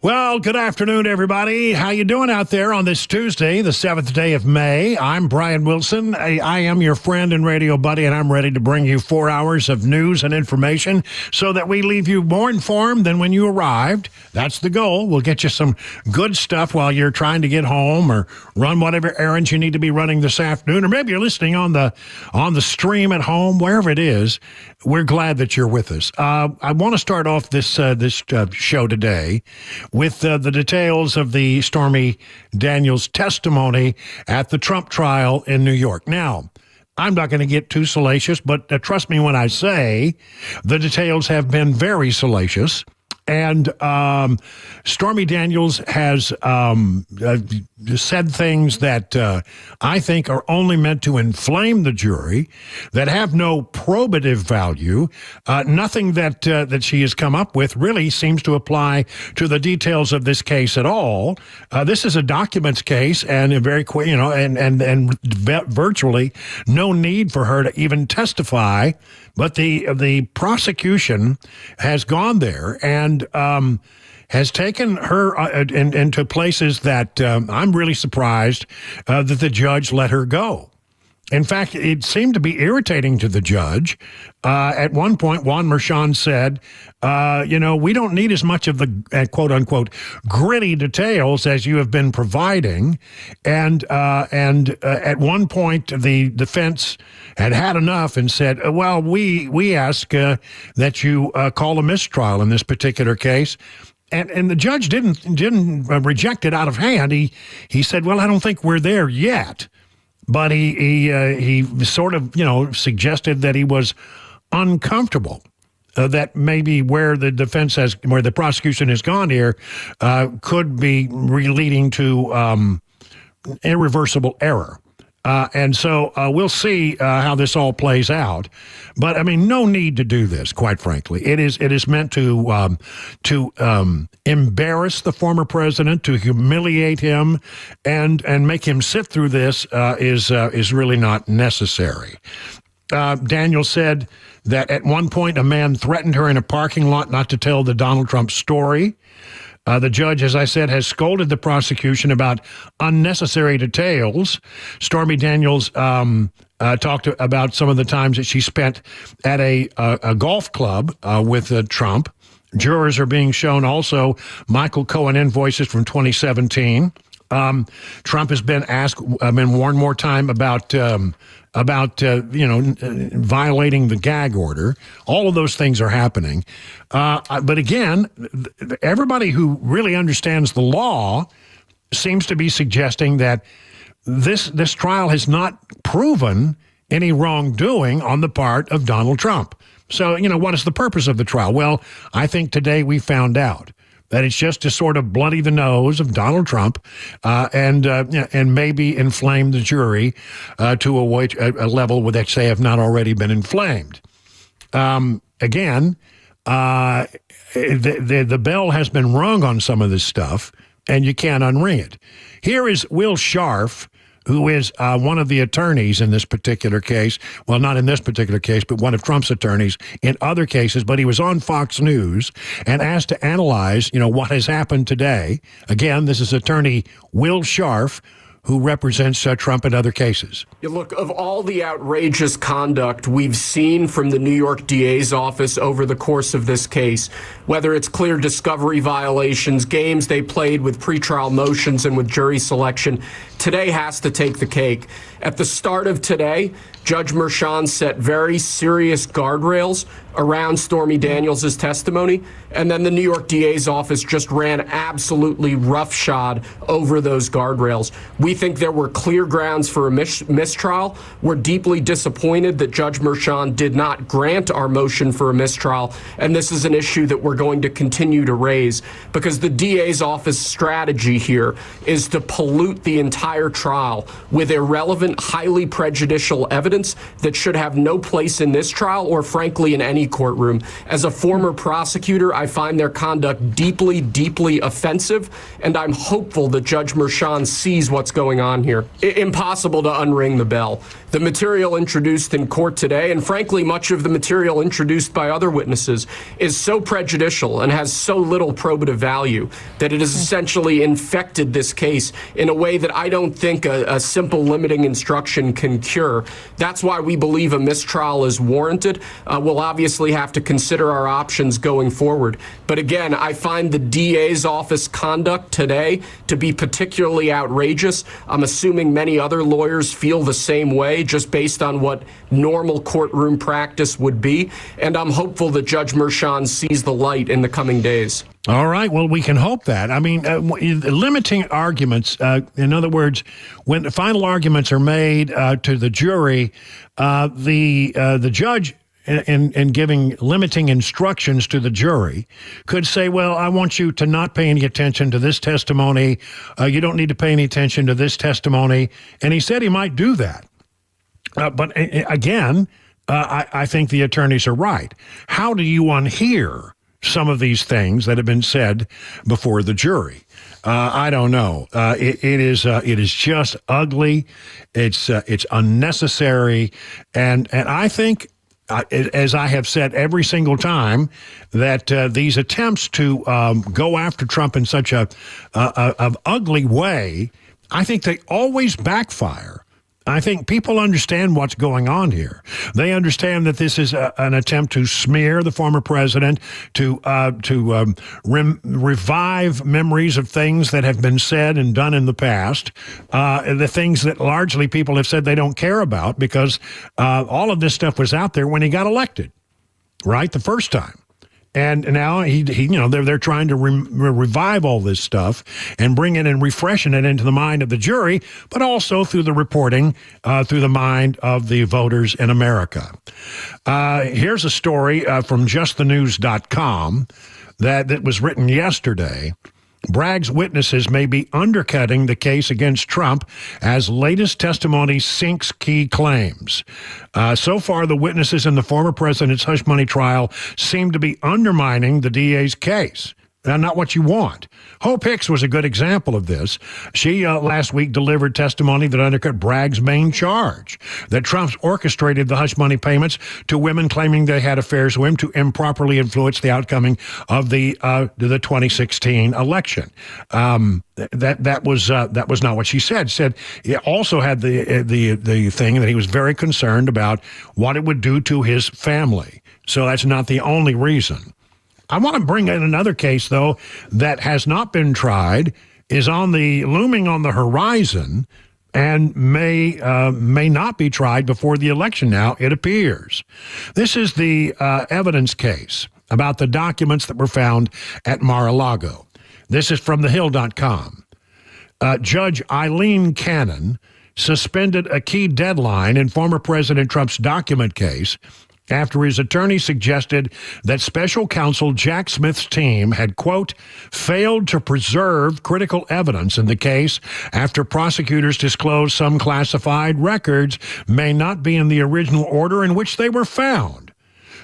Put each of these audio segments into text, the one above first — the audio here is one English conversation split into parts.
Well, good afternoon, everybody. How you doing out there on this Tuesday, the 7th day of May? I'm Brian Wilson. I am your friend and radio buddy, and I'm ready to bring you 4 hours of news and information so that we leave you more informed than when you arrived. That's the goal. We'll get you some good stuff while you're trying to get home or run whatever errands you need to be running this afternoon, or maybe you're listening on the stream at home, wherever it is. We're glad that you're with us. I want to start off this show today with the details of the Stormy Daniels testimony at the Trump trial in New York. Now, I'm not going to get too salacious, but trust me when I say the details have been very salacious. And Stormy Daniels has said things that I think are only meant to inflame the jury, that have no probative value. Nothing that she has come up with really seems to apply to the details of this case at all. This is a documents case, and very quick, and virtually no need for her to even testify. But the prosecution has gone there and has taken her into places that I'm really surprised that the judge let her go. In fact, it seemed to be irritating to the judge. At one point, Juan Merchan said, we don't need as much of the quote-unquote gritty details as you have been providing. And at one point, the defense had enough and said, well, we ask that you call a mistrial in this particular case. And the judge didn't reject it out of hand. He said, well, I don't think we're there yet. But he sort of, suggested that he was uncomfortable, that maybe where the prosecution has gone here could be leading to irreversible error. And so we'll see how this all plays out. But I mean, no need to do this, quite frankly. It is meant to embarrass the former president, to humiliate him, and make him sit through this is really not necessary. Daniel said that at one point a man threatened her in a parking lot not to tell the Donald Trump story. The judge, as I said, has scolded the prosecution about unnecessary details. Stormy Daniels talked about some of the times that she spent at a golf club with Trump. Jurors are being shown also Michael Cohen invoices from 2017. Trump has been warned more time about violating the gag order. All of those things are happening. But again, everybody who really understands the law seems to be suggesting that this trial has not proven any wrongdoing on the part of Donald Trump. So, what is the purpose of the trial? Well, I think today we found out that it's just to sort of bloody the nose of Donald Trump and maybe inflame the jury to a level which they have not already been inflamed. Again, the bell has been rung on some of this stuff, and you can't unring it. Here is Will Scharf, who is one of the attorneys in this particular case. Well, not in this particular case, but one of Trump's attorneys in other cases. But he was on Fox News and asked to analyze, what has happened today. Again, this is attorney Will Scharf, who represents Trump in other cases. Look, of all the outrageous conduct we've seen from the New York DA's office over the course of this case, whether it's clear discovery violations, games they played with pretrial motions and with jury selection, today has to take the cake. At the start of today, Judge Merchan set very serious guardrails around Stormy Daniels' testimony, and then the New York DA's office just ran absolutely roughshod over those guardrails. We think there were clear grounds for a mistrial. We're deeply disappointed that Judge Merchan did not grant our motion for a mistrial, and this is an issue that we're going to continue to raise because the DA's office strategy here is to pollute the entire trial with irrelevant, highly prejudicial evidence evidence that should have no place in this trial or, frankly, in any courtroom. As a former prosecutor, I find their conduct deeply, deeply offensive, and I'm hopeful that Judge Merchan sees what's going on here. Impossible to unring the bell. The material introduced in court today, and frankly, much of the material introduced by other witnesses, is so prejudicial and has so little probative value that it has essentially infected this case in a way that I don't think a simple limiting instruction can cure. That's why we believe a mistrial is warranted. We'll obviously have to consider our options going forward. But again, I find the DA's office conduct today to be particularly outrageous. I'm assuming many other lawyers feel the same way, just based on what normal courtroom practice would be. And I'm hopeful that Judge Merchan sees the light in the coming days. All right. Well, we can hope that. I mean, limiting arguments, in other words, when the final arguments are made to the jury, the judge, in giving limiting instructions to the jury, could say, well, I want you to not pay any attention to this testimony. You don't need to pay any attention to this testimony. And he said he might do that. But again, I think the attorneys are right. How do you unhear some of these things that have been said before the jury? I don't know. It is just ugly. It's unnecessary, and I think, as I have said every single time, that these attempts to go after Trump in such a ugly way, I think they always backfire. I think people understand what's going on here. They understand that this is an attempt to smear the former president, to revive memories of things that have been said and done in the past, the things that largely people have said they don't care about, because all of this stuff was out there when he got elected, right, the first time. And now they're trying to revive all this stuff and bring it and refreshing it into the mind of the jury, but also through the reporting, through the mind of the voters in America. Here's a story from justthenews.com that was written yesterday. Bragg's witnesses may be undercutting the case against Trump as latest testimony sinks key claims. So far, the witnesses in the former president's hush money trial seem to be undermining the DA's case. Not what you want. Hope Hicks was a good example of this. She last week delivered testimony that undercut Bragg's main charge, that Trump's orchestrated the hush money payments to women claiming they had affairs with him to improperly influence the outcome of the 2016 election. That was not what she said. Said it also had the thing that he was very concerned about what it would do to his family. So that's not the only reason. I want to bring in another case, though, that has not been tried, is looming on the horizon, and may not be tried before the election now, it appears. This is the evidence case about the documents that were found at Mar-a-Lago. This is from thehill.com. Judge Eileen Cannon suspended a key deadline in former President Trump's document case after his attorney suggested that special counsel Jack Smith's team had, quote, failed to preserve critical evidence in the case after prosecutors disclosed some classified records may not be in the original order in which they were found.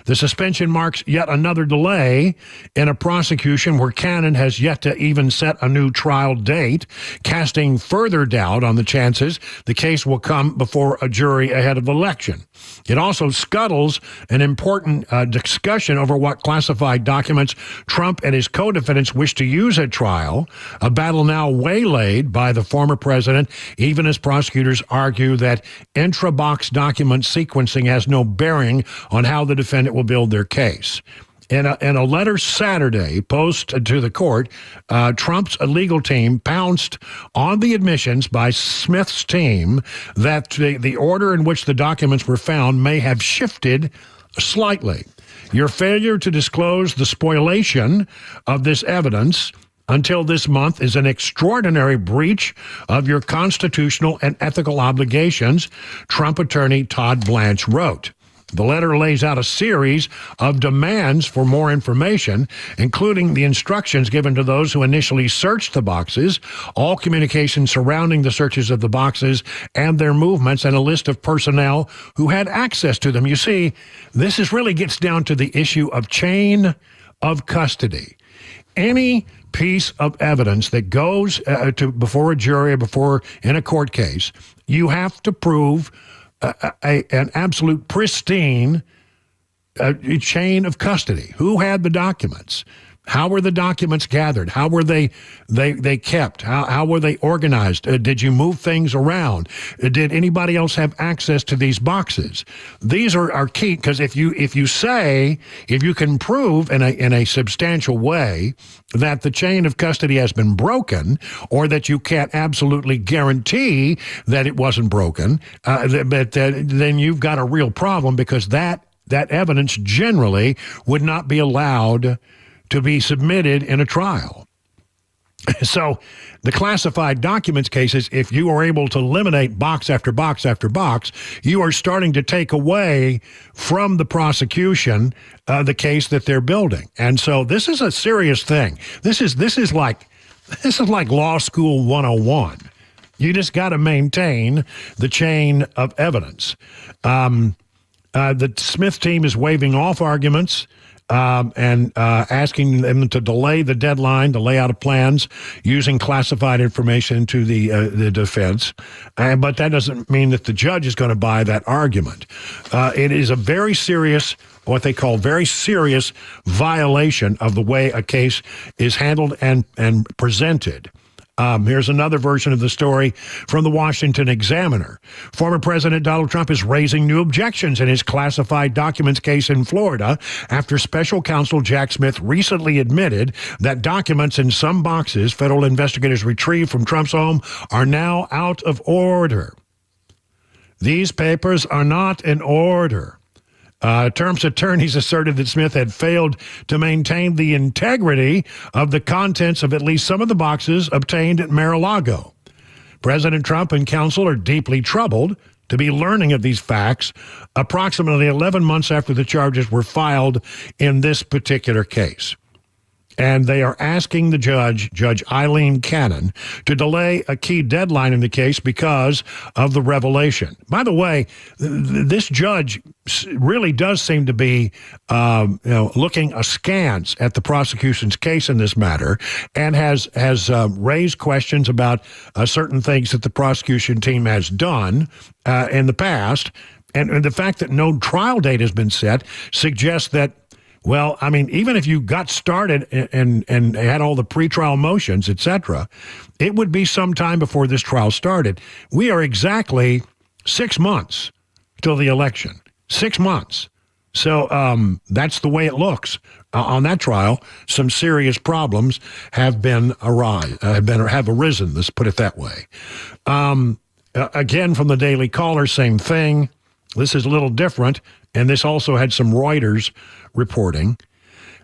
The suspension marks yet another delay in a prosecution where Cannon has yet to even set a new trial date, casting further doubt on the chances the case will come before a jury ahead of the election. It also scuttles an important discussion over what classified documents Trump and his co-defendants wish to use at trial, a battle now waylaid by the former president, even as prosecutors argue that intra-box document sequencing has no bearing on how the defendant will build their case. In a letter Saturday posted to the court, Trump's legal team pounced on the admissions by Smith's team that the order in which the documents were found may have shifted slightly. Your failure to disclose the spoliation of this evidence until this month is an extraordinary breach of your constitutional and ethical obligations, Trump attorney Todd Blanche wrote. The letter lays out a series of demands for more information, including the instructions given to those who initially searched the boxes, all communication surrounding the searches of the boxes and their movements, and a list of personnel who had access to them. You see, really gets down to the issue of chain of custody. Any piece of evidence that goes before a jury or in a court case, you have to prove an absolute pristine chain of custody. Who had the documents? How were the documents gathered? How were they kept? How were they organized? Did you move things around? Did anybody else have access to these boxes? These are key, because if you can prove in a substantial way that the chain of custody has been broken, or that you can't absolutely guarantee that it wasn't broken, then you've got a real problem, because that evidence generally would not be allowed to be submitted in a trial. So the classified documents cases, if you are able to eliminate box after box after box, you are starting to take away from the prosecution the case that they're building. And so this is a serious thing. This is like law school 101. You just got to maintain the chain of evidence. The Smith team is waving off arguments and asking them to delay the deadline, to lay out of plans using classified information to the defense. But that doesn't mean that the judge is going to buy that argument. It is a very serious, what they call very serious violation of the way a case is handled and presented. Here's another version of the story from the Washington Examiner. Former President Donald Trump is raising new objections in his classified documents case in Florida after special counsel Jack Smith recently admitted that documents in some boxes federal investigators retrieved from Trump's home are now out of order. These papers are not in order. Trump's attorneys asserted that Smith had failed to maintain the integrity of the contents of at least some of the boxes obtained at Mar-a-Lago. President Trump and counsel are deeply troubled to be learning of these facts approximately 11 months after the charges were filed in this particular case. And they are asking the Judge Eileen Cannon, to delay a key deadline in the case because of the revelation. By the way, this judge really does seem to be looking askance at the prosecution's case in this matter, and has raised questions about certain things that the prosecution team has done in the past. And the fact that no trial date has been set suggests that, well, I mean, even if you got started and had all the pretrial motions, etc., it would be some time before this trial started. We are exactly 6 months till the election. 6 months. So that's the way it looks on that trial. Some serious problems have arisen. Let's put it that way. Again, from the Daily Caller, same thing. This is a little different, and this also had some Reuters reporting.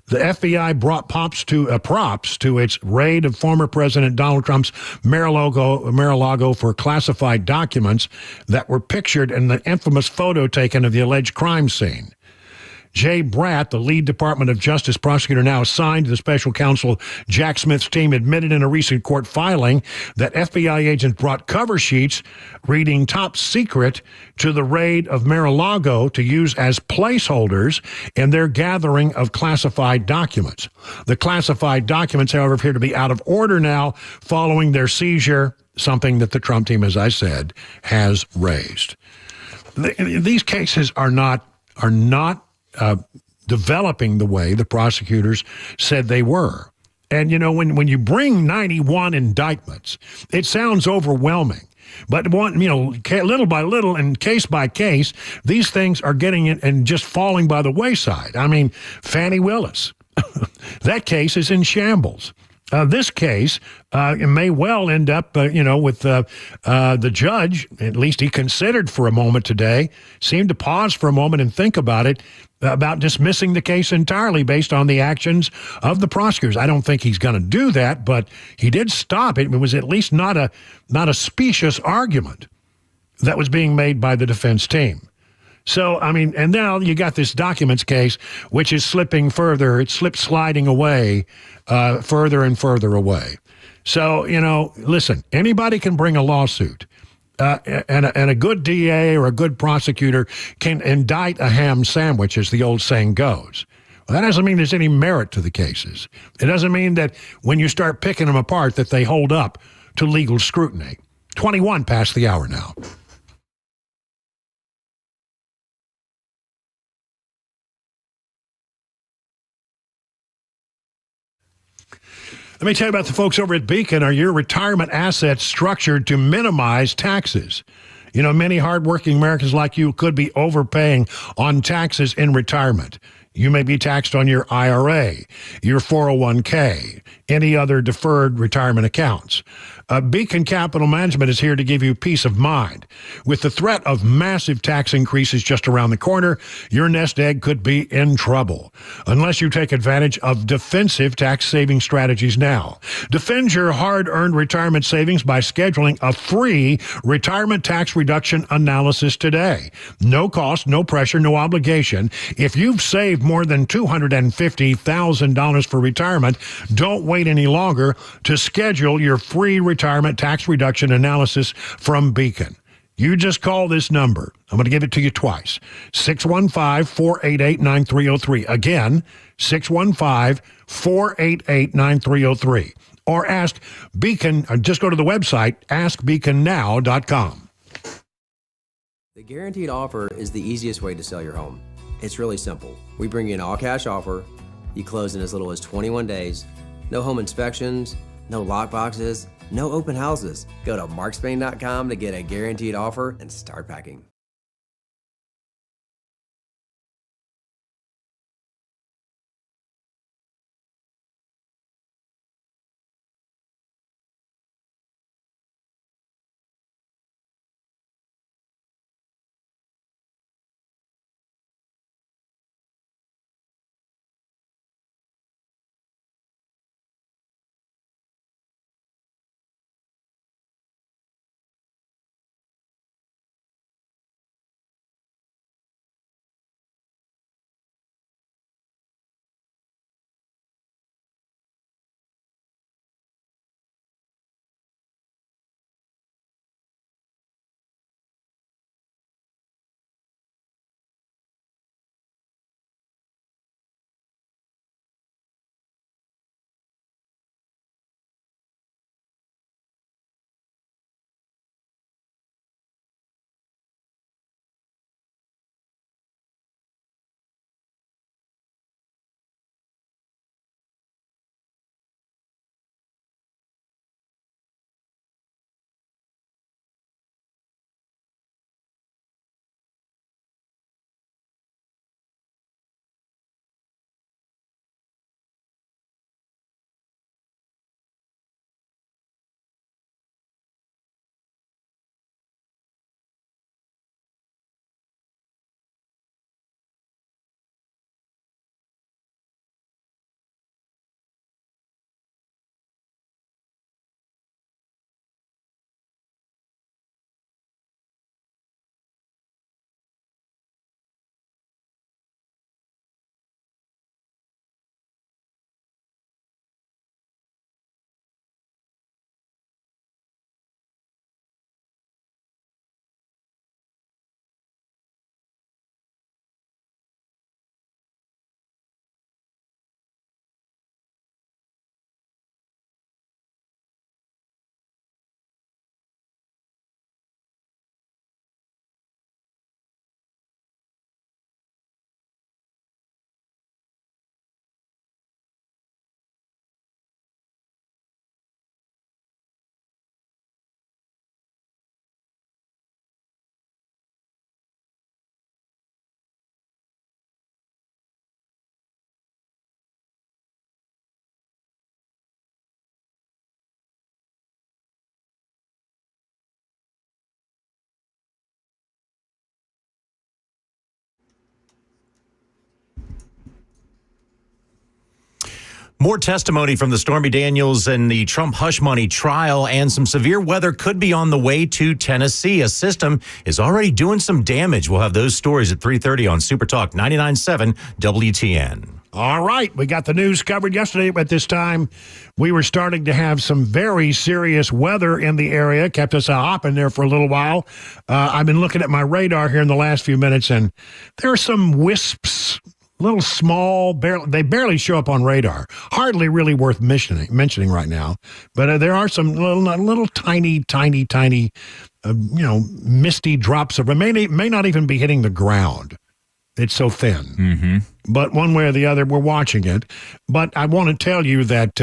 The FBI brought props to its raid of former President Donald Trump's Mar-a-Lago for classified documents that were pictured in the infamous photo taken of the alleged crime scene. Jay Bratt, the lead Department of Justice prosecutor now assigned to the special counsel Jack Smith's team, admitted in a recent court filing that FBI agents brought cover sheets reading "top secret" to the raid of Mar-a-Lago to use as placeholders in their gathering of classified documents. The classified documents, however, appear to be out of order now following their seizure, something that the Trump team, as I said, has raised. These cases are not developing the way the prosecutors said they were. And, you know, when you bring 91 indictments, it sounds overwhelming. But, little by little and case by case, these things are getting in and just falling by the wayside. I mean, Fannie Willis, that case is in shambles. This case may well end up, with the judge, at least he considered for a moment today, seemed to pause for a moment and think about it, about dismissing the case entirely based on the actions of the prosecutors. I don't think he's going to do that, but he did stop it. It was at least not a specious argument that was being made by the defense team. So, I mean, and now you got this documents case, which is slipping further. It's sliding away, further and further away. So, listen, anybody can bring a lawsuit. And a good DA or a good prosecutor can indict a ham sandwich, as the old saying goes. Well, that doesn't mean there's any merit to the cases. It doesn't mean that when you start picking them apart that they hold up to legal scrutiny. 21 past the hour now. Let me tell you about the folks over at Beacon. Are your retirement assets structured to minimize taxes? Many hardworking Americans like you could be overpaying on taxes in retirement. You may be taxed on your IRA, your 401k, any other deferred retirement accounts. Beacon Capital Management is here to give you peace of mind. With the threat of massive tax increases just around the corner, your nest egg could be in trouble unless you take advantage of defensive tax saving strategies now. Defend your hard-earned retirement savings by scheduling a free retirement tax reduction analysis today. No cost, no pressure, no obligation. If you've saved more than $250,000 for retirement, don't wait any longer to schedule your free retirement tax reduction analysis from Beacon. You just call this number. I'm going to give it to you twice. 615-488-9303. Again, 615-488-9303. Or ask Beacon, or just go to the website, askbeaconnow.com. The guaranteed offer is the easiest way to sell your home. It's really simple. We bring you an all-cash offer. You close in as little as 21 days. No home inspections, no lock boxes, no open houses. Go to markspain.com to get a guaranteed offer and start packing. More testimony from the Stormy Daniels and the Trump hush money trial, and some severe weather could be on the way to Tennessee. A system is already doing some damage. We'll have those stories at 3:30 on Super Talk 99.7 WTN. All right, we got the news covered yesterday. At this time, we were starting to have some very serious weather in the area. Kept us hopping there for a little while. I've been looking at my radar here in the last few minutes, and there are some wisps, little small, they barely show up on radar. Hardly really worth mentioning right now. But there are some little tiny, misty drops of it. May not even be hitting the ground. It's so thin. Mm-hmm. But one way or the other, we're watching it. But I want to tell you that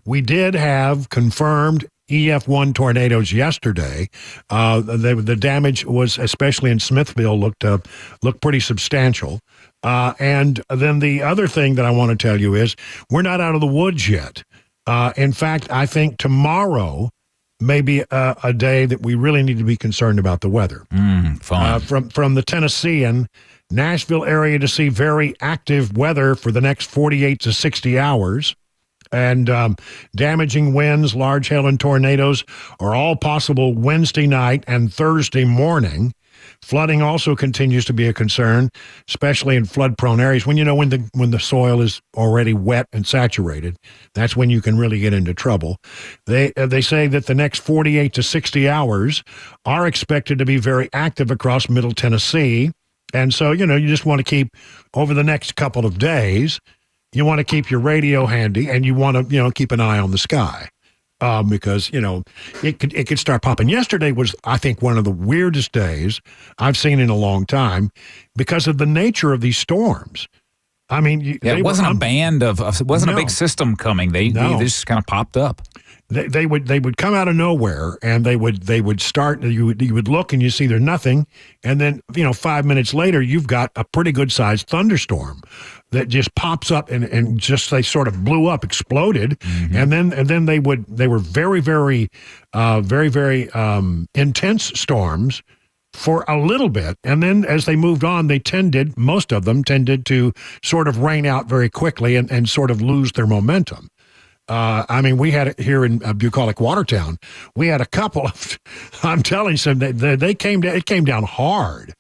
we did have confirmed EF1 tornadoes yesterday. The damage was, especially in Smithville, looked pretty substantial. And then the other thing that I want to tell you is we're not out of the woods yet. In fact, I think tomorrow may be a day that we really need to be concerned about the weather. Fine. From the Tennessean, Nashville area to see very active weather for the next 48 to 60 hours. And damaging winds, large hail, and tornadoes are all possible Wednesday night and Thursday morning. Flooding also continues to be a concern, especially in flood-prone areas. When the soil is already wet and saturated, that's when you can really get into trouble. They say that the next 48 to 60 hours are expected to be very active across Middle Tennessee. And so, you just want to keep, over the next couple of days, you want to keep your radio handy, and you want to, keep an eye on the sky. Because, it could start popping. Yesterday was, I think, one of the weirdest days I've seen in a long time because of the nature of these storms. I mean, it wasn't a band of, it wasn't a big system coming. They just kind of popped up. They would come out of nowhere, and they would start. You would look and you see there's nothing, and then 5 minutes later you've got a pretty good sized thunderstorm that just pops up and just they sort of blew up, exploded, and then they were very intense storms for a little bit, and then as they moved on, most of them tended to sort of rain out very quickly and sort of lose their momentum. We had it here in bucolic Watertown. We had a couple of, I'm telling you, it came down hard.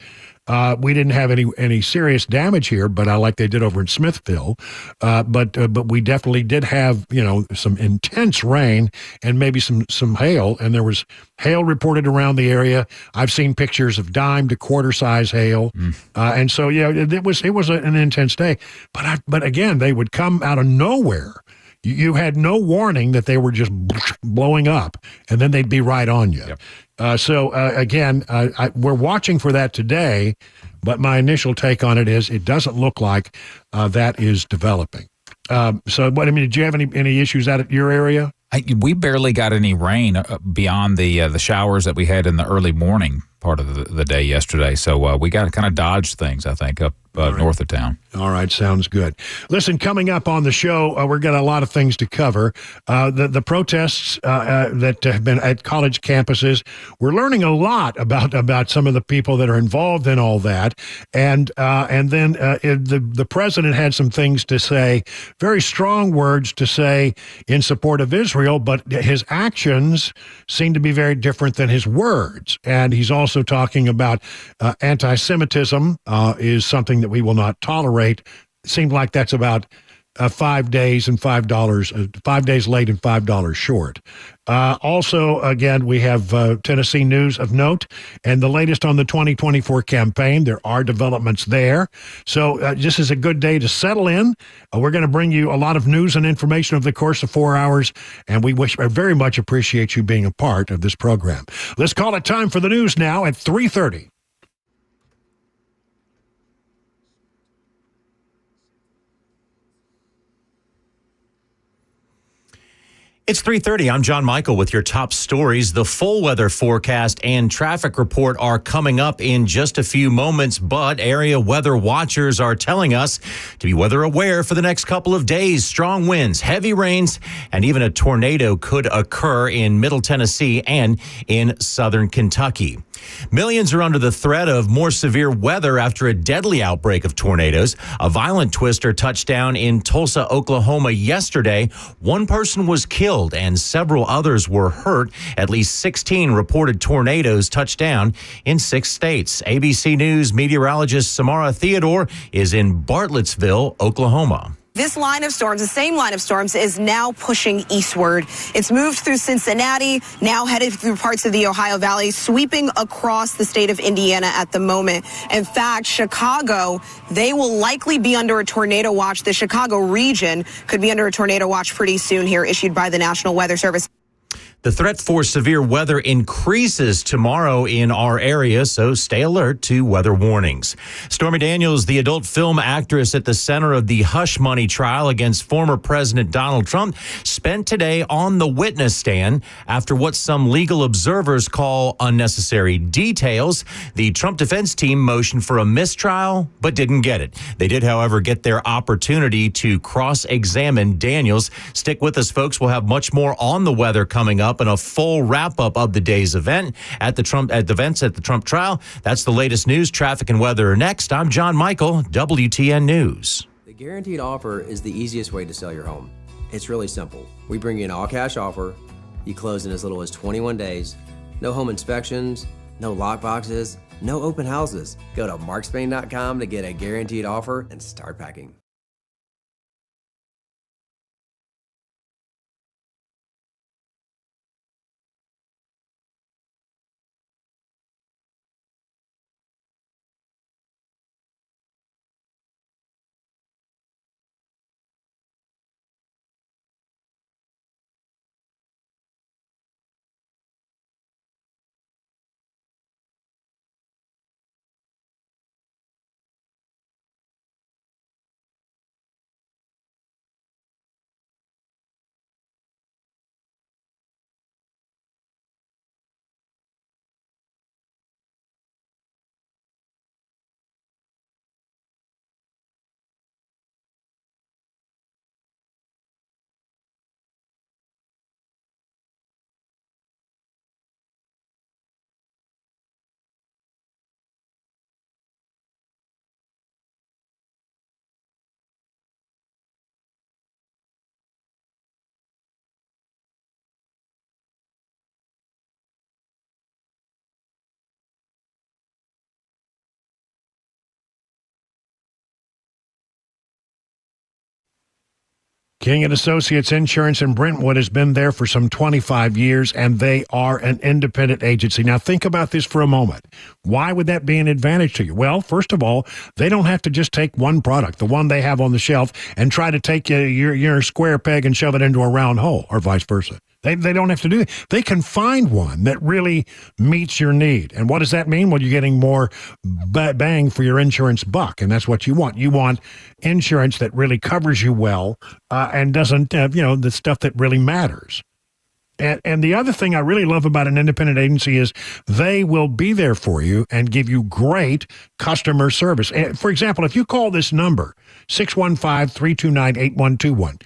We didn't have any serious damage here, but like they did over in Smithville. But we definitely did have, some intense rain and maybe some hail. And there was hail reported around the area. I've seen pictures of dime to quarter size hail. And so, it was an intense day. But again, they would come out of nowhere. You had no warning that they were just blowing up, and then they'd be right on you. Yep. Again, we're watching for that today, but my initial take on it is it doesn't look like that is developing. Did you have any issues out at your area? We barely got any rain beyond the showers that we had in the early morning part of the day yesterday. So we got to kind of dodge things, I think, up north of town. All right, sounds good. Listen, coming up on the show, we've got a lot of things to cover. The protests that have been at college campuses, we're learning a lot about some of the people that are involved in all that. And then the president had some things to say, very strong words to say in support of Israel, but his actions seem to be very different than his words. And he's also talking about anti-Semitism is something that we will not tolerate. It seemed like that's about 5 days and $5, 5 days late and $5 short. Also, again, we have Tennessee news of note and the latest on the 2024 campaign. There are developments there. So this is a good day to settle in. We're going to bring you a lot of news and information over the course of 4 hours, and we very much appreciate you being a part of this program. Let's call it time for the news now at 3:30. It's 3:30. I'm John Michael with your top stories. The full weather forecast and traffic report are coming up in just a few moments, but area weather watchers are telling us to be weather aware for the next couple of days. Strong winds, heavy rains, and even a tornado could occur in Middle Tennessee and in southern Kentucky. Millions are under the threat of more severe weather after a deadly outbreak of tornadoes. A violent twister touched down in Tulsa, Oklahoma yesterday. One person was killed and several others were hurt. At least 16 reported tornadoes touched down in 6 states. ABC News meteorologist Samara Theodore is in Bartlettsville, Oklahoma. This line of storms, the same line of storms, is now pushing eastward. It's moved through Cincinnati, now headed through parts of the Ohio Valley, sweeping across the state of Indiana at the moment. In fact, Chicago, they will likely be under a tornado watch. The Chicago region could be under a tornado watch pretty soon here, issued by the National Weather Service. The threat for severe weather increases tomorrow in our area, so stay alert to weather warnings. Stormy Daniels, the adult film actress at the center of the hush money trial against former President Donald Trump, spent today on the witness stand after what some legal observers call unnecessary details. The Trump defense team motioned for a mistrial, but didn't get it. They did, however, get their opportunity to cross-examine Daniels. Stick with us, folks. We'll have much more on the weather coming up and a full wrap-up of the day's event at the Trump trial. That's the latest news. Traffic and weather are next. I'm John Michael, WTN News. The guaranteed offer is the easiest way to sell your home. It's really simple. We bring you an all-cash offer. You close in as little as 21 days. No home inspections, no lock boxes, no open houses. Go to markspain.com to get a guaranteed offer and start packing. King and Associates Insurance in Brentwood has been there for some 25 years, and they are an independent agency. Now, think about this for a moment. Why would that be an advantage to you? Well, first of all, they don't have to just take one product, the one they have on the shelf, and try to take your square peg and shove it into a round hole, or vice versa. They don't have to do it. They can find one that really meets your need. And what does that mean? Well, you're getting more bang for your insurance buck, and that's what you want. You want insurance that really covers you well and doesn't, the stuff that really matters. And the other thing I really love about an independent agency is they will be there for you and give you great customer service. For example, if you call this number, 615-329-8121,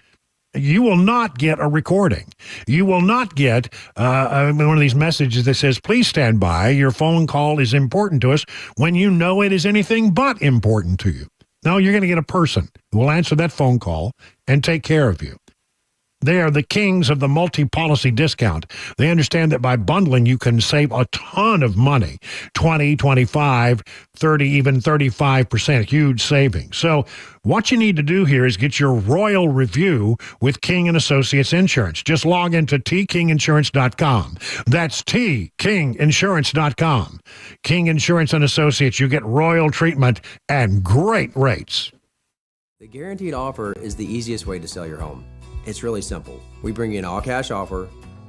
you will not get a recording. You will not get one of these messages that says, please stand by. Your phone call is important to us, when you know it is anything but important to you. No, you're going to get a person who will answer that phone call and take care of you. They are the kings of the multi-policy discount. They understand that by bundling, you can save a ton of money, 20, 25, 30, even 35%, huge savings. So what you need to do here is get your royal review with King & Associates Insurance. Just log into tkinginsurance.com. That's tkinginsurance.com. King Insurance & Associates, you get royal treatment and great rates. The guaranteed offer is the easiest way to sell your home. It's really simple. We bring you an all-cash offer.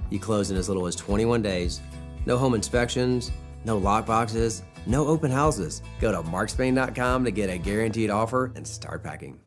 You close in as little as 21 days. No home inspections, no lock boxes, no open houses. Go to markspain.com to get a guaranteed offer and start packing.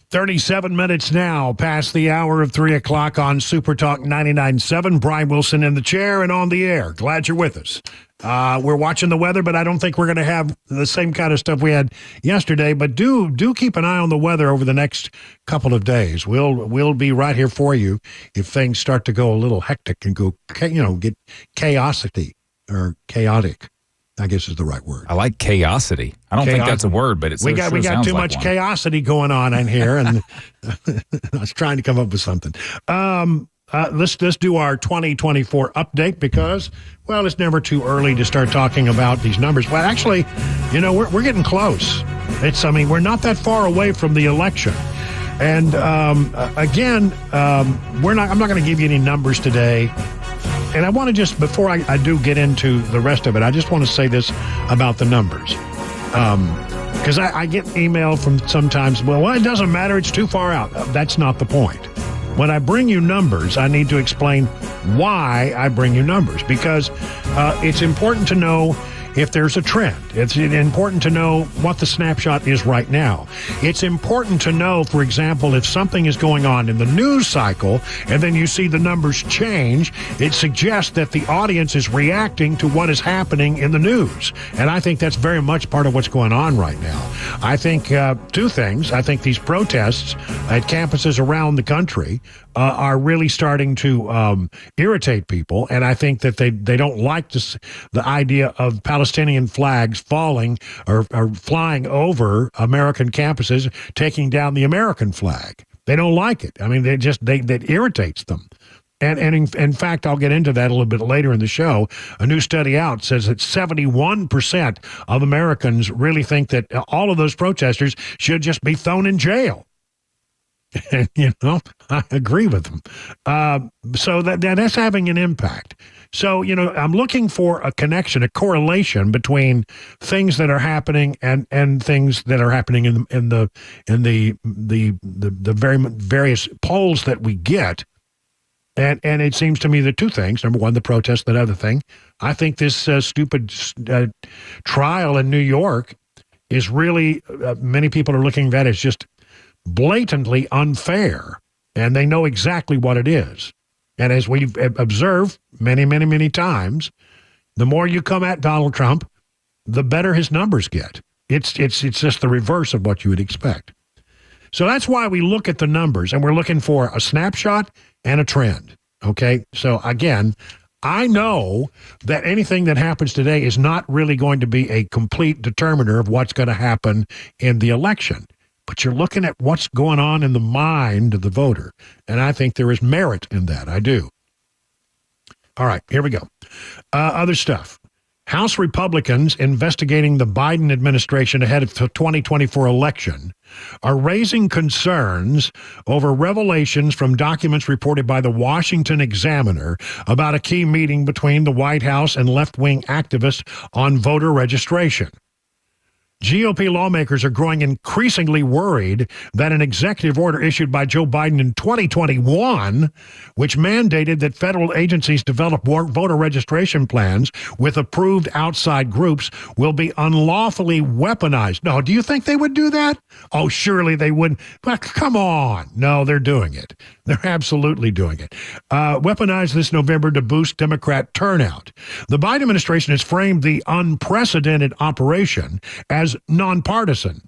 37 minutes now past the hour of 3 o'clock on Super Talk 99.7. Brian Wilson in the chair and on the air. Glad you're with us. We're watching the weather, but I don't think we're going to have the same kind of stuff we had yesterday. But do keep an eye on the weather over the next couple of days. We'll be right here for you if things start to go a little hectic and go, get chaotic, I guess is the right word. I like chaosity. I don't think that's a word, but we got too much chaosity going on in here, and I was trying to come up with something. Let's do our 2024 update because, well, it's never too early to start talking about these numbers. Well, actually, we're getting close. We're not that far away from the election. And again, I'm not going to give you any numbers today. And I want to just, before I do get into the rest of it, I just want to say this about the numbers. Because I get email from sometimes, well, it doesn't matter, it's too far out. That's not the point. When I bring you numbers, I need to explain why I bring you numbers, because it's important to know if there's a trend. It's important to know what the snapshot is right now. It's important to know, for example, if something is going on in the news cycle and then you see the numbers change, it suggests that the audience is reacting to what is happening in the news. And I think that's very much part of what's going on right now. I think two things. I think these protests at campuses around the country are really starting to irritate people, and I think that they don't like the idea of Palestinian flags falling or flying over American campuses, taking down the American flag. They don't like it. I mean, that irritates them. And in fact, I'll get into that a little bit later in the show. A new study out says that 71% of Americans really think that all of those protesters should just be thrown in jail. And, I agree with them. So that's having an impact. So, I'm looking for a connection, a correlation between things that are happening and things that are happening in the very various polls that we get. And it seems to me that two things. Number one, the protest, that other thing. I think this stupid trial in New York is really, many people are looking at that as just blatantly unfair, and they know exactly what it is. And as we've observed many, many, many times, the more you come at Donald Trump, the better his numbers get. It's just the reverse of what you would expect. So that's why we look at the numbers, and we're looking for a snapshot and a trend. Okay? So again, I know that anything that happens today is not really going to be a complete determiner of what's going to happen in the election. But you're looking at what's going on in the mind of the voter. And I think there is merit in that. I do. All right, here we go. Other stuff. House Republicans investigating the Biden administration ahead of the 2024 election are raising concerns over revelations from documents reported by the Washington Examiner about a key meeting between the White House and left-wing activists on voter registration. GOP lawmakers are growing increasingly worried that an executive order issued by Joe Biden in 2021, which mandated that federal agencies develop voter registration plans with approved outside groups, will be unlawfully weaponized. No, do you think they would do that? Oh, surely they wouldn't. But come on. No, they're doing it. They're absolutely doing it. Weaponized this November to boost Democrat turnout. The Biden administration has framed the unprecedented operation as nonpartisan.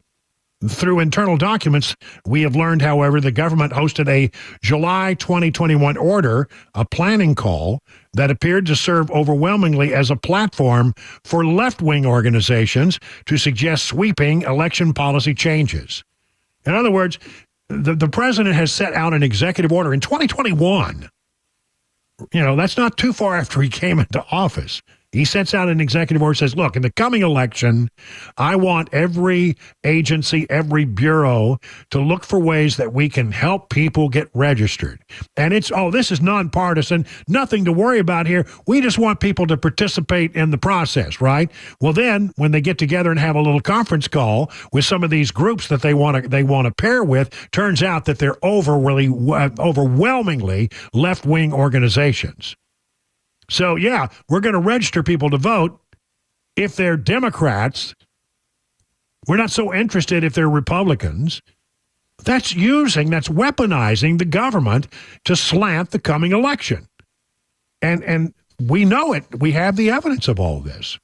Through internal documents, we have learned, however, the government hosted a July 2021 order, a planning call, that appeared to serve overwhelmingly as a platform for left-wing organizations to suggest sweeping election policy changes. In other words, the president has set out an executive order in 2021. That's not too far after he came into office. He sets out an executive order, says, look, in the coming election, I want every agency, every bureau to look for ways that we can help people get registered. And this is nonpartisan, nothing to worry about here. We just want people to participate in the process, right? Well, then when they get together and have a little conference call with some of these groups that they want to pair with, turns out that they're overwhelmingly left-wing organizations. So, yeah, we're going to register people to vote if they're Democrats. We're not so interested if they're Republicans. That's weaponizing the government to slant the coming election. And we know it. We have the evidence of all this.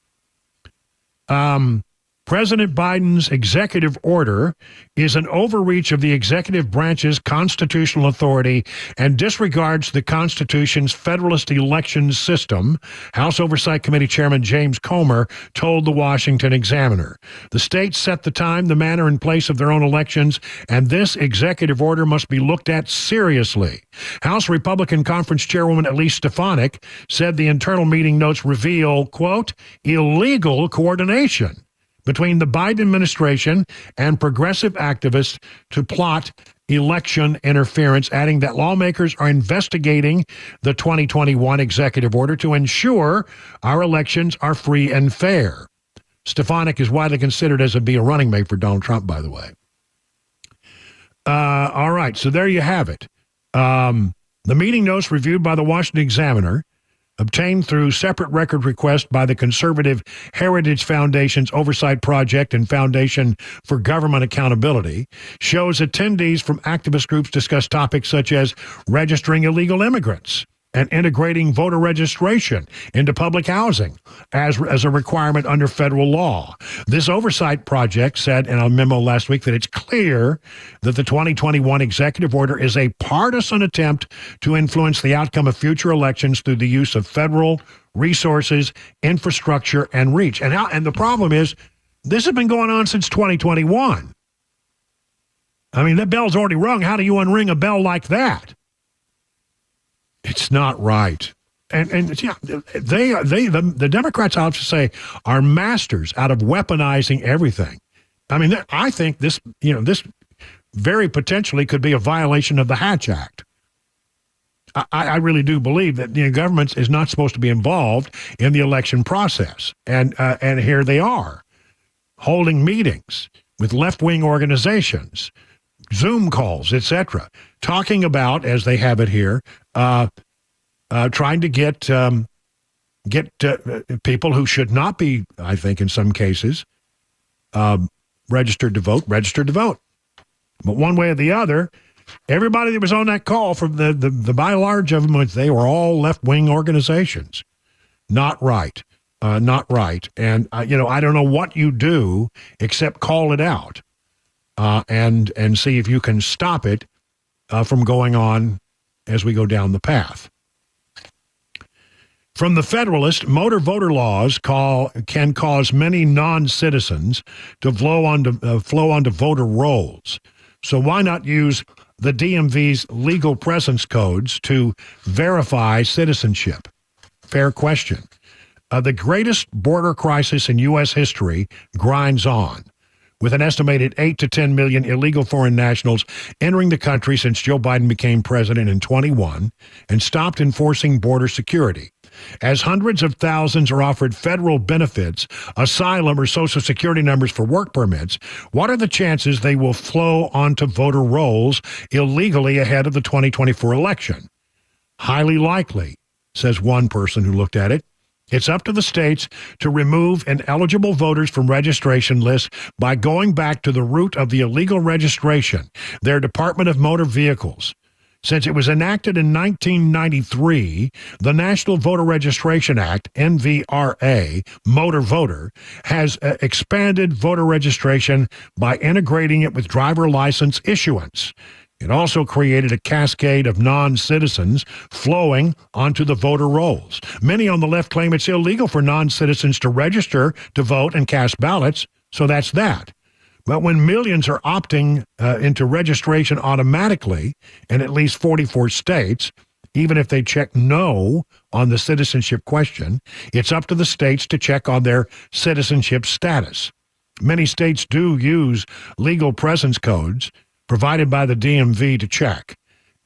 President Biden's executive order is an overreach of the executive branch's constitutional authority and disregards the Constitution's Federalist elections system, House Oversight Committee Chairman James Comer told the Washington Examiner. The states set the time, the manner, and place of their own elections, and this executive order must be looked at seriously. House Republican Conference Chairwoman Elise Stefanik said the internal meeting notes reveal, quote, illegal coordination between the Biden administration and progressive activists to plot election interference, adding that lawmakers are investigating the 2021 executive order to ensure our elections are free and fair. Stefanik is widely considered as a running mate for Donald Trump, by the way. All right, so there you have it. The meeting notes reviewed by the Washington Examiner, obtained through separate record request by the Conservative Heritage Foundation's Oversight Project and Foundation for Government Accountability, shows attendees from activist groups discuss topics such as registering illegal immigrants and integrating voter registration into public housing as a requirement under federal law. This oversight project said in a memo last week that it's clear that the 2021 executive order is a partisan attempt to influence the outcome of future elections through the use of federal resources, infrastructure, and reach. And the problem is, this has been going on since 2021. I mean, that bell's already rung. How do you unring a bell like that? It's not right. And yeah, the Democrats, I'll just say, are masters out of weaponizing everything. I mean, I think this very potentially could be a violation of the Hatch Act. I really do believe that the government is not supposed to be involved in the election process. And here they are, holding meetings with left-wing organizations, Zoom calls, etc., talking about, as they have it here, trying to get people who should not be, I think, in some cases, registered to vote. But one way or the other, everybody that was on that call, from the by and large of them, they were all left-wing organizations. Not right. Not right. And, I don't know what you do except call it out and see if you can stop it from going on as we go down the path. From the Federalist, motor voter laws can cause many non-citizens to flow onto voter rolls. So why not use the DMV's legal presence codes to verify citizenship? Fair question. The greatest border crisis in U.S. history grinds on, with an estimated 8 to 10 million illegal foreign nationals entering the country since Joe Biden became president in 2021 and stopped enforcing border security. As hundreds of thousands are offered federal benefits, asylum, or Social Security numbers for work permits, what are the chances they will flow onto voter rolls illegally ahead of the 2024 election? Highly likely, says one person who looked at it. It's up to the states to remove ineligible voters from registration lists by going back to the root of the illegal registration, their Department of Motor Vehicles. Since it was enacted in 1993, the National Voter Registration Act, NVRA, Motor Voter, has expanded voter registration by integrating it with driver license issuance. It also created a cascade of non-citizens flowing onto the voter rolls. Many on the left claim it's illegal for non-citizens to register to vote and cast ballots, so that's that. But when millions are opting into registration automatically in at least 44 states, even if they check no on the citizenship question, it's up to the states to check on their citizenship status. Many states do use legal presence codes provided by the DMV to check.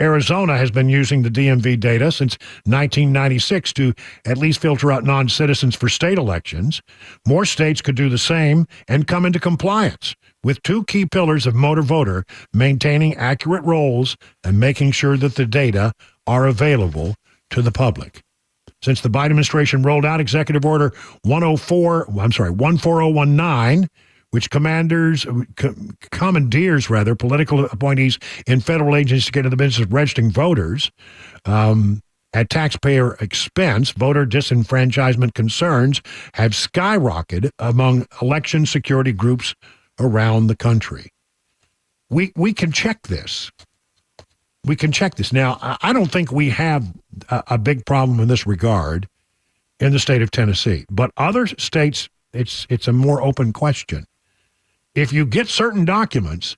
Arizona has been using the DMV data since 1996 to at least filter out non-citizens for state elections. More states could do the same and come into compliance with two key pillars of motor voter: maintaining accurate rolls and making sure that the data are available to the public. Since the Biden administration rolled out Executive Order 14019, which commandeers political appointees in federal agencies to get into the business of registering voters at taxpayer expense. Voter disenfranchisement concerns have skyrocketed among election security groups around the country. We can check this. We can check this. Now, I don't think we have a big problem in this regard in the state of Tennessee, but other states, it's a more open question. If you get certain documents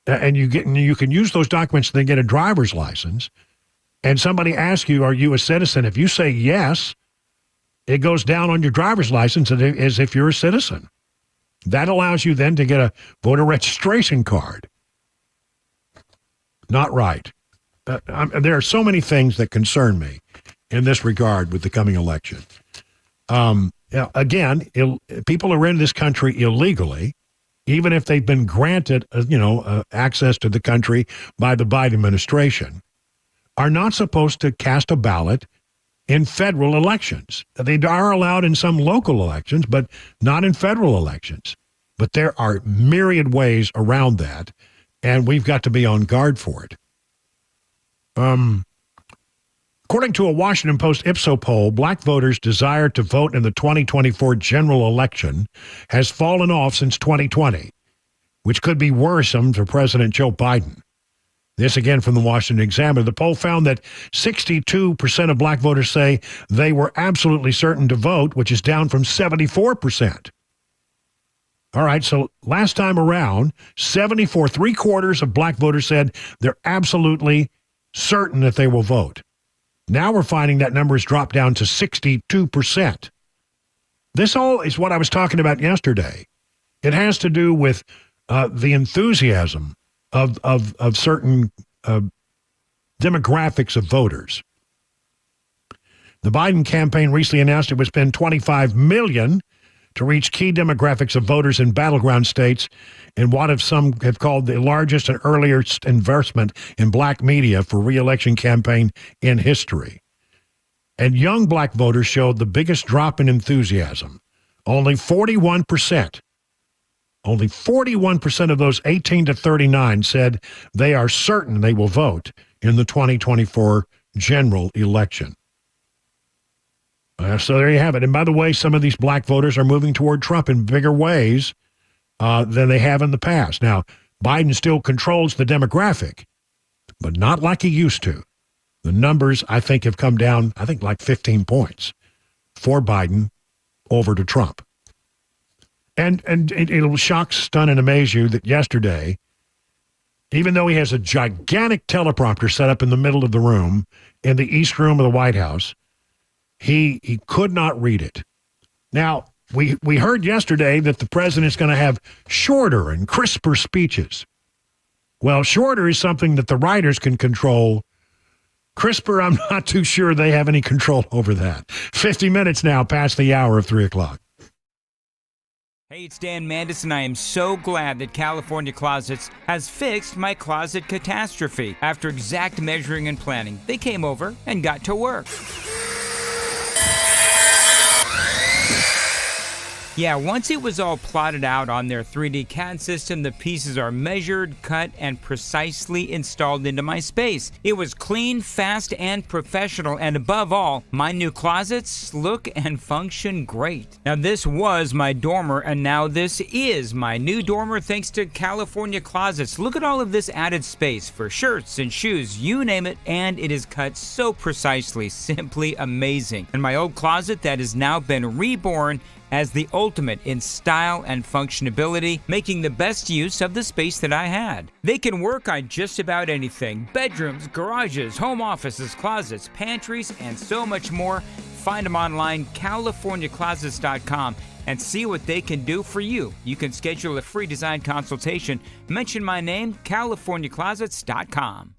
and you can use those documents to then get a driver's license, and somebody asks you, are you a citizen? If you say yes, it goes down on your driver's license as if you're a citizen. That allows you then to get a voter registration card. Not right. There are so many things that concern me in this regard with the coming election. Again, people are in this country illegally, even if they've been granted, access to the country by the Biden administration, are not supposed to cast a ballot in federal elections. They are allowed in some local elections, but not in federal elections. But there are myriad ways around that, and we've got to be on guard for it. According to a Washington Post Ipsos poll, black voters' desire to vote in the 2024 general election has fallen off since 2020, which could be worrisome for President Joe Biden. This again from the Washington Examiner. The poll found that 62% of black voters say they were absolutely certain to vote, which is down from 74%. All right, so last time around, 74, 3/4 of black voters said they're absolutely certain that they will vote. Now we're finding that number has dropped down to 62%. This all is what I was talking about yesterday. It has to do with the enthusiasm of certain demographics of voters. The Biden campaign recently announced it would spend $25 million to reach key demographics of voters in battleground states in what some have called the largest and earliest investment in black media for re-election campaign in history. And young black voters showed the biggest drop in enthusiasm. Only 41% of those 18 to 39 said they are certain they will vote in the 2024 general election. So there you have it. And by the way, some of these black voters are moving toward Trump in bigger ways than they have in the past. Now, Biden still controls the demographic, but not like he used to. The numbers, I think, have come down, like 15 points for Biden over to Trump. And it'll shock, stun, and amaze you that yesterday, even though he has a gigantic teleprompter set up in the middle of the room, in the East Room of the White House, he could not read it. Now, we heard yesterday that the president's going to have shorter and crisper speeches. Well, shorter is something that the writers can control. Crisper, I'm not too sure they have any control over that. 50 minutes now past the hour of 3 o'clock. Hey, it's Dan Mandis, and I am so glad that California Closets has fixed my closet catastrophe. After exact measuring and planning, they came over and got to work. Yeah, once it was all plotted out on their 3D CAD system, the pieces are measured, cut, and precisely installed into my space. It was clean, fast, and professional, and above all, my new closets look and function great. Now, this was my dormer, and now this is my new dormer thanks to California Closets. Look at all of this added space for shirts and shoes, you name it, and it is cut so precisely, simply amazing. And my old closet that has now been reborn as the ultimate in style and functionality, making the best use of the space that I had. They can work on just about anything: bedrooms, garages, home offices, closets, pantries, and so much more. Find them online, CaliforniaClosets.com, and see what they can do for you. You can schedule a free design consultation. Mention my name, CaliforniaClosets.com.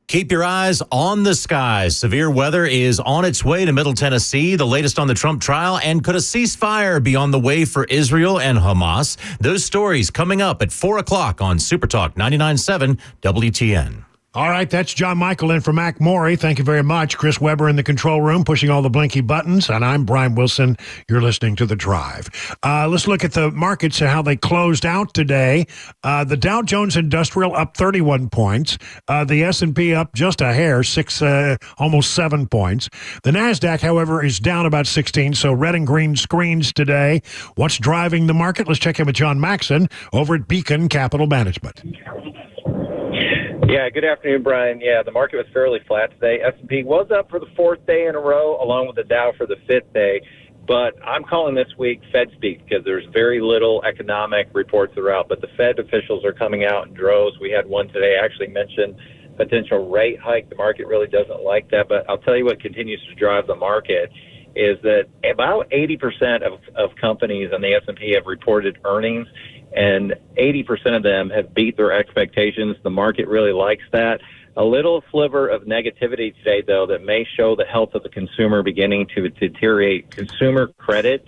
Keep your eyes on the skies. Severe weather is on its way to Middle Tennessee. The latest on the Trump trial, and could a ceasefire be on the way for Israel and Hamas? Those stories coming up at 4 o'clock on Super Talk 99.7 WTN. All right, that's John Michael in for Mac Maury. Thank you very much. Chris Weber in the control room pushing all the blinky buttons, and I'm Brian Wilson. You're listening to The Drive. Let's look at the markets and how they closed out today. The Dow Jones Industrial up 31 points. The S&P up just a hair, almost 7 points. The NASDAQ, however, is down about 16, so red and green screens today. What's driving the market? Let's check in with John Maxson over at Beacon Capital Management. Yeah, good afternoon, Brian. Yeah, the market was fairly flat today. S&P was up for the fourth day in a row, along with the Dow for the fifth day. But I'm calling this week Fed speak because there's very little economic reports that are out. But the Fed officials are coming out in droves. We had one today actually mention potential rate hike. The market really doesn't like that. But I'll tell you what continues to drive the market is that about 80% of companies on the S&P have reported earnings, and 80% of them have beat their expectations. The market really likes that. A little sliver of negativity today, though, that may show the health of the consumer beginning to deteriorate. Consumer credit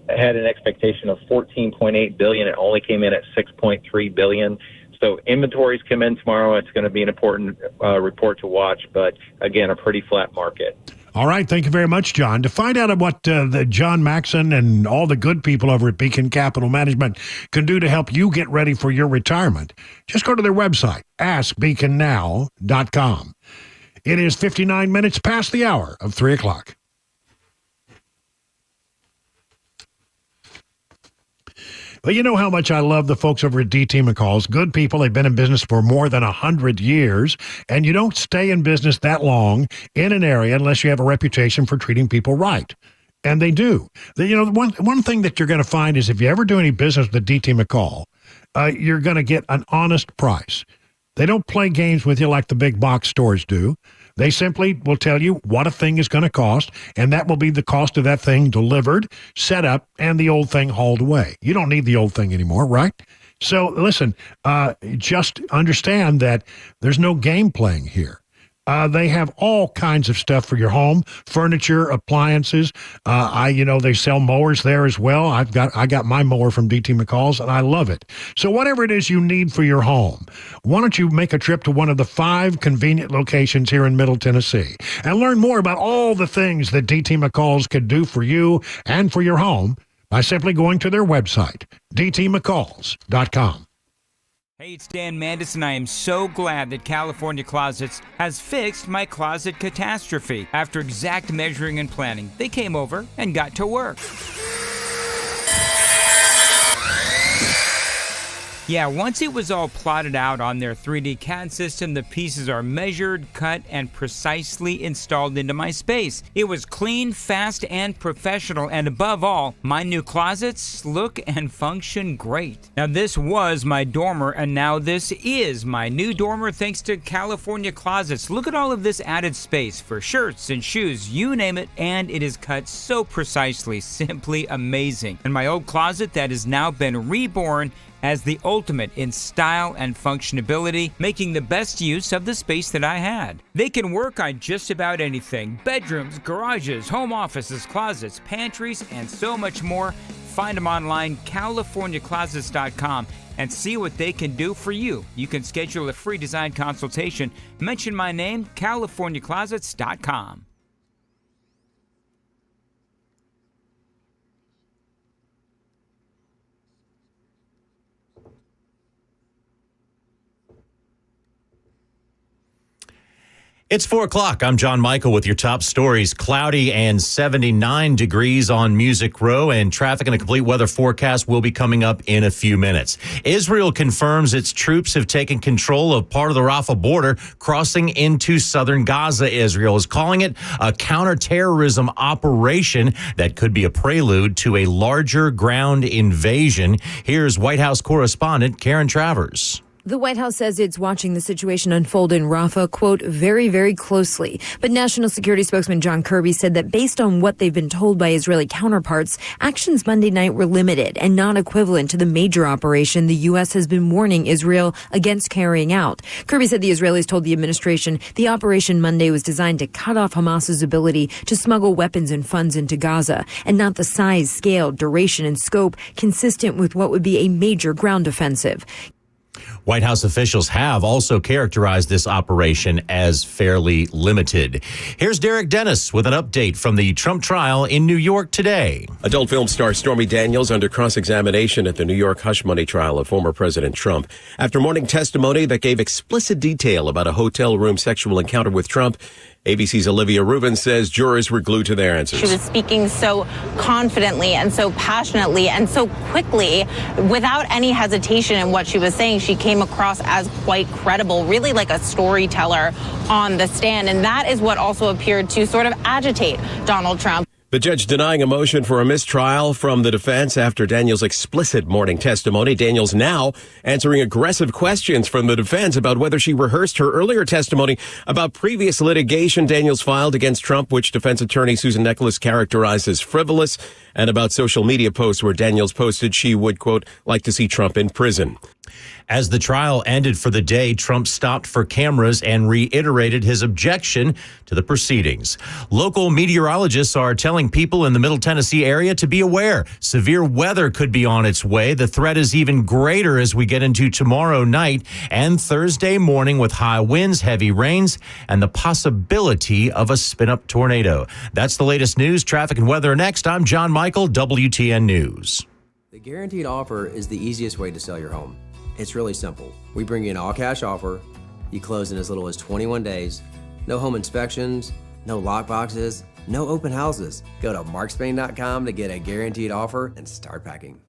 had an expectation of $14.8 billion. It only came in at $6.3 billion. So inventories come in tomorrow. It's going to be an important report to watch, but again, a pretty flat market. All right. Thank you very much, John. To find out what the John Maxson and all the good people over at Beacon Capital Management can do to help you get ready for your retirement, just go to their website, askbeaconnow.com. It is 59 minutes past the hour of 3 o'clock. Well, you know how much I love the folks over at DT McCall's. Good people. They've been in business for more than 100 years. And you don't stay in business that long in an area unless you have a reputation for treating people right. And they do. One thing that you're going to find is if you ever do any business with DT McCall, you're going to get an honest price. They don't play games with you like the big box stores do. They simply will tell you what a thing is going to cost, and that will be the cost of that thing delivered, set up, and the old thing hauled away. You don't need the old thing anymore, right? So listen, just understand that there's no game playing here. They have all kinds of stuff for your home, furniture, appliances. They sell mowers there as well. I got my mower from DT McCall's, and I love it. So whatever it is you need for your home, why don't you make a trip to one of the 5 convenient locations here in Middle Tennessee and learn more about all the things that DT McCall's could do for you and for your home by simply going to their website, dtmccalls.com. Hey, it's Dan Mandis, and I am so glad that California Closets has fixed my closet catastrophe. After exact measuring and planning, they came over and got to work. Yeah, once it was all plotted out on their 3D CAD system, the pieces are measured, cut, and precisely installed into my space. It was clean, fast, and professional, and above all, my new closets look and function great. Now, this was my dormer, and now this is my new dormer thanks to California Closets. Look at all of this added space for shirts and shoes, you name it, and it is cut so precisely, simply amazing. And my old closet that has now been reborn as the ultimate in style and functionability, making the best use of the space that I had. They can work on just about anything: bedrooms, garages, home offices, closets, pantries, and so much more. Find them online, CaliforniaClosets.com, and see what they can do for you. You can schedule a free design consultation. Mention my name, CaliforniaClosets.com. It's 4 o'clock. I'm John Michael with your top stories. Cloudy and 79 degrees on Music Row, and traffic and a complete weather forecast will be coming up in a few minutes. Israel confirms its troops have taken control of part of the Rafah border, crossing into southern Gaza. Israel is calling it a counterterrorism operation that could be a prelude to a larger ground invasion. Here's White House correspondent Karen Travers. The White House says it's watching the situation unfold in Rafah, quote, very, very closely. But National Security spokesman John Kirby said that based on what they've been told by Israeli counterparts, actions Monday night were limited and not equivalent to the major operation the U.S. has been warning Israel against carrying out. Kirby said the Israelis told the administration the operation Monday was designed to cut off Hamas's ability to smuggle weapons and funds into Gaza, and not the size, scale, duration, and scope consistent with what would be a major ground offensive. White House officials have also characterized this operation as fairly limited. Here's Derek Dennis with an update from the Trump trial in New York today. Adult film star Stormy Daniels under cross-examination at the New York hush money trial of former President Trump. After morning testimony that gave explicit detail about a hotel room sexual encounter with Trump, ABC's Olivia Rubin says jurors were glued to their answers. She was speaking so confidently and so passionately and so quickly without any hesitation in what she was saying. She came across as quite credible, really like a storyteller on the stand. And that is what also appeared to sort of agitate Donald Trump. The judge denying a motion for a mistrial from the defense after Daniels' explicit morning testimony. Daniels now answering aggressive questions from the defense about whether she rehearsed her earlier testimony about previous litigation Daniels filed against Trump, which defense attorney Susan Nicholas characterized as frivolous, and about social media posts where Daniels posted she would, quote, like to see Trump in prison. As the trial ended for the day, Trump stopped for cameras and reiterated his objection to the proceedings. Local meteorologists are telling people in the Middle Tennessee area to be aware. Severe weather could be on its way. The threat is even greater as we get into tomorrow night and Thursday morning with high winds, heavy rains, and the possibility of a spin-up tornado. That's the latest news, traffic, and weather next. I'm John Michael, WTN News. The guaranteed offer is the easiest way to sell your home. It's really simple. We bring you an all-cash offer. You close in as little as 21 days. No home inspections, no lock boxes, no open houses. Go to markspain.com to get a guaranteed offer and start packing.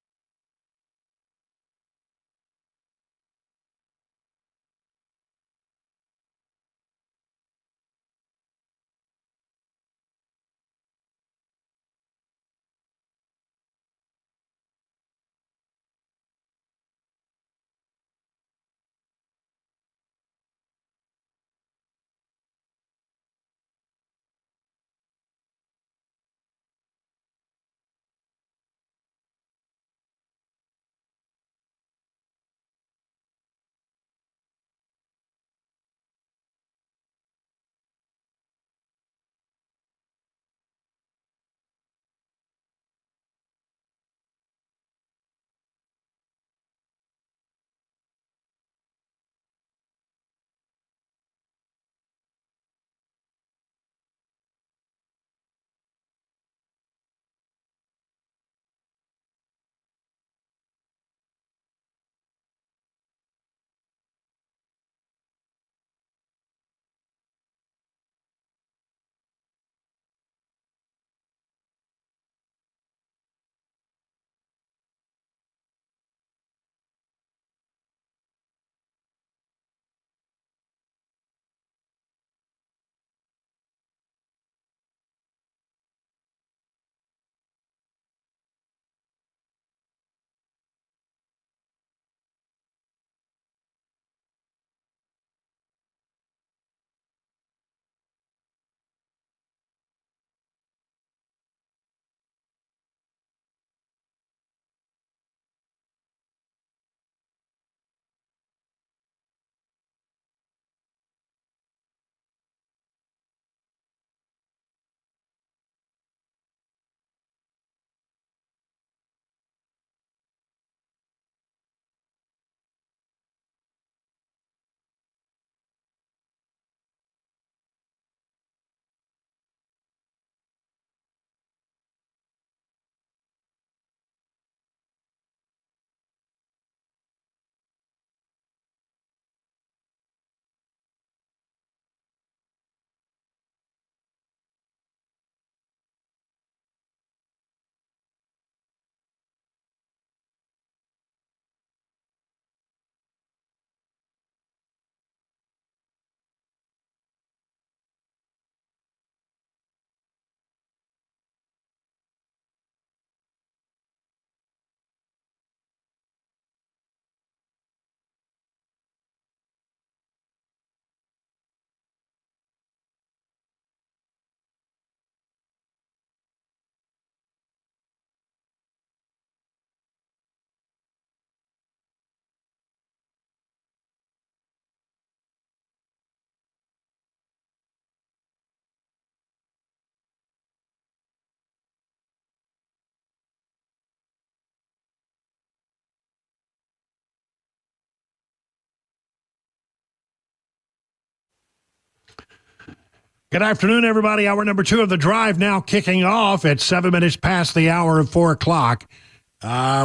Good afternoon, everybody. Hour number 2 of The Drive now kicking off at 7 minutes past the hour of 4 o'clock.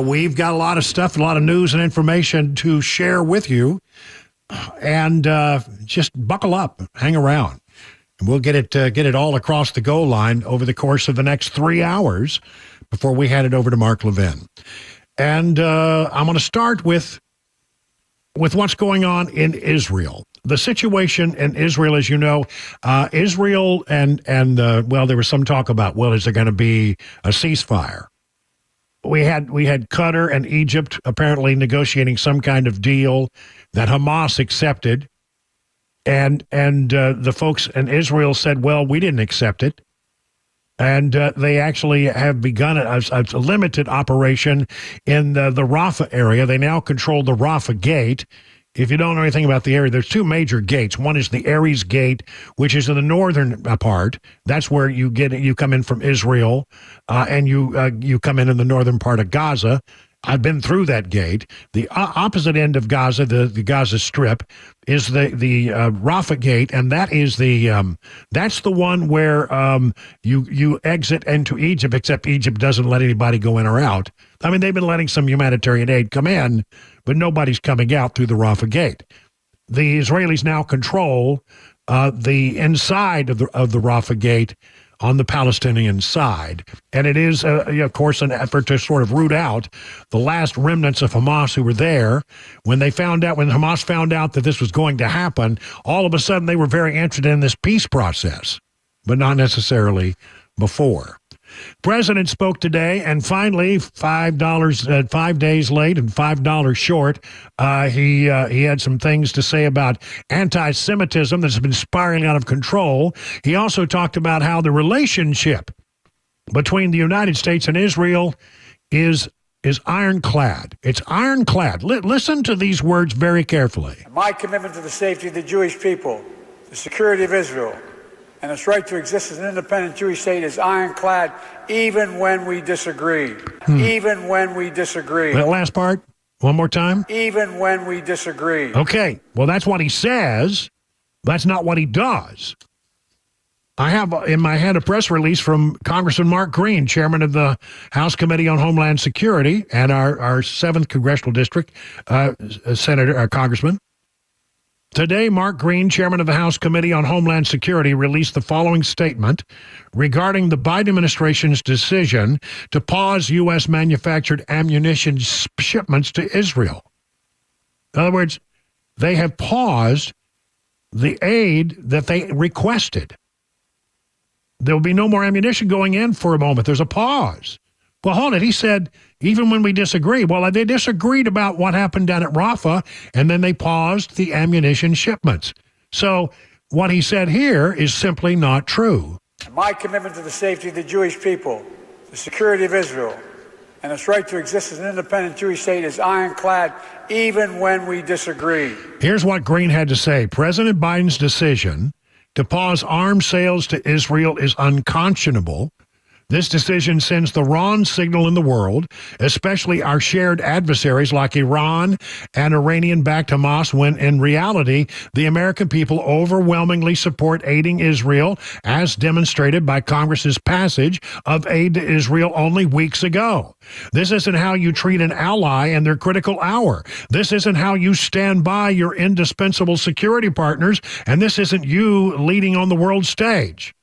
We've got a lot of stuff, a lot of news and information to share with you. And just buckle up, hang around. And we'll get it all across the goal line over the course of the next 3 hours before we hand it over to Mark Levin. And I'm going to start with what's going on in Israel. The situation in Israel, as you know, Israel and there was some talk about, is there going to be a ceasefire? We had Qatar and Egypt apparently negotiating some kind of deal that Hamas accepted, and the folks in Israel said, we didn't accept it. And they actually have begun a limited operation in the Rafah area. They now control the Rafah Gate. If you don't know anything about the area, there's 2 major gates. One is the Ares Gate, which is in the northern part. That's where you come in from Israel, and you come in the northern part of Gaza. I've been through that gate. The opposite end of Gaza, the Gaza Strip, is the Rafah Gate, and that is that's the one where you exit into Egypt. Except Egypt doesn't let anybody go in or out. I mean, they've been letting some humanitarian aid come in, but nobody's coming out through the Rafah Gate. The Israelis now control the inside of the Rafah Gate on the Palestinian side. And it is, of course, an effort to sort of root out the last remnants of Hamas who were there. When Hamas found out that this was going to happen, all of a sudden they were very interested in this peace process, but not necessarily before. President spoke today, and finally, $5 5 days late and $5 short. He had some things to say about anti-Semitism that's been spiraling out of control. He also talked about how the relationship between the United States and Israel is ironclad. It's ironclad. Listen to these words very carefully. My commitment to the safety of the Jewish people, the security of Israel, and its right to exist as an independent Jewish state is ironclad, even when we disagree. Even when we disagree. That last part, one more time. Even when we disagree. Okay, well, that's what he says. That's not what he does. I have in my hand a press release from Congressman Mark Green, chairman of the House Committee on Homeland Security, and our 7th Congressional District congressman. Today, Mark Green, chairman of the House Committee on Homeland Security, released the following statement regarding the Biden administration's decision to pause U.S. manufactured ammunition shipments to Israel. In other words, they have paused the aid that they requested. There will be no more ammunition going in for a moment. There's a pause. Well, hold it. He said, even when we disagree. Well, they disagreed about what happened down at Rafah, and then they paused the ammunition shipments. So what he said here is simply not true. My commitment to the safety of the Jewish people, the security of Israel, and its right to exist as an independent Jewish state is ironclad, even when we disagree. Here's what Green had to say. President Biden's decision to pause arms sales to Israel is unconscionable. This decision sends the wrong signal in the world, especially our shared adversaries like Iran and Iranian-backed Hamas, when in reality, the American people overwhelmingly support aiding Israel, as demonstrated by Congress's passage of aid to Israel only weeks ago. This isn't how you treat an ally in their critical hour. This isn't how you stand by your indispensable security partners, and this isn't you leading on the world stage.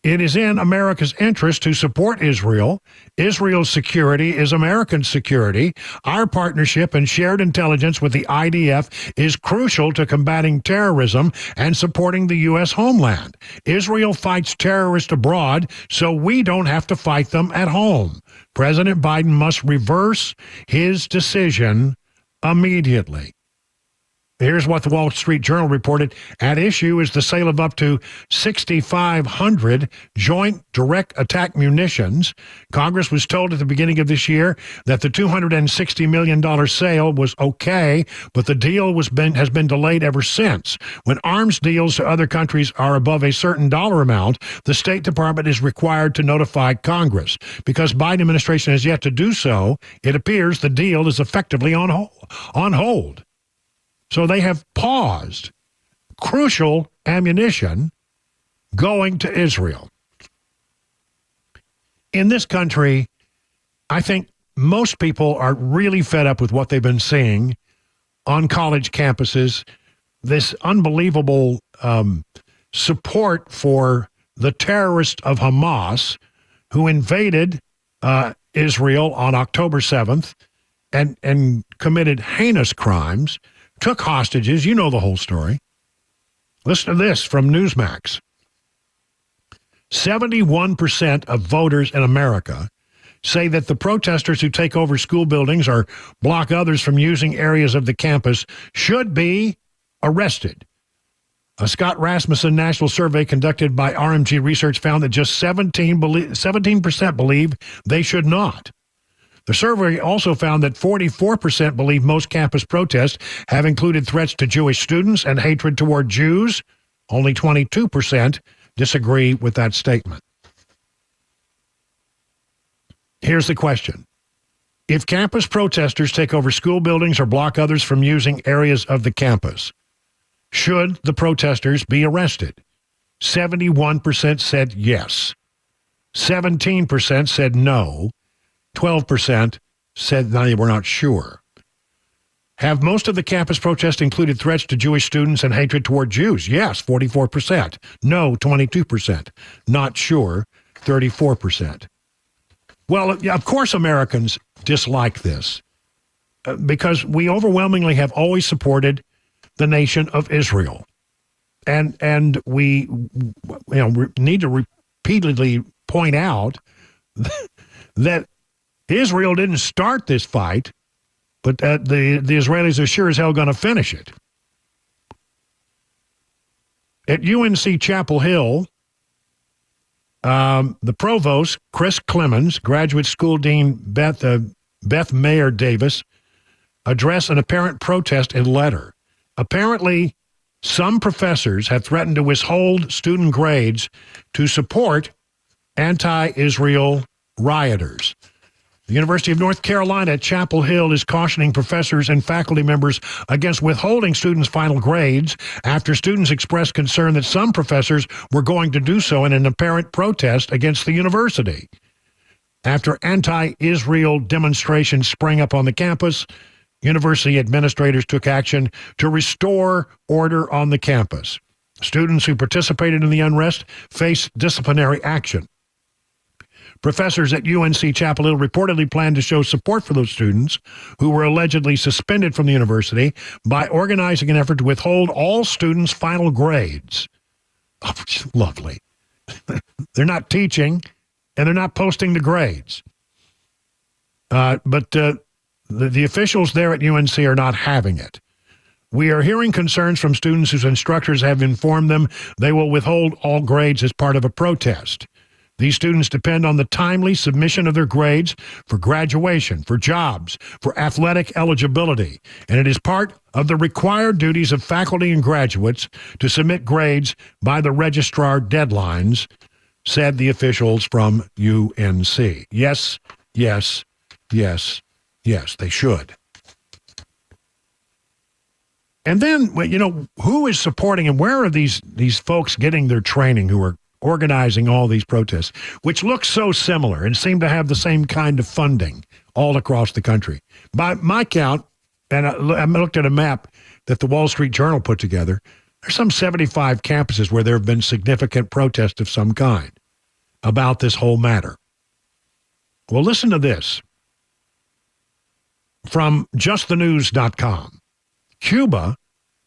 It is in America's interest to support Israel. Israel's security is American security. Our partnership and shared intelligence with the IDF is crucial to combating terrorism and supporting the U.S. homeland. Israel fights terrorists abroad, so we don't have to fight them at home. President Biden must reverse his decision immediately. Here's what the Wall Street Journal reported. At issue is the sale of up to 6,500 joint direct attack munitions. Congress was told at the beginning of this year that the $260 million sale was okay, but the deal has been delayed ever since. When arms deals to other countries are above a certain dollar amount, the State Department is required to notify Congress. Because Biden administration has yet to do so, it appears the deal is effectively on hold. So they have paused crucial ammunition going to Israel. In this country, I think most people are really fed up with what they've been seeing on college campuses, this unbelievable support for the terrorists of Hamas who invaded Israel on October 7th and committed heinous crimes, took hostages. You know the whole story. Listen to this from Newsmax. 71% of voters in America say that the protesters who take over school buildings or block others from using areas of the campus should be arrested. A Scott Rasmussen national survey conducted by RMG Research found that just 17% believe they should not. The survey also found that 44% believe most campus protests have included threats to Jewish students and hatred toward Jews. Only 22% disagree with that statement. Here's the question. If campus protesters take over school buildings or block others from using areas of the campus, should the protesters be arrested? 71% said yes. 17% said no. 12% said no, they were not sure. Have most of the campus protests included threats to Jewish students and hatred toward Jews? Yes, 44%. No, 22%. Not sure, 34%. Well, of course Americans dislike this because we overwhelmingly have always supported the nation of Israel. And we need to repeatedly point out that Israel didn't start this fight, but the Israelis are sure as hell going to finish it. At UNC Chapel Hill, the provost, Chris Clemens, graduate school dean Beth Mayer Davis, addressed an apparent protest in letter. Apparently, some professors have threatened to withhold student grades to support anti-Israel rioters. The University of North Carolina at Chapel Hill is cautioning professors and faculty members against withholding students' final grades after students expressed concern that some professors were going to do so in an apparent protest against the university. After anti-Israel demonstrations sprang up on the campus, university administrators took action to restore order on the campus. Students who participated in the unrest faced disciplinary action. Professors at UNC Chapel Hill reportedly planned to show support for those students who were allegedly suspended from the university by organizing an effort to withhold all students' final grades. Oh, lovely. They're not teaching, and they're not posting the grades. But the officials there at UNC are not having it. We are hearing concerns from students whose instructors have informed them they will withhold all grades as part of a protest. These students depend on the timely submission of their grades for graduation, for jobs, for athletic eligibility, and it is part of the required duties of faculty and graduates to submit grades by the registrar deadlines, said the officials from UNC. Yes, yes, yes, yes, they should. And then, who is supporting and where are these folks getting their training who are organizing all these protests, which look so similar and seem to have the same kind of funding all across the country? By my count, and I looked at a map that the Wall Street Journal put together, there's some 75 campuses where there have been significant protests of some kind about this whole matter. Well, listen to this from justthenews.com. Cuba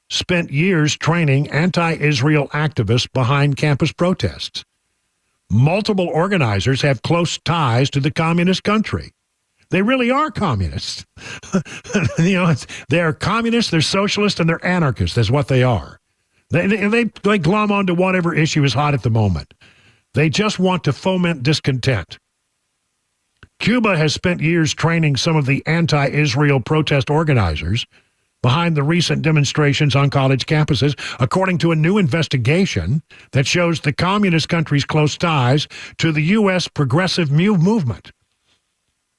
spent years training anti-Israel activists behind campus protests. Multiple organizers have close ties to the communist country. They really are communists. They're communists, they're socialists, and they're anarchists. That's what they are. They glom onto whatever issue is hot at the moment. They just want to foment discontent. Cuba has spent years training some of the anti-Israel protest organizers behind the recent demonstrations on college campuses, according to a new investigation that shows the communist country's close ties to the U.S. progressive movement.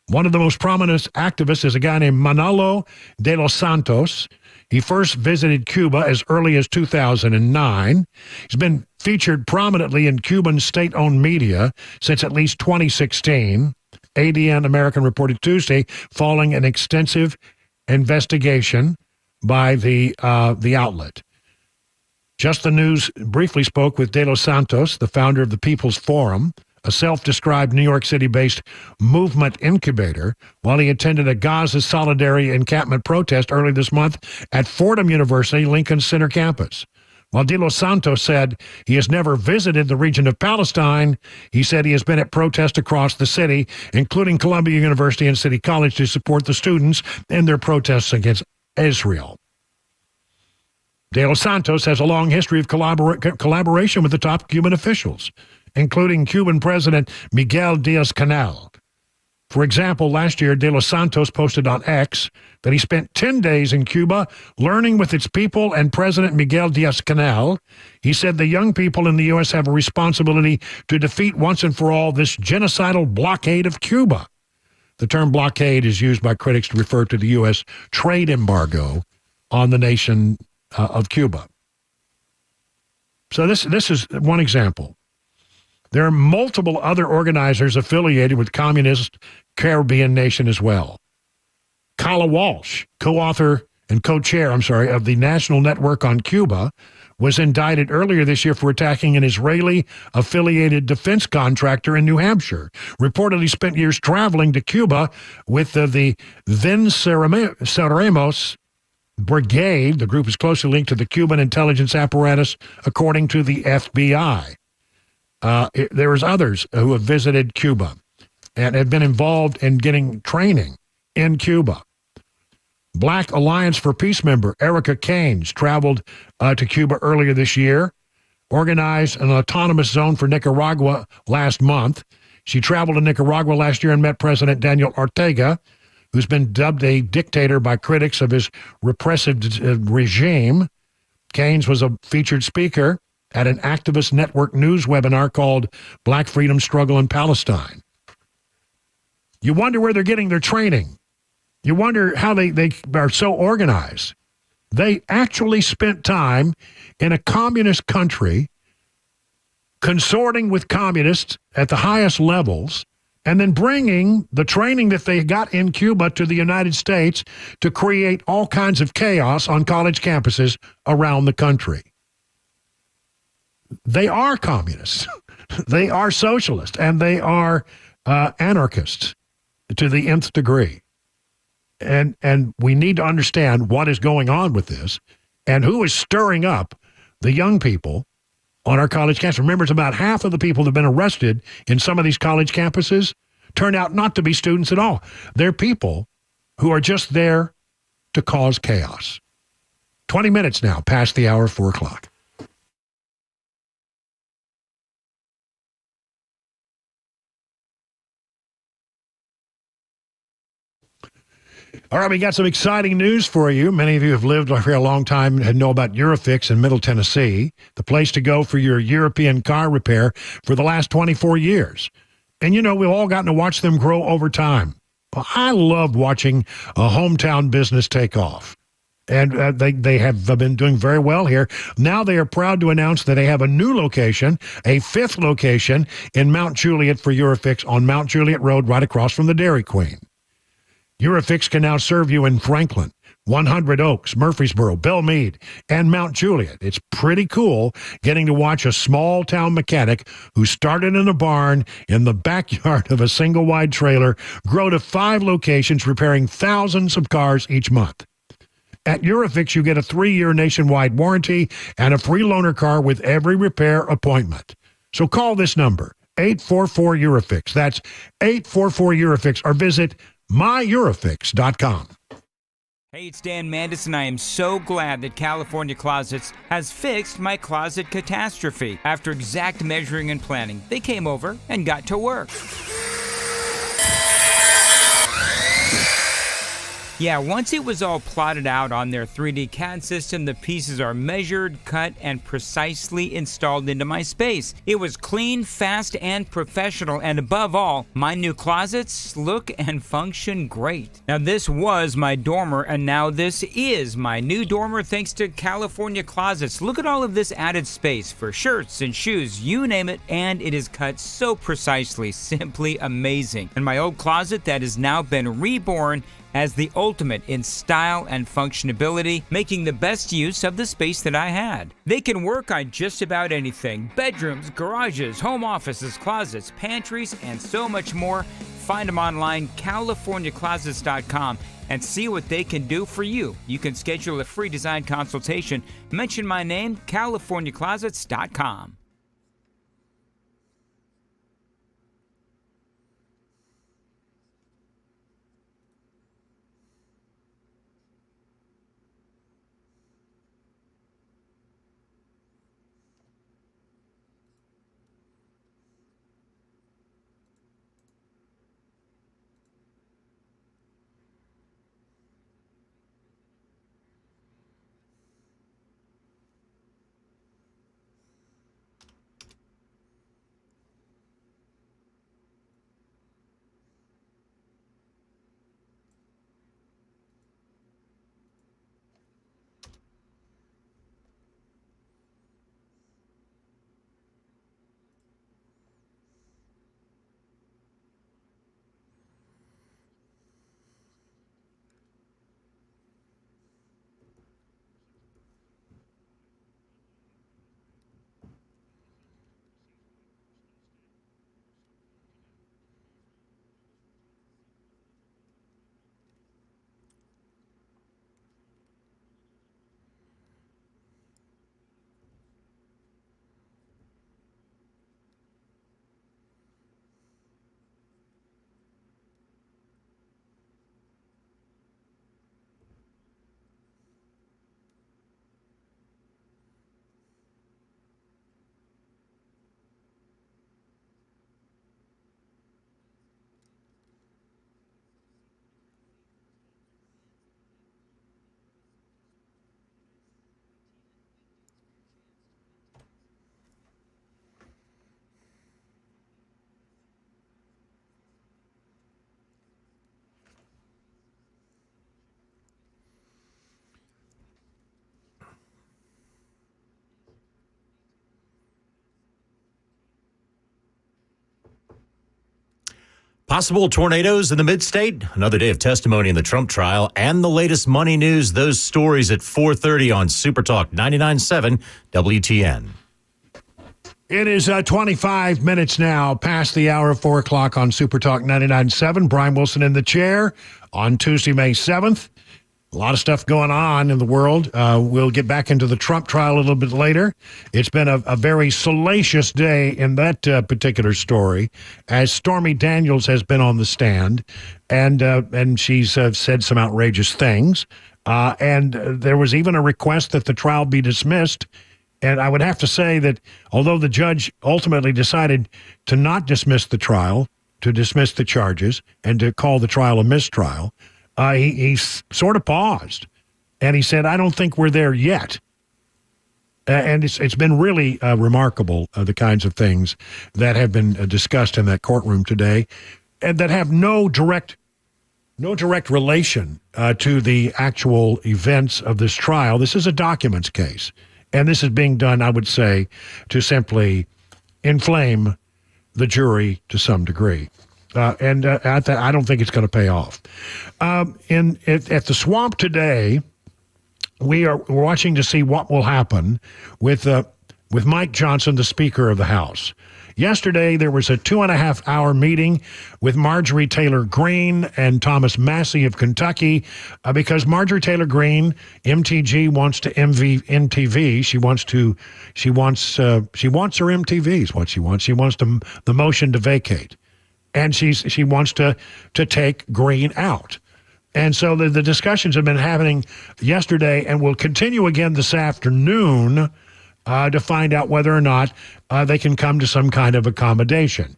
One of the most prominent activists is a guy named Manolo de los Santos. He first visited Cuba as early as 2009. He's been featured prominently in Cuban state-owned media since at least 2016. ADN American reported Tuesday following an extensive investigation by the outlet. Just the News briefly spoke with De Los Santos, the founder of the People's Forum, a self-described New York City-based movement incubator, while he attended a Gaza Solidarity encampment protest early this month at Fordham University Lincoln Center campus. While De Los Santos said he has never visited the region of Palestine, he said he has been at protests across the city, including Columbia University and City College, to support the students in their protests against Israel. De Los Santos has a long history of collaboration with the top Cuban officials, including Cuban President Miguel Díaz-Canel. For example, last year, De Los Santos posted on X that he spent 10 days in Cuba learning with its people and President Miguel Díaz-Canel. He said the young people in the U.S. have a responsibility to defeat once and for all this genocidal blockade of Cuba. The term blockade is used by critics to refer to the U.S. trade embargo on the nation of Cuba. So this is one example. There are multiple other organizers affiliated with communist Caribbean nation as well. Kala Walsh, co-author and co-chair, of the National Network on Cuba, was indicted earlier this year for attacking an Israeli-affiliated defense contractor in New Hampshire. Reportedly spent years traveling to Cuba with the Venceremos Brigade. The group is closely linked to the Cuban intelligence apparatus, according to the FBI. There is others who have visited Cuba and have been involved in getting training in Cuba. Black Alliance for Peace member Erica Keynes traveled to Cuba earlier this year, organized an autonomous zone for Nicaragua last month. She traveled to Nicaragua last year and met President Daniel Ortega, who's been dubbed a dictator by critics of his repressive regime. Keynes was a featured speaker at an activist network news webinar called Black Freedom Struggle in Palestine. You wonder where they're getting their training. You wonder how they are so organized. They actually spent time in a communist country consorting with communists at the highest levels and then bringing the training that they got in Cuba to the United States to create all kinds of chaos on college campuses around the country. They are communists, they are socialists, and they are anarchists to the nth degree. And we need to understand what is going on with this and who is stirring up the young people on our college campuses. Remember, it's about half of the people that have been arrested in some of these college campuses turn out not to be students at all. They're people who are just there to cause chaos. 20 minutes now past the hour, 4 o'clock. All right, we got some exciting news for you. Many of you have lived here a long time and know about Eurofix in Middle Tennessee, the place to go for your European car repair for the last 24 years. And, you know, we've all gotten to watch them grow over time. Well, I love watching a hometown business take off. And they have been doing very well here. Now they are proud to announce that they have a new location, a 5th location in Mount Juliet for Eurofix on Mount Juliet Road right across from the Dairy Queen. Eurofix can now serve you in Franklin, 100 Oaks, Murfreesboro, Belmead, and Mount Juliet. It's pretty cool getting to watch a small-town mechanic who started in a barn in the backyard of a single-wide trailer grow to 5 locations repairing thousands of cars each month. At Eurofix, you get a 3-year nationwide warranty and a free loaner car with every repair appointment. So call this number, 844-EUROFIX. That's 844-EUROFIX, or visit myEurofix.com. Hey, it's Dan Mandis, and I am so glad that California Closets has fixed my closet catastrophe. After exact measuring and planning, they came over and got to work. Yeah, once it was all plotted out on their 3D CAD system, the pieces are measured, cut, and precisely installed into my space. It was clean, fast, and professional, and above all, my new closets look and function great. Now, this was my dormer, and now this is my new dormer thanks to California Closets. Look at all of this added space for shirts and shoes, you name it, and it is cut so precisely, simply amazing. And my old closet that has now been reborn as the ultimate in style and functionality, making the best use of the space that I had. They can work on just about anything: bedrooms, garages, home offices, closets, pantries, and so much more. Find them online, CaliforniaClosets.com, and see what they can do for you. You can schedule a free design consultation. Mention my name, CaliforniaClosets.com. Possible tornadoes in the mid-state. Another day of testimony in the Trump trial and the latest money news. Those stories at 4:30 on Super Talk 99.7 WTN. It is 25 minutes now past the hour of 4 o'clock on Super Talk 99.7. Brian Wilson in the chair on Tuesday, May 7th. A lot of stuff going on in the world. We'll get back into the Trump trial a little bit later. It's been a very salacious day in that particular story, as Stormy Daniels has been on the stand, and she's said some outrageous things. And there was even a request that the trial be dismissed. And I would have to say that although the judge ultimately decided to not dismiss the trial, to dismiss the charges, and to call the trial a mistrial, he sort of paused, and he said, I don't think we're there yet. And it's been really remarkable, the kinds of things that have been discussed in that courtroom today, and that have no direct relation to the actual events of this trial. This is a documents case, and this is being done, I would say, to simply inflame the jury to some degree. And I don't think it's going to pay off. At the Swamp today, we're watching to see what will happen with Mike Johnson, the Speaker of the House. Yesterday, there was a 2.5-hour meeting with Marjorie Taylor Greene and Thomas Massey of Kentucky, because Marjorie Taylor Greene, MTG, wants to MV MTV. She wants her MTV is what she wants. She wants the motion to vacate. And she wants to take Greene out. And so the discussions have been happening yesterday and will continue again this afternoon to find out whether or not they can come to some kind of accommodation.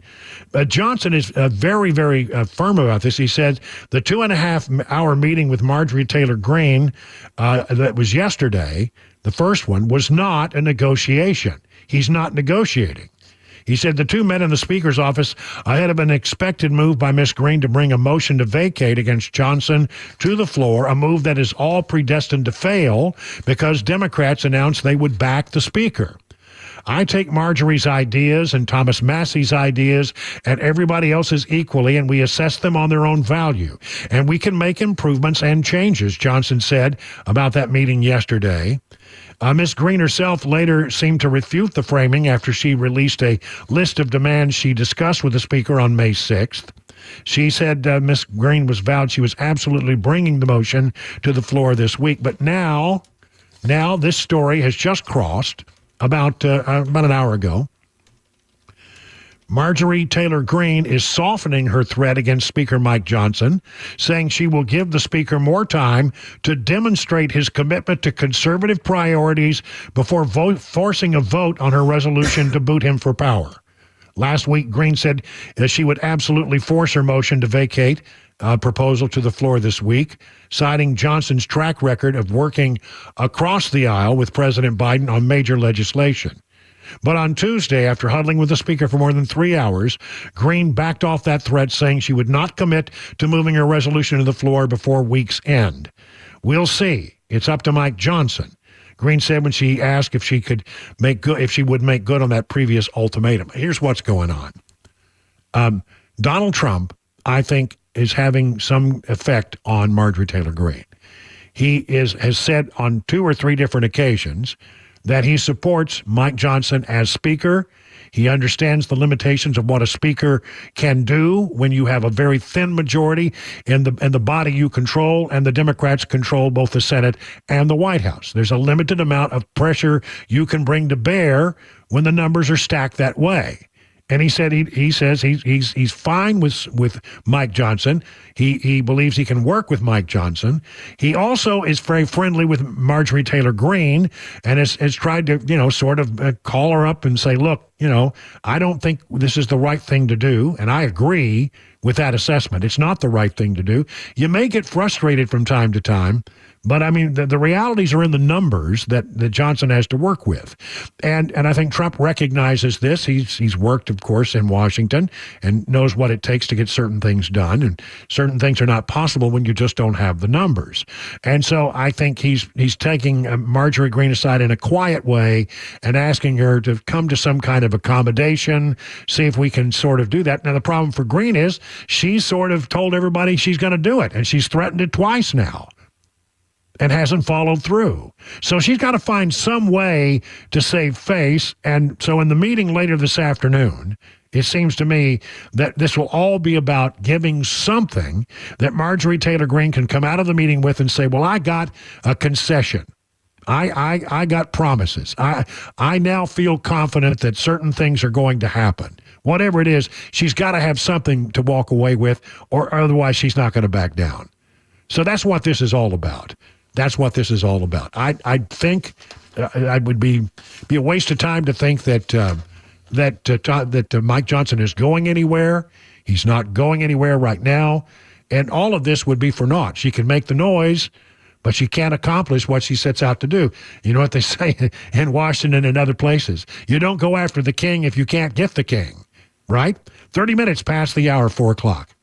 Johnson is very, very firm about this. He said the 2.5-hour meeting with Marjorie Taylor Greene that was yesterday, the first one, was not a negotiation. He's not negotiating. He said the two met in the Speaker's office ahead of an expected move by Ms. Greene to bring a motion to vacate against Johnson to the floor, a move that is all predestined to fail because Democrats announced they would back the Speaker. I take Marjorie's ideas and Thomas Massey's ideas and everybody else's equally, and we assess them on their own value. And we can make improvements and changes, Johnson said about that meeting yesterday. Ms. Greene herself later seemed to refute the framing after she released a list of demands she discussed with the Speaker on May 6th. She said Ms. Greene was vowed she was absolutely bringing the motion to the floor this week. But now this story has just crossed about an hour ago. Marjorie Taylor Greene is softening her threat against Speaker Mike Johnson, saying she will give the Speaker more time to demonstrate his commitment to conservative priorities before forcing a vote on her resolution to boot him for power. Last week, Greene said that she would absolutely force her motion to vacate proposal to the floor this week, citing Johnson's track record of working across the aisle with President Biden on major legislation. But on Tuesday, after huddling with the Speaker for more than 3 hours, Greene backed off that threat, saying she would not commit to moving her resolution to the floor before week's end. We'll see. It's up to Mike Johnson. Greene said when she asked if she would make good on that previous ultimatum. Here's what's going on. Donald Trump, I think, is having some effect on Marjorie Taylor Greene. He has said on 2 or 3 different occasions that he supports Mike Johnson as Speaker. He understands the limitations of what a Speaker can do when you have a very thin majority in the body you control, and the Democrats control both the Senate and the White House. There's a limited amount of pressure you can bring to bear when the numbers are stacked that way. And he said he says he's fine with Mike Johnson. He believes he can work with Mike Johnson. He also is very friendly with Marjorie Taylor Greene and has tried to sort of call her up and say, look, I don't think this is the right thing to do, and I agree with that assessment. It's not the right thing to do. You may get frustrated from time to time, but I mean, the realities are in the numbers that Johnson has to work with. And I think Trump recognizes this. He's worked, of course, in Washington and knows what it takes to get certain things done. And certain things are not possible when you just don't have the numbers. And so I think he's taking Marjorie Greene aside in a quiet way and asking her to come to some kind of accommodation, see if we can sort of do that. Now, the problem for Greene is she's sort of told everybody she's going to do it, and she's threatened it twice now and hasn't followed through. So she's got to find some way to save face. And so in the meeting later this afternoon, it seems to me that this will all be about giving something that Marjorie Taylor Greene can come out of the meeting with and say, well, I got a concession. I got promises. I now feel confident that certain things are going to happen. Whatever it is, she's got to have something to walk away with, or otherwise she's not going to back down. So that's what this is all about. That's what this is all about. I think it would be a waste of time to think that Mike Johnson is going anywhere. He's not going anywhere right now. And all of this would be for naught. She can make the noise, but she can't accomplish what she sets out to do. You know what they say in Washington and other places? You don't go after the king if you can't get the king, right? 30 minutes past the hour, 4 o'clock.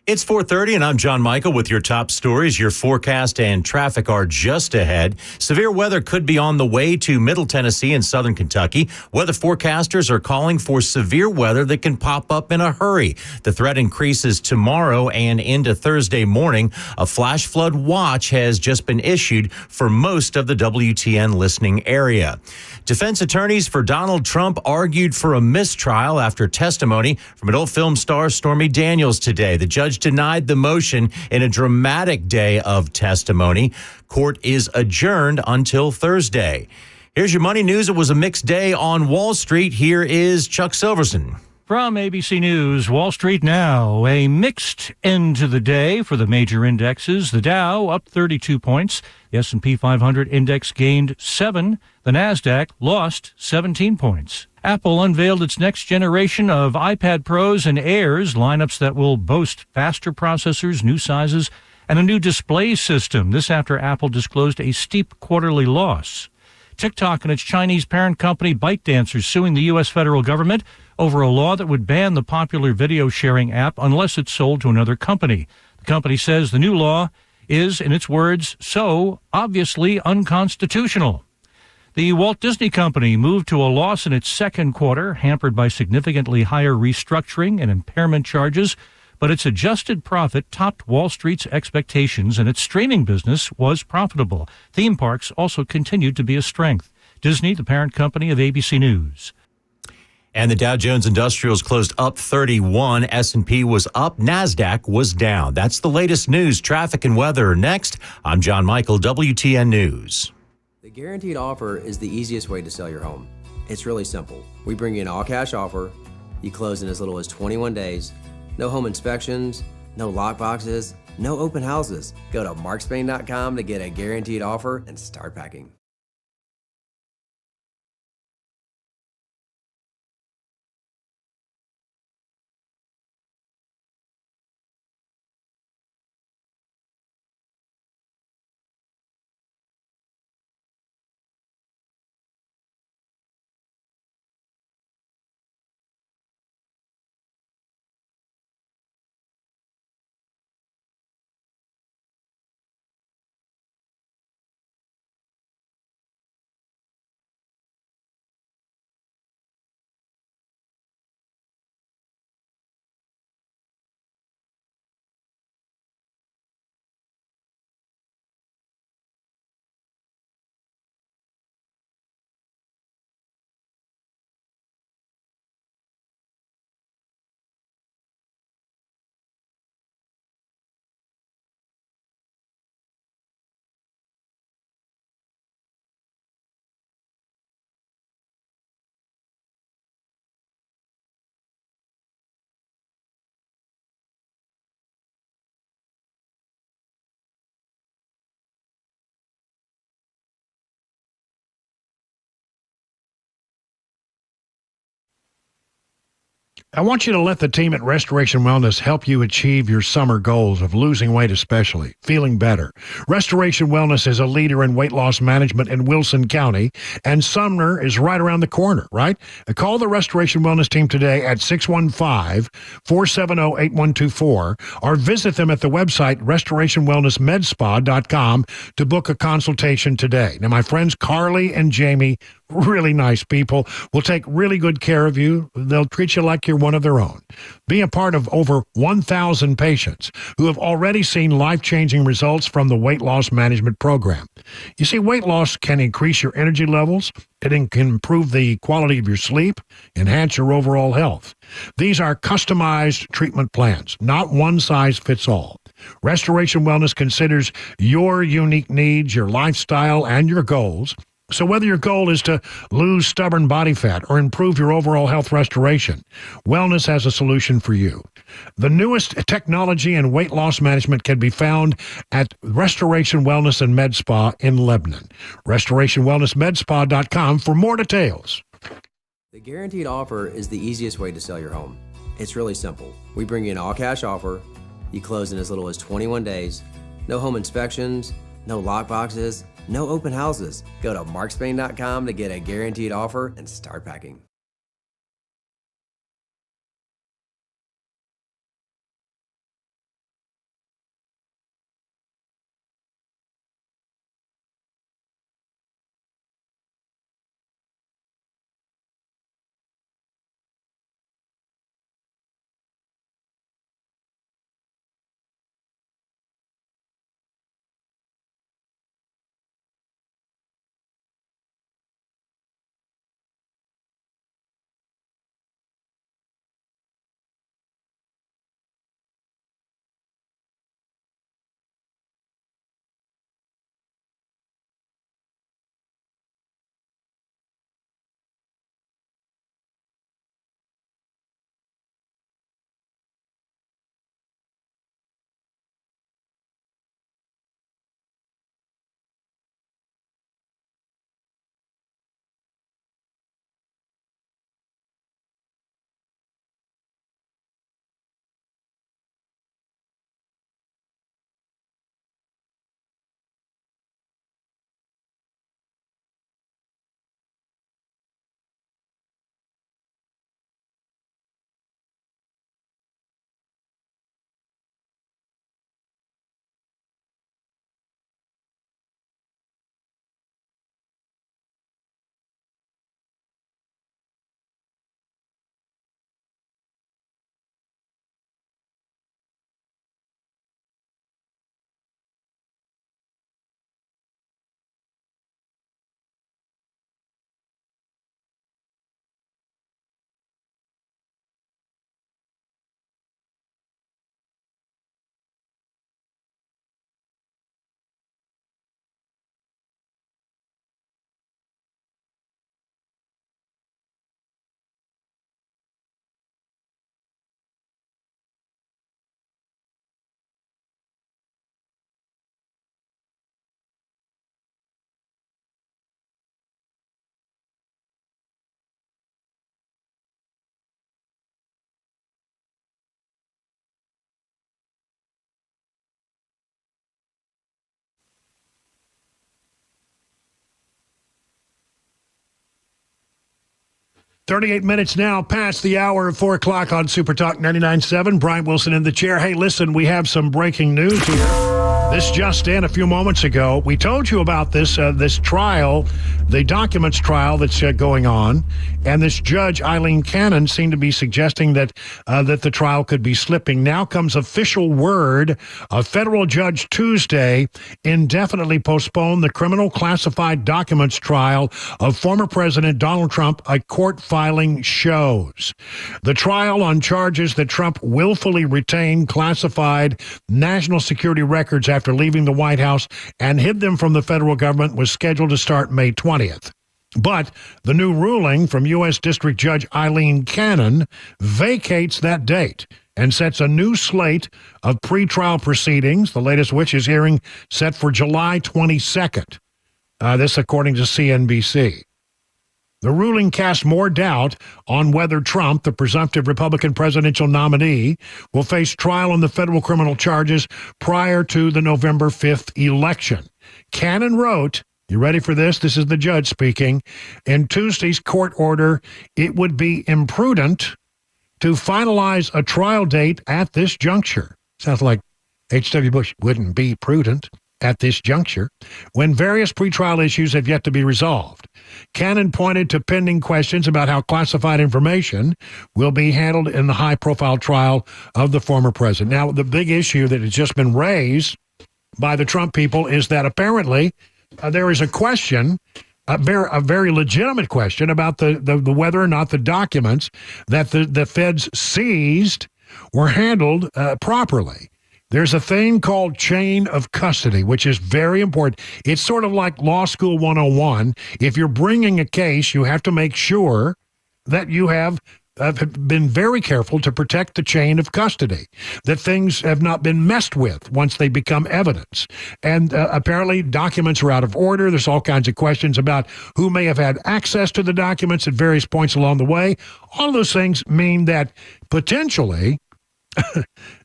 It's 4:30, and I'm John Michael with your top stories. Your forecast and traffic are just ahead. Severe weather could be on the way to Middle Tennessee and Southern Kentucky. Weather forecasters are calling for severe weather that can pop up in a hurry. The threat increases tomorrow and into Thursday morning. A flash flood watch has just been issued for most of the WTN listening area. Defense attorneys for Donald Trump argued for a mistrial after testimony from adult film star Stormy Daniels today. The judge denied the motion in a dramatic day of testimony. Court is adjourned until Thursday. Here's your money news. It was a mixed day on Wall Street. Here is Chuck Silverson. From ABC News, Wall Street now, a mixed end to the day for the major indexes. The Dow up 32 points. The S&P 500 index gained 7. The Nasdaq lost 17 points. Apple unveiled its next generation of iPad Pros and Airs, lineups that will boast faster processors, new sizes, and a new display system. This after Apple disclosed a steep quarterly loss. TikTok and its Chinese parent company ByteDance are suing the U.S. federal government over a law that would ban the popular video sharing app unless it's sold to another company. The company says the new law is, in its words, so obviously unconstitutional. The Walt Disney Company moved to a loss in its second quarter, hampered by significantly higher restructuring and impairment charges, but its adjusted profit topped Wall Street's expectations, and its streaming business was profitable. Theme parks also continued to be a strength. Disney, the parent company of ABC News. And the Dow Jones Industrials closed up 31. S&P was up. NASDAQ was down. That's the latest news, traffic, and weather. Next, I'm John Michael, WTN News. The guaranteed offer is the easiest way to sell your home. It's really simple. We bring you an all-cash offer. You close in as little as 21 days. No home inspections, no lock boxes, no open houses. Go to markspain.com to get a guaranteed offer and start packing. I want you to let the team at Restoration Wellness help you achieve your summer goals of losing weight, especially feeling better. Restoration Wellness is a leader in weight loss management in Wilson County, and Sumner is right around the corner, right? Call the Restoration Wellness team today at 615-470-8124 or visit them at the website restorationwellnessmedspa.com to book a consultation today. Now, my friends Carly and Jamie, really nice people, will take really good care of you. They'll treat you like you're one of their own. Be a part of over 1,000 patients who have already seen life-changing results from the weight loss management program. You see, weight loss can increase your energy levels. It can improve the quality of your sleep, enhance your overall health. These are customized treatment plans, not one size fits all. Restoration Wellness considers your unique needs, your lifestyle, and your goals. So whether your goal is to lose stubborn body fat or improve your overall health restoration, Wellness has a solution for you. The newest technology in weight loss management can be found at Restoration Wellness and Med Spa in Lebanon. RestorationWellnessMedSpa.com for more details. The guaranteed offer is the easiest way to sell your home. It's really simple. We bring you an all-cash offer. You close in as little as 21 days. No home inspections, no lock boxes, no open houses. Go to markspain.com to get a guaranteed offer and start packing. 38 minutes now past the hour of 4 o'clock on Super Talk 99.7. Brian Wilson in the chair. Hey, listen, we have some breaking news here. This just in a few moments ago. We told you about this trial, the documents trial that's going on, and this judge, Eileen Cannon, seemed to be suggesting that the trial could be slipping. Now comes official word. A federal judge Tuesday indefinitely postponed the criminal classified documents trial of former President Donald Trump, a court filing shows. The trial on charges that Trump willfully retained classified national security records after leaving the White House and hid them from the federal government was scheduled to start May 20th. But the new ruling from U.S. District Judge Eileen Cannon vacates that date and sets a new slate of pretrial proceedings, the latest which is hearing set for July 22nd. This according to CNBC. The ruling casts more doubt on whether Trump, the presumptive Republican presidential nominee, will face trial on the federal criminal charges prior to the November 5th election. Cannon wrote, you ready for this? This is the judge speaking. In Tuesday's court order, it would be imprudent to finalize a trial date at this juncture. Sounds like H.W. Bush wouldn't be prudent at this juncture, when various pretrial issues have yet to be resolved. Cannon pointed to pending questions about how classified information will be handled in the high-profile trial of the former president. Now, the big issue that has just been raised by the Trump people is that apparently there is a question, a very legitimate question about the whether or not the documents that the feds seized were handled properly. There's a thing called chain of custody, which is very important. It's sort of like Law School 101. If you're bringing a case, you have to make sure that you have been very careful to protect the chain of custody, that things have not been messed with once they become evidence. And apparently documents are out of order. There's all kinds of questions about who may have had access to the documents at various points along the way. All of those things mean that potentially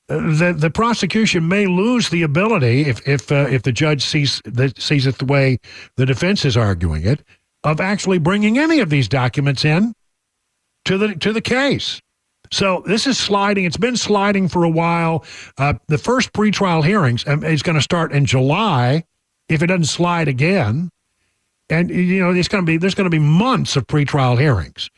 the prosecution may lose the ability, if the judge sees it the way the defense is arguing it, of actually bringing any of these documents in to the case. So this is sliding. It's been sliding for a while. The first pretrial hearings is going to start in July if it doesn't slide again, and there's going to be months of pretrial hearings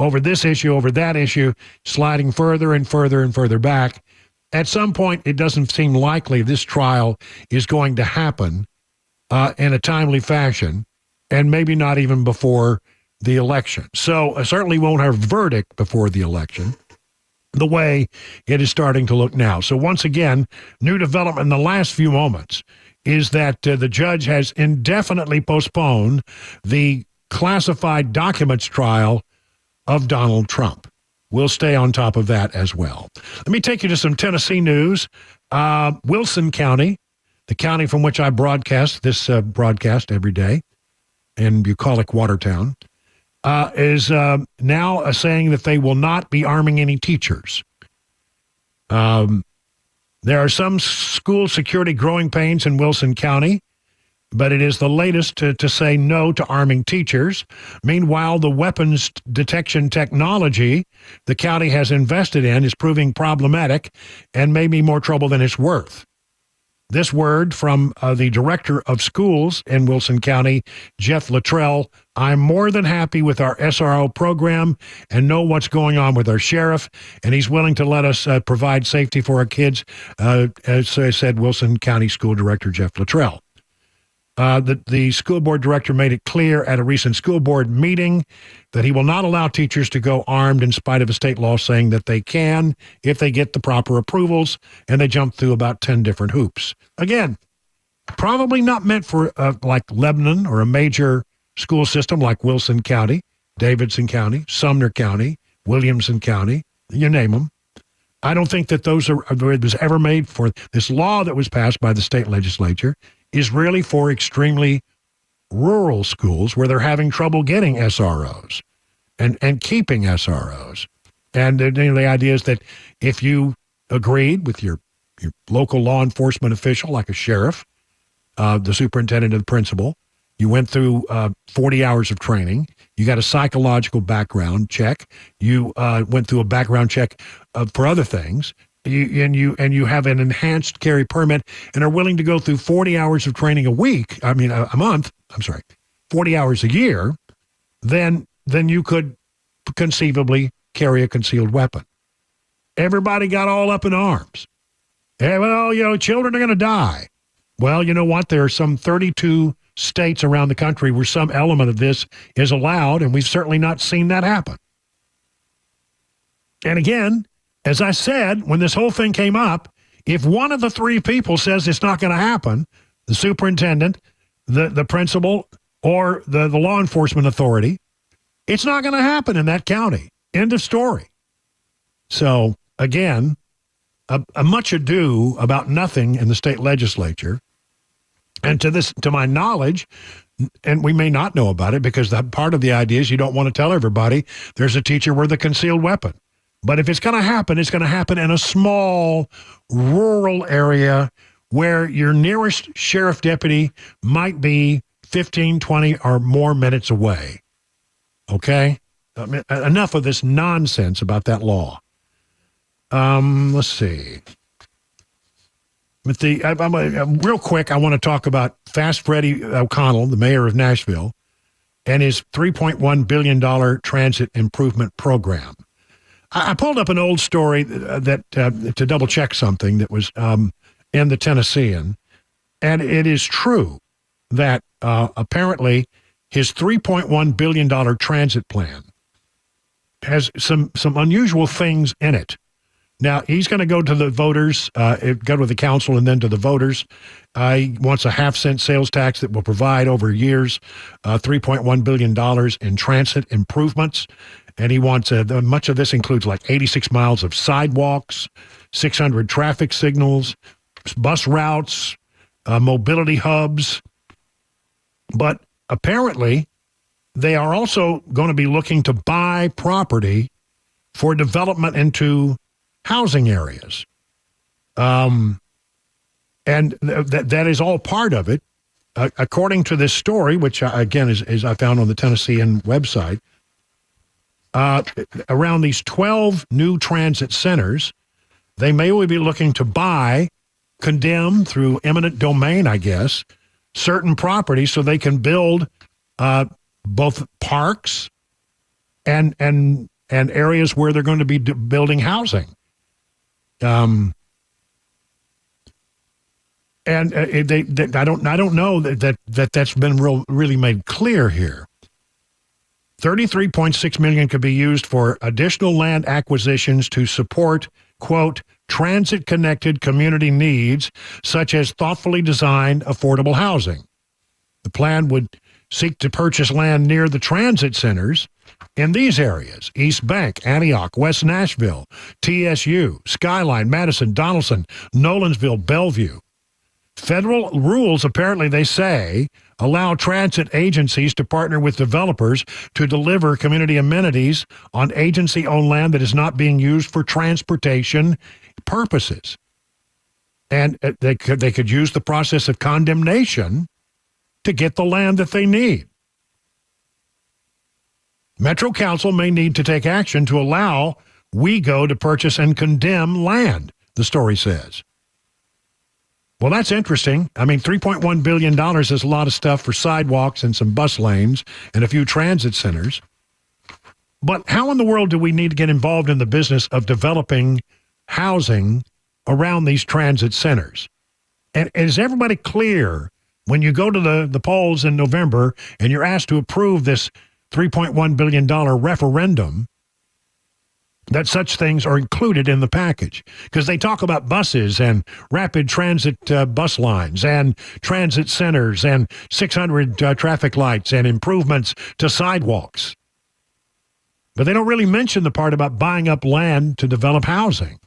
over this issue, over that issue, sliding further and further and further back. At some point, it doesn't seem likely this trial is going to happen in a timely fashion, and maybe not even before the election. So I certainly won't have a verdict before the election, the way it is starting to look now. So once again, new development in the last few moments is that the judge has indefinitely postponed the classified documents trial of Donald Trump. We'll stay on top of that as well. Let me take you to some Tennessee news. Wilson County, the county from which I broadcast this broadcast every day, in bucolic Watertown, is now saying that they will not be arming any teachers. There are some school security growing pains in Wilson County, but it is the latest to say no to arming teachers. Meanwhile, the weapons detection technology the county has invested in is proving problematic and may be more trouble than it's worth. This word from the director of schools in Wilson County, Jeff Luttrell. I'm more than happy with our SRO program and know what's going on with our sheriff, and he's willing to let us provide safety for our kids, as I said, Wilson County School Director Jeff Luttrell. The school board director made it clear at a recent school board meeting that he will not allow teachers to go armed in spite of a state law saying that they can if they get the proper approvals, and they jump through about 10 different hoops. Again, probably not meant for like Lebanon or a major school system like Wilson County, Davidson County, Sumner County, Williamson County, you name them. I don't think that it was ever made for this law that was passed by the state legislature is really for extremely rural schools where they're having trouble getting SROs and keeping SROs. And the idea is that if you agreed with your local law enforcement official, like a sheriff, the superintendent or the principal, You went through 40 hours of training. You got a psychological background check. You went through a background check for other things. You have an enhanced carry permit and are willing to go through 40 hours of training a month. 40 hours a year. Then you could conceivably carry a concealed weapon. Everybody got all up in arms. Hey, well, children are going to die. Well, you know what? There are some 32 states around the country where some element of this is allowed, and we've certainly not seen that happen. And again, as I said, when this whole thing came up, if one of the three people says it's not going to happen, the superintendent, the principal, or the law enforcement authority, it's not going to happen in that county. End of story. So, again, a much ado about nothing in the state legislature. And to my knowledge, and we may not know about it because part of the idea is you don't want to tell everybody there's a teacher with a concealed weapon. But if it's going to happen, it's going to happen in a small rural area where your nearest sheriff deputy might be 15, 20 or more minutes away. Okay? Enough of this nonsense about that law. Let's see. Real quick, I want to talk about Fast Freddie O'Connell, the mayor of Nashville, and his $3.1 billion transit improvement program. I pulled up an old story that to double check something that was in the Tennessean, and it is true that apparently his $3.1 billion transit plan has some unusual things in it. Now, he's going to go to the voters, go to the council and then to the voters. He wants a half-cent sales tax that will provide over years $3.1 billion in transit improvements. And he wants, much of this includes like 86 miles of sidewalks, 600 traffic signals, bus routes, mobility hubs. But apparently, they are also going to be looking to buy property for development into housing areas. And that is all part of it. According to this story, which again is I found on the Tennessean website, around these 12 new transit centers, they may be looking to buy, condemn through eminent domain, I guess, certain properties so they can build both parks and areas where they're going to be building housing. I don't know that's been really made clear here. $33.6 million could be used for additional land acquisitions to support, quote, transit-connected community needs, such as thoughtfully designed affordable housing. The plan would seek to purchase land near the transit centers in these areas: East Bank, Antioch, West Nashville, TSU, Skyline, Madison, Donaldson, Nolensville, Bellevue. Federal rules, apparently, they say, allow transit agencies to partner with developers to deliver community amenities on agency-owned land that is not being used for transportation purposes. And they could use the process of condemnation to get the land that they need. Metro Council may need to take action to allow WeGo to purchase and condemn land, the story says. Well, that's interesting. I mean, $3.1 billion is a lot of stuff for sidewalks and some bus lanes and a few transit centers. But how in the world do we need to get involved in the business of developing housing around these transit centers? And is everybody clear when you go to the polls in November and you're asked to approve this $3.1 billion referendum, that such things are included in the package? Because they talk about buses and rapid transit bus lines and transit centers and 600 traffic lights and improvements to sidewalks. But they don't really mention the part about buying up land to develop housing.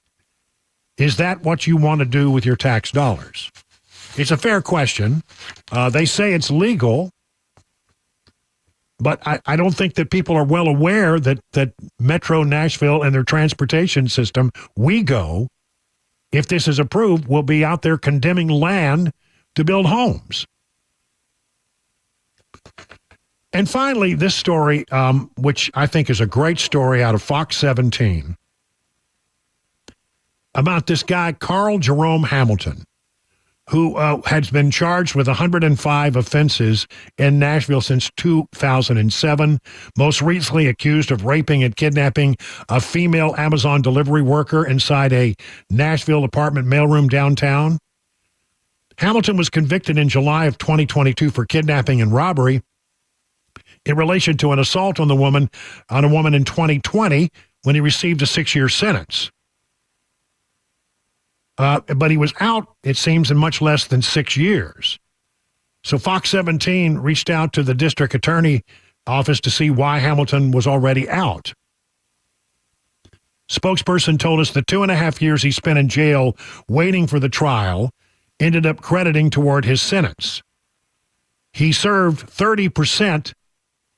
Is that what you want to do with your tax dollars? It's a fair question. They say it's legal. But I don't think that people are well aware that Metro Nashville and their transportation system, WeGo, if this is approved, will be out there condemning land to build homes. And finally, this story, which I think is a great story out of Fox 17, about this guy, Carl Jerome Hamilton, who has been charged with 105 offenses in Nashville since 2007, most recently accused of raping and kidnapping a female Amazon delivery worker inside a Nashville apartment mailroom downtown. Hamilton was convicted in July of 2022 for kidnapping and robbery in relation to an assault on a woman in 2020 when he received a 6-year sentence. But he was out, it seems, in much less than 6 years. So Fox 17 reached out to the district attorney office to see why Hamilton was already out. Spokesperson told us the 2.5 years he spent in jail waiting for the trial ended up crediting toward his sentence. He served 30%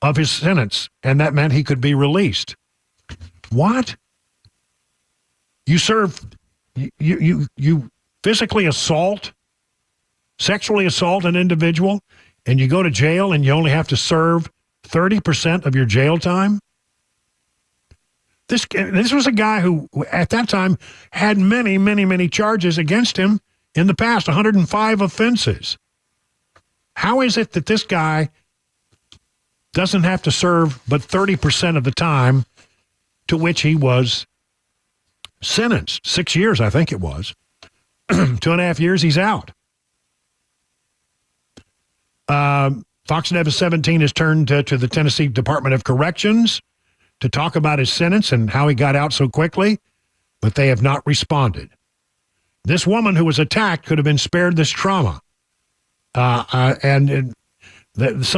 of his sentence, and that meant he could be released. What? You serve, you physically sexually assault an individual, and you go to jail and you only have to serve 30% of your jail time? This was a guy who, at that time, had many, many, many charges against him in the past, 105 offenses. How is it that this guy doesn't have to serve but 30% of the time to which he was sentenced? 6 years, I think it was. 2.5 years, he's out. Fox News 17 has turned to the Tennessee Department of Corrections to talk about his sentence and how he got out so quickly, but they have not responded. This woman who was attacked could have been spared this trauma. Some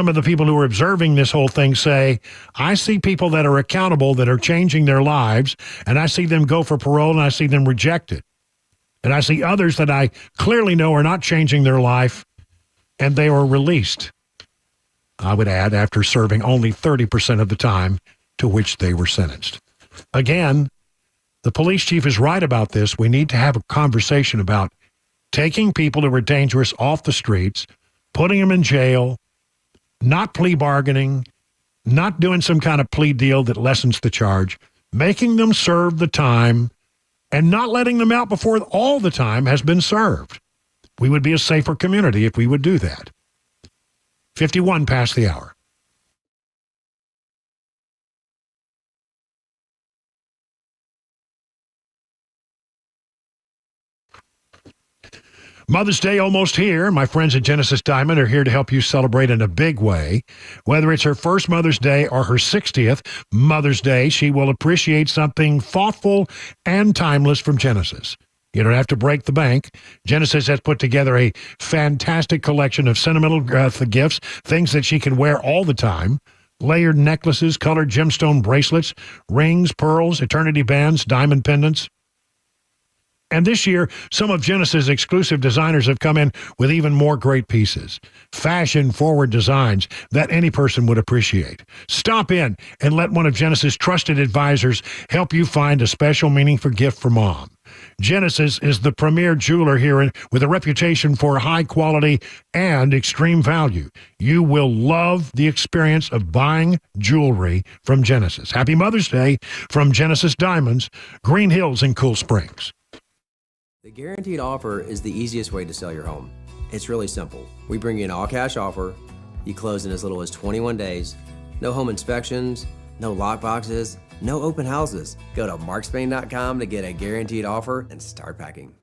of the people who are observing this whole thing say, I see people that are accountable that are changing their lives, and I see them go for parole, and I see them rejected. And I see others that I clearly know are not changing their life, and they are released. I would add, after serving only 30% of the time to which they were sentenced. Again, the police chief is right about this. We need to have a conversation about taking people who are dangerous off the streets, putting them in jail, not plea bargaining, not doing some kind of plea deal that lessens the charge, making them serve the time, and not letting them out before all the time has been served. We would be a safer community if we would do that. 51 past the hour. Mother's Day almost here. My friends at Genesis Diamond are here to help you celebrate in a big way. Whether it's her first Mother's Day or her 60th Mother's Day, she will appreciate something thoughtful and timeless from Genesis. You don't have to break the bank. Genesis has put together a fantastic collection of sentimental gifts, things that she can wear all the time. Layered necklaces, colored gemstone bracelets, rings, pearls, eternity bands, diamond pendants. And this year, some of Genesis' exclusive designers have come in with even more great pieces. Fashion-forward designs that any person would appreciate. Stop in and let one of Genesis' trusted advisors help you find a special, meaningful gift for Mom. Genesis is the premier jeweler here with a reputation for high quality and extreme value. You will love the experience of buying jewelry from Genesis. Happy Mother's Day from Genesis Diamonds, Green Hills and Cool Springs. The guaranteed offer is the easiest way to sell your home. It's really simple. We bring you an all-cash offer. You close in as little as 21 days. No home inspections, no lockboxes, no open houses. Go to markspain.com to get a guaranteed offer and start packing.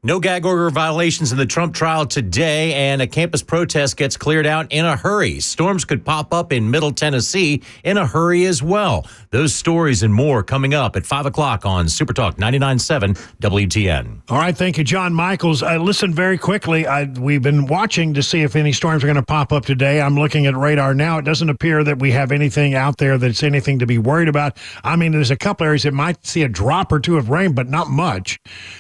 No gag order violations in the Trump trial today, and a campus protest gets cleared out in a hurry. Storms could pop up in Middle Tennessee in a hurry as well. Those stories and more coming up at 5 o'clock on Super Talk 99.7 WTN. All right, thank you, John Michaels. Listen very quickly. We've been watching to see if any storms are going to pop up today. I'm looking at radar now. It doesn't appear that we have anything out there that's anything to be worried about. I mean, there's a couple areas that might see a drop or two of rain, but not much.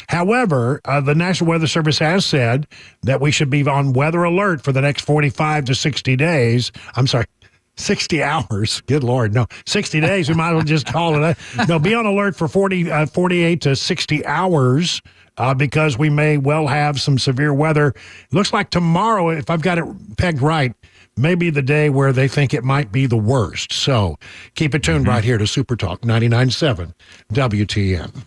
However, the National Weather Service has said that we should be on weather alert for the next 45 to 60 days. I'm sorry, 60 hours. Good Lord. No, 60 days. We might as well just call it. No, be on alert for 48 to 60 hours because we may well have some severe weather. Looks like tomorrow, if I've got it pegged right, may be the day where they think it might be the worst. So keep it tuned right here to Super Talk 99.7 WTN.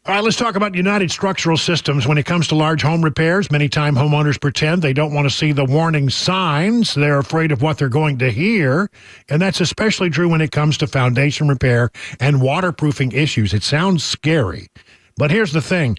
All right, let's talk about United Structural Systems. When it comes to large home repairs, many times homeowners pretend they don't want to see the warning signs. They're afraid of what they're going to hear. And that's especially true when it comes to foundation repair and waterproofing issues. It sounds scary. But here's the thing.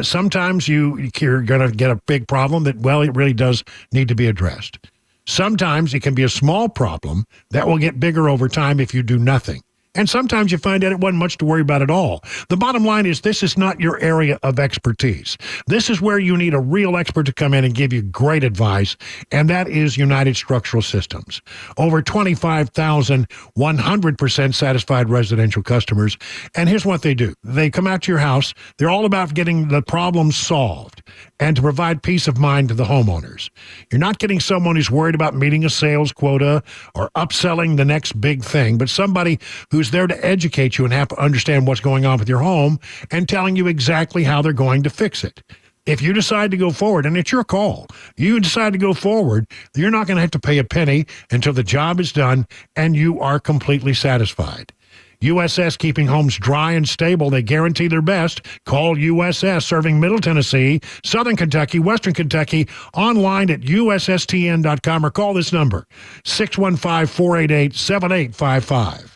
Sometimes you're going to get a big problem that, well, it really does need to be addressed. Sometimes it can be a small problem that will get bigger over time if you do nothing. And sometimes you find out it wasn't much to worry about at all. The bottom line is this is not your area of expertise. This is where you need a real expert to come in and give you great advice, and that is United Structural Systems. Over 25,000 100% satisfied residential customers. And here's what they do. They come out to your house. They're all about getting the problem solved and to provide peace of mind to the homeowners. You're not getting someone who's worried about meeting a sales quota or upselling the next big thing, but somebody who's there to educate you and have to understand what's going on with your home and telling you exactly how they're going to fix it. If you decide to go forward, and it's your call, you decide to go forward, you're not going to have to pay a penny until the job is done and you are completely satisfied. USS, keeping homes dry and stable. They guarantee their best. Call USS, serving Middle Tennessee, Southern Kentucky, Western Kentucky, online at USSTN.com or call this number, 615-488-7855.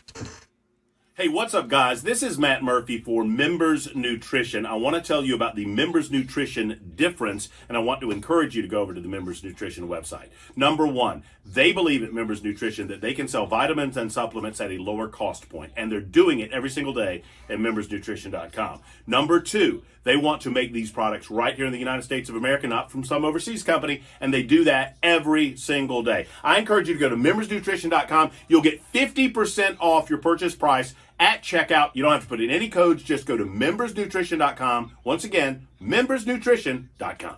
Hey, what's up, guys? This is Matt Murphy for Members Nutrition. I want to tell you about the Members Nutrition difference, and I want to encourage you to go over to the Members Nutrition website. Number one, they believe at Members Nutrition that they can sell vitamins and supplements at a lower cost point, and they're doing it every single day at membersnutrition.com. Number two, they want to make these products right here in the United States of America, not from some overseas company, and they do that every single day. I encourage you to go to membersnutrition.com. You'll get 50% off your purchase price at checkout. You don't have to put in any codes. Just go to membersnutrition.com. Once again, membersnutrition.com.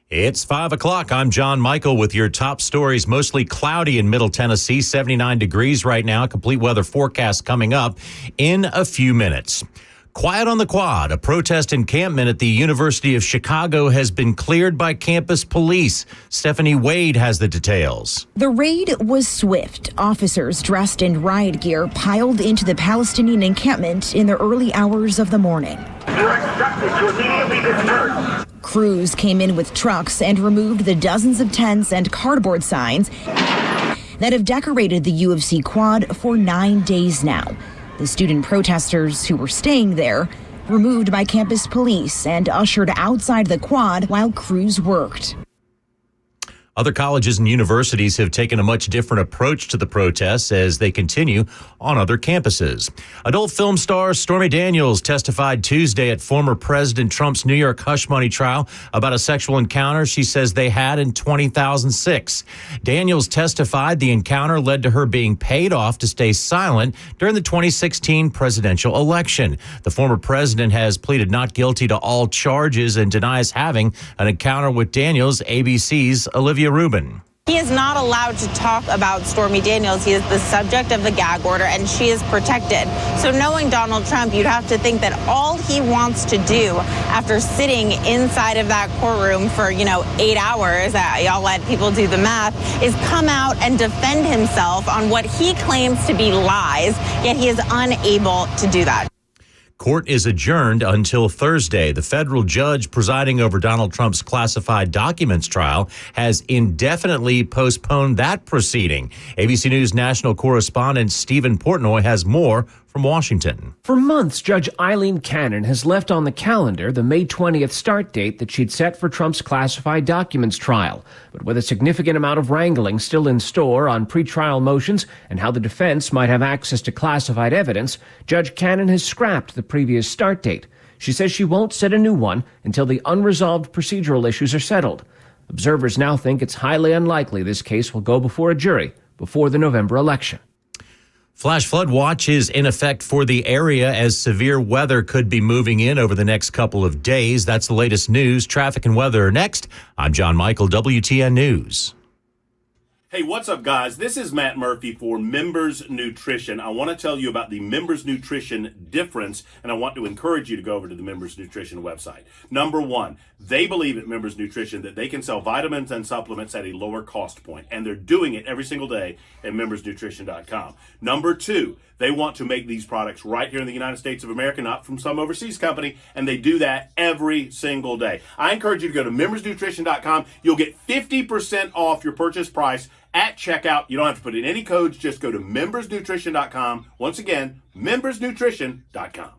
It's 5 o'clock. I'm John Michael with your top stories. Mostly cloudy in Middle Tennessee, 79 degrees right now. Complete weather forecast coming up in a few minutes. Quiet on the Quad. A protest encampment at the University of Chicago has been cleared by campus police. Stephanie Wade has the details. The raid was swift. Officers dressed in riot gear piled into the Palestinian encampment in the early hours of the morning. You are instructed to immediately disperse. Crews came in with trucks and removed the dozens of tents and cardboard signs that have decorated the U of C quad for 9 days now. The student protesters who were staying there removed by campus police and ushered outside the quad while crews worked. Other colleges and universities have taken a much different approach to the protests as they continue on other campuses. Adult film star Stormy Daniels testified Tuesday at former President Trump's New York hush money trial about a sexual encounter she says they had in 2006. Daniels testified the encounter led to her being paid off to stay silent during the 2016 presidential election. The former president has pleaded not guilty to all charges and denies having an encounter with Daniels. ABC's Olivia Rubin. He is not allowed to talk about Stormy Daniels. He is the subject of the gag order, and she is protected. So knowing Donald Trump, you'd have to think that all he wants to do after sitting inside of that courtroom for, 8 hours, y'all let people do the math, is come out and defend himself on what he claims to be lies, yet he is unable to do that. Court is adjourned until Thursday. The federal judge presiding over Donald Trump's classified documents trial has indefinitely postponed that proceeding. ABC News national correspondent Stephen Portnoy has more from Washington. For months, Judge Eileen Cannon has left on the calendar the May 20th start date that she'd set for Trump's classified documents trial. But with a significant amount of wrangling still in store on pretrial motions and how the defense might have access to classified evidence, Judge Cannon has scrapped the previous start date. She says she won't set a new one until the unresolved procedural issues are settled. Observers now think it's highly unlikely this case will go before a jury before the November election. Flash flood watch is in effect for the area as severe weather could be moving in over the next couple of days. That's the latest news. Traffic and weather are next. I'm John Michael, WTN News. Hey, what's up, guys? This is Matt Murphy for Members Nutrition. I want to tell you about the Members Nutrition difference, and I want to encourage you to go over to the Members Nutrition website. Number one, they believe at Members Nutrition that they can sell vitamins and supplements at a lower cost point, and they're doing it every single day at membersnutrition.com. Number two, they want to make these products right here in the United States of America, not from some overseas company, and they do that every single day. I encourage you to go to membersnutrition.com. You'll get 50% off your purchase price at checkout. You don't have to put in any codes. Just go to membersnutrition.com. Once again, membersnutrition.com.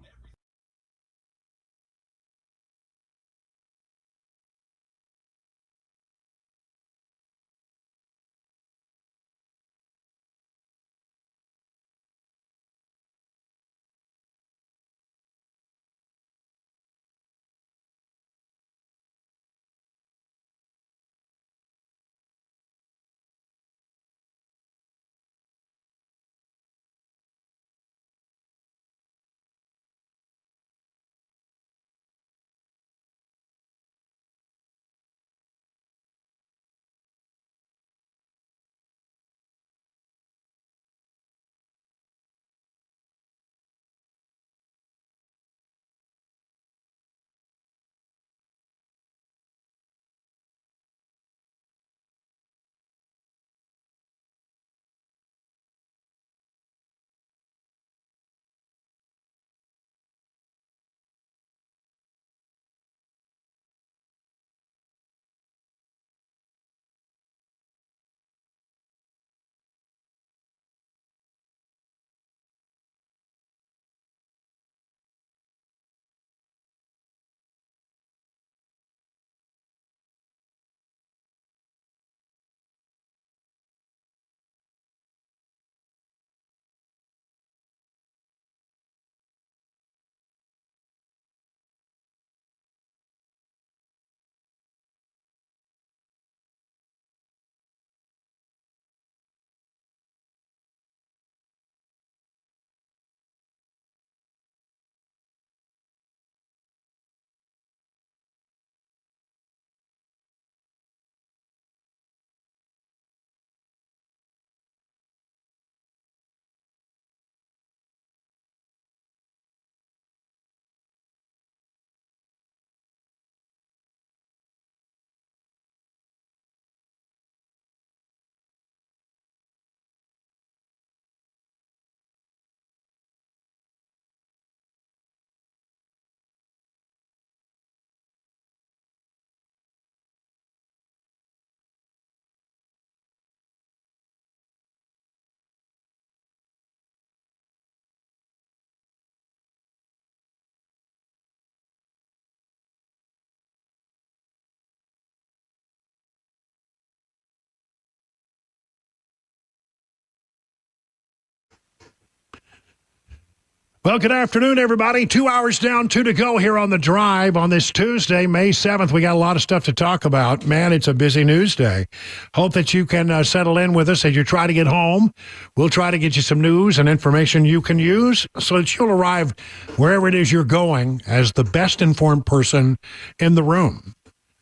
Well, good afternoon, everybody. 2 hours down, 2 to go here on The Drive on this Tuesday, May 7th. We got a lot of stuff to talk about. Man, it's a busy news day. Hope that you can settle in with us as you try to get home. We'll try to get you some news and information you can use so that you'll arrive wherever it is you're going as the best informed person in the room.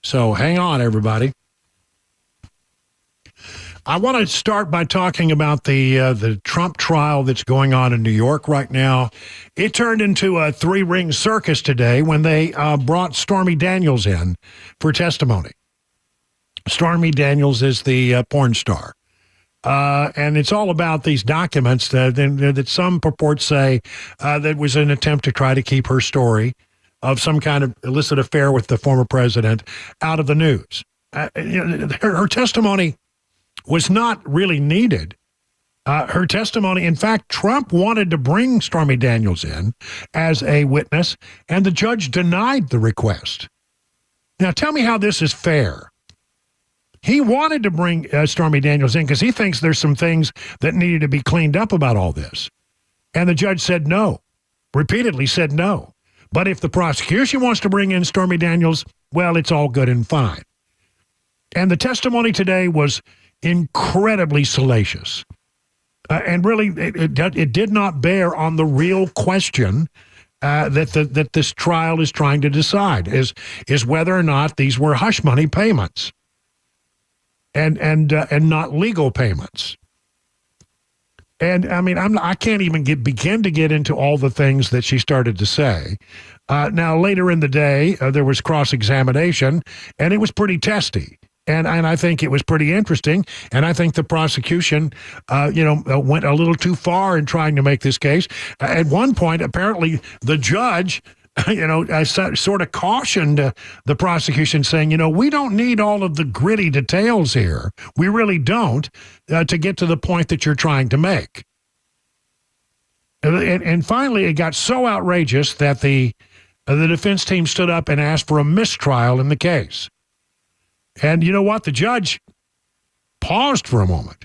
So hang on, everybody. I want to start by talking about the Trump trial that's going on in New York right now. It turned into a three-ring circus today when they brought Stormy Daniels in for testimony. Stormy Daniels is the porn star. And it's all about these documents that some purports say that was an attempt to try to keep her story of some kind of illicit affair with the former president out of the news. Her testimony was not really needed. Her testimony, in fact, Trump wanted to bring Stormy Daniels in as a witness, and the judge denied the request. Now, tell me how this is fair. He wanted to bring Stormy Daniels in because he thinks there's some things that needed to be cleaned up about all this. And the judge said no, repeatedly said no. But if the prosecution wants to bring in Stormy Daniels, well, it's all good and fine. And the testimony today was incredibly salacious. And really, it did not bear on the real question that this trial is trying to decide, is whether or not these were hush money payments and not legal payments. And I mean, I can't even begin to get into all the things that she started to say. Now, later in the day, there was cross-examination, and it was pretty testy. And I think it was pretty interesting. And I think the prosecution, went a little too far in trying to make this case. At one point, apparently, the judge, sort of cautioned the prosecution, saying, we don't need all of the gritty details here. We really don't, to get to the point that you're trying to make. And finally, it got so outrageous that the defense team stood up and asked for a mistrial in the case. And you know what? The judge paused for a moment.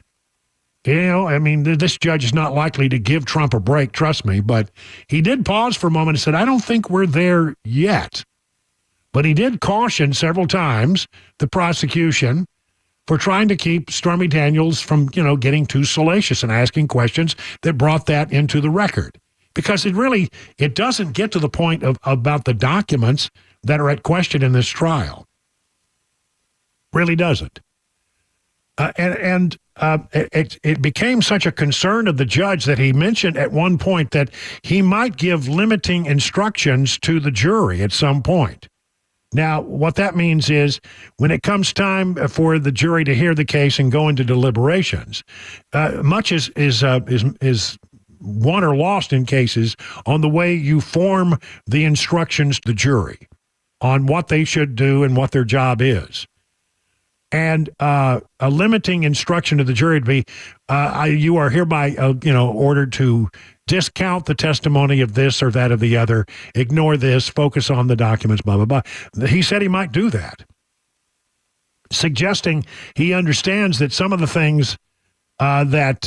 This judge is not likely to give Trump a break, trust me, but he did pause for a moment and said, I don't think we're there yet. But he did caution several times the prosecution for trying to keep Stormy Daniels from, getting too salacious and asking questions that brought that into the record. Because it doesn't get to the point about the documents that are at question in this trial. Really doesn't. It became such a concern of the judge that he mentioned at one point that he might give limiting instructions to the jury at some point. Now, what that means is when it comes time for the jury to hear the case and go into deliberations, much is won or lost in cases on the way you form the instructions to the jury on what they should do and what their job is. And a limiting instruction to the jury would be, you are hereby, ordered to discount the testimony of this or that or the other, ignore this, focus on the documents, blah, blah, blah. He said he might do that, suggesting he understands that some of the things that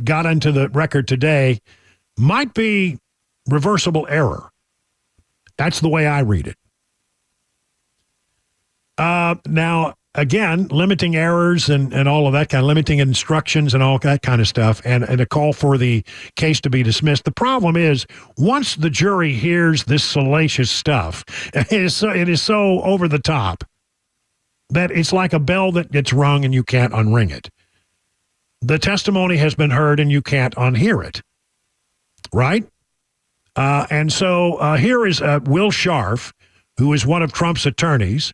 got into the record today might be reversible error. That's the way I read it. Now, again, limiting errors and all of that kind of limiting instructions and all that kind of stuff and a call for the case to be dismissed. The problem is once the jury hears this salacious stuff, it is so over the top that it's like a bell that gets rung and you can't unring it. The testimony has been heard and you can't unhear it. Right? And so here is Will Scharf, who is one of Trump's attorneys.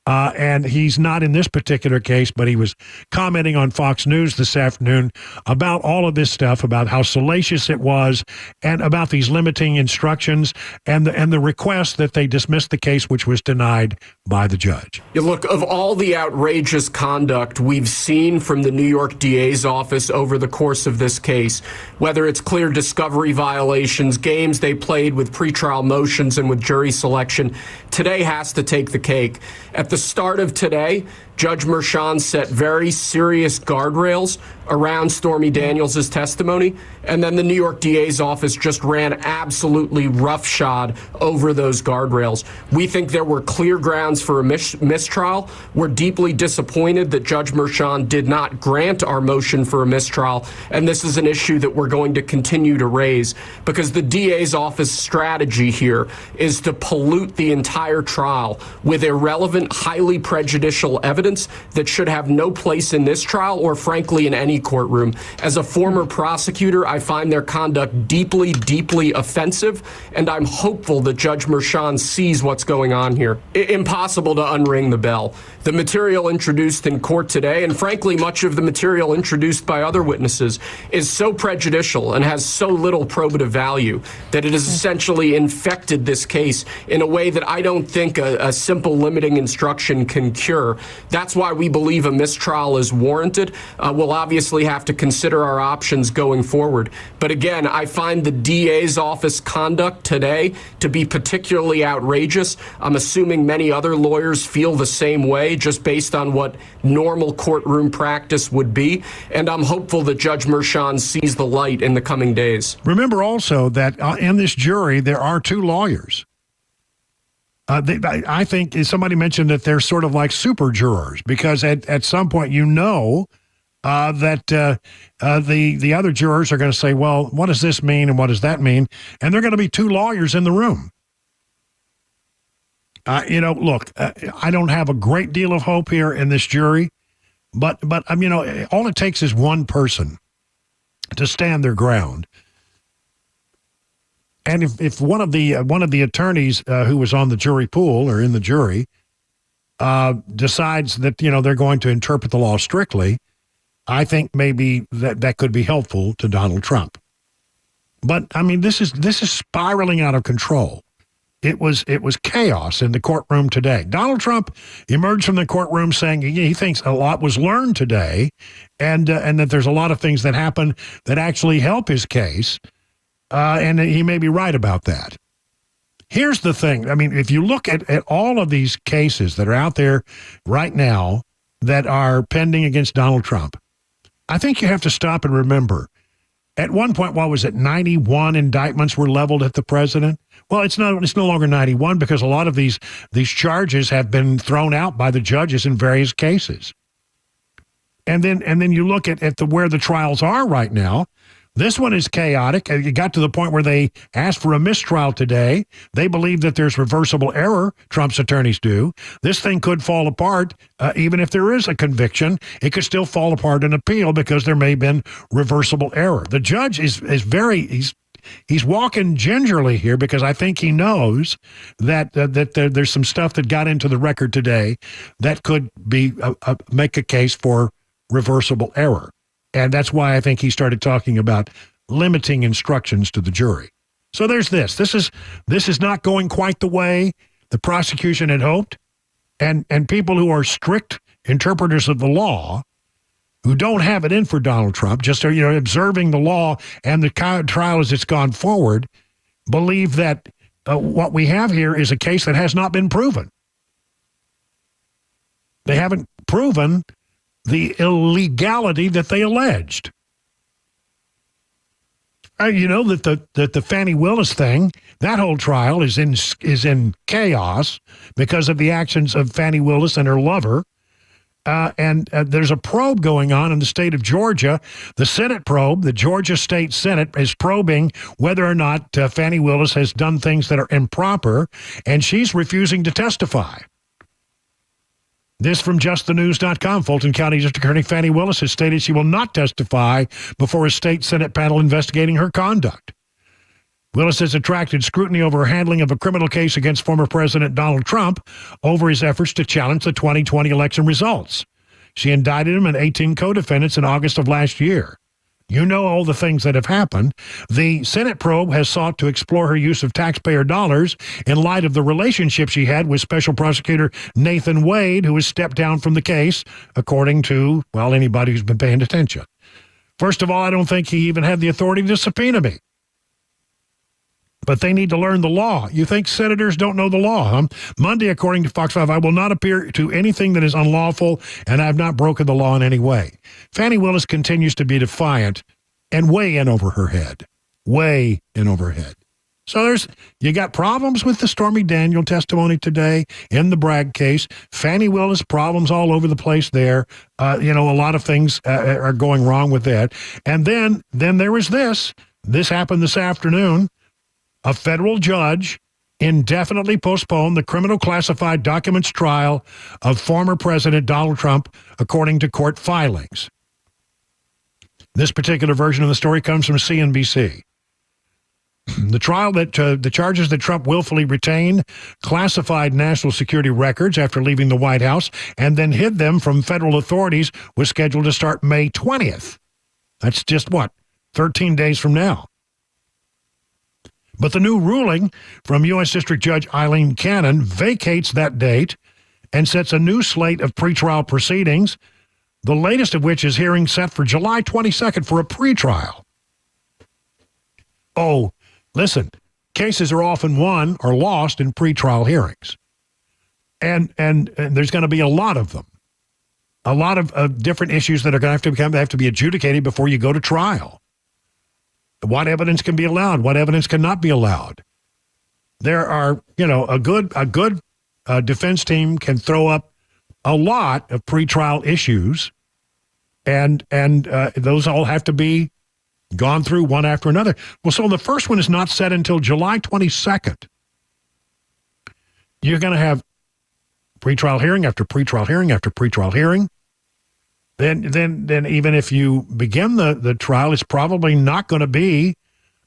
And he's not in this particular case, but he was commenting on Fox News this afternoon about all of this stuff, about how salacious it was, and about these limiting instructions and the request that they dismiss the case, which was denied by the judge. Yeah, look, of all the outrageous conduct we've seen from the New York DA's office over the course of this case, whether it's clear discovery violations, games they played with pretrial motions and with jury selection, today has to take the cake. At the start of today, Judge Merchan set very serious guardrails around Stormy Daniels' testimony, and then the New York DA's office just ran absolutely roughshod over those guardrails. We think there were clear grounds for a mistrial. We're deeply disappointed that Judge Merchan did not grant our motion for a mistrial, and this is an issue that we're going to continue to raise because the DA's office strategy here is to pollute the entire trial with irrelevant, highly prejudicial evidence that should have no place in this trial or, frankly, in any courtroom. As a former prosecutor, I find their conduct deeply, deeply offensive, and I'm hopeful that Judge Merchan sees what's going on here. Impossible to unring the bell. The material introduced in court today, and frankly, much of the material introduced by other witnesses, is so prejudicial and has so little probative value that it has essentially infected this case in a way that I don't think a simple limiting instruction can cure. That's why we believe a mistrial is warranted. We'll obviously have to consider our options going forward. But again, I find the DA's office conduct today to be particularly outrageous. I'm assuming many other lawyers feel the same way, just based on what normal courtroom practice would be. And I'm hopeful that Judge Merchan sees the light in the coming days. Remember also that in this jury, there are two lawyers. I think somebody mentioned that they're sort of like super jurors because at some point that the other jurors are going to say, well, what does this mean and what does that mean? And they're going to be two lawyers in the room. Look, I don't have a great deal of hope here in this jury, but all it takes is one person to stand their ground. And if one of the attorneys who was on the jury pool or in the jury decides that they're going to interpret the law strictly, I think maybe that could be helpful to Donald Trump. But I mean, this is spiraling out of control. It was chaos in the courtroom today. Donald Trump emerged from the courtroom saying he thinks a lot was learned today, and that there's a lot of things that happen that actually help his case. And he may be right about that. Here's the thing. I mean, if you look at all of these cases that are out there right now that are pending against Donald Trump, I think you have to stop and remember. At one point, 91 indictments were leveled at the president? Well, it's no longer 91 because a lot of these charges have been thrown out by the judges in various cases. And then you look at where the trials are right now. This one is chaotic. It got to the point where they asked for a mistrial today. They believe that there's reversible error, Trump's attorneys do. This thing could fall apart. Even if there is a conviction, it could still fall apart in appeal because there may have been reversible error. The judge is he's walking gingerly here because I think he knows that there's some stuff that got into the record today that could be make a case for reversible error. And that's why I think he started talking about limiting instructions to the jury. So there's this. This is not going quite the way the prosecution had hoped. And people who are strict interpreters of the law, who don't have it in for Donald Trump, just are observing the law and the trial as it's gone forward, believe that what we have here is a case that has not been proven. They haven't proven the illegality that they alleged. That the Fani Willis thing, that whole trial is in chaos because of the actions of Fani Willis and her lover. And there's a probe going on in the state of Georgia. The Senate probe, the Georgia State Senate, is probing whether or not Fani Willis has done things that are improper, and she's refusing to testify. This from justthenews.com. Fulton County District Attorney Fani Willis has stated she will not testify before a state Senate panel investigating her conduct. Willis has attracted scrutiny over her handling of a criminal case against former President Donald Trump over his efforts to challenge the 2020 election results. She indicted him and 18 co-defendants in August of last year. You know all the things that have happened. The Senate probe has sought to explore her use of taxpayer dollars in light of the relationship she had with Special Prosecutor Nathan Wade, who has stepped down from the case, according to, anybody who's been paying attention. First of all, I don't think he even had the authority to subpoena me. but they need to learn the law. You think senators don't know the law, huh? Monday, according to Fox 5, I will not appear to anything that is unlawful, and I have not broken the law in any way. Fani Willis continues to be defiant and way in over her head. Way in over her head. So you got problems with the Stormy Daniels testimony today in the Bragg case. Fani Willis, problems all over the place there. A lot of things are going wrong with that. And then there was this. This happened this afternoon. A federal judge indefinitely postponed the criminal classified documents trial of former President Donald Trump, according to court filings. This particular version of the story comes from CNBC. The trial the charges that Trump willfully retained classified national security records after leaving the White House and then hid them from federal authorities was scheduled to start May 20th. That's just 13 days from now. But the new ruling from U.S. District Judge Eileen Cannon vacates that date and sets a new slate of pretrial proceedings, the latest of which is hearing set for July 22nd for a pretrial. Oh, listen, cases are often won or lost in pretrial hearings. And there's going to be a lot of them. A lot of different issues that are going to have to be adjudicated before you go to trial. What evidence can be allowed? What evidence cannot be allowed? There are, a good defense team can throw up a lot of pretrial issues, and those all have to be gone through one after another. Well, so the first one is not set until July 22nd. You're going to have pretrial hearing after pretrial hearing after pretrial hearing. Then even if you begin the trial, it's probably not going to be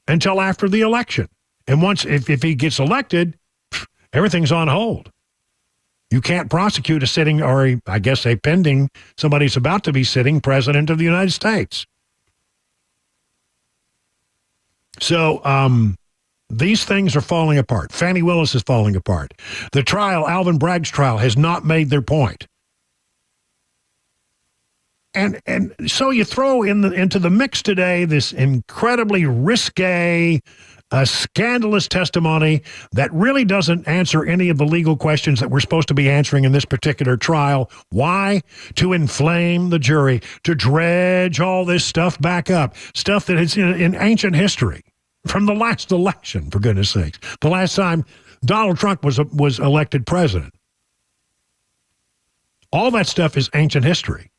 until after the election. And if he gets elected, everything's on hold. You can't prosecute a sitting or a pending, somebody's about to be sitting president of the United States. So these things are falling apart. Fani Willis is falling apart. The trial, Alvin Bragg's trial, has not made their point. And so you throw into the mix today this incredibly risque, scandalous testimony that really doesn't answer any of the legal questions that we're supposed to be answering in this particular trial. Why? To inflame the jury, to dredge all this stuff back up, stuff that is in ancient history from the last election, for goodness sakes, the last time Donald Trump was elected president. All that stuff is ancient history.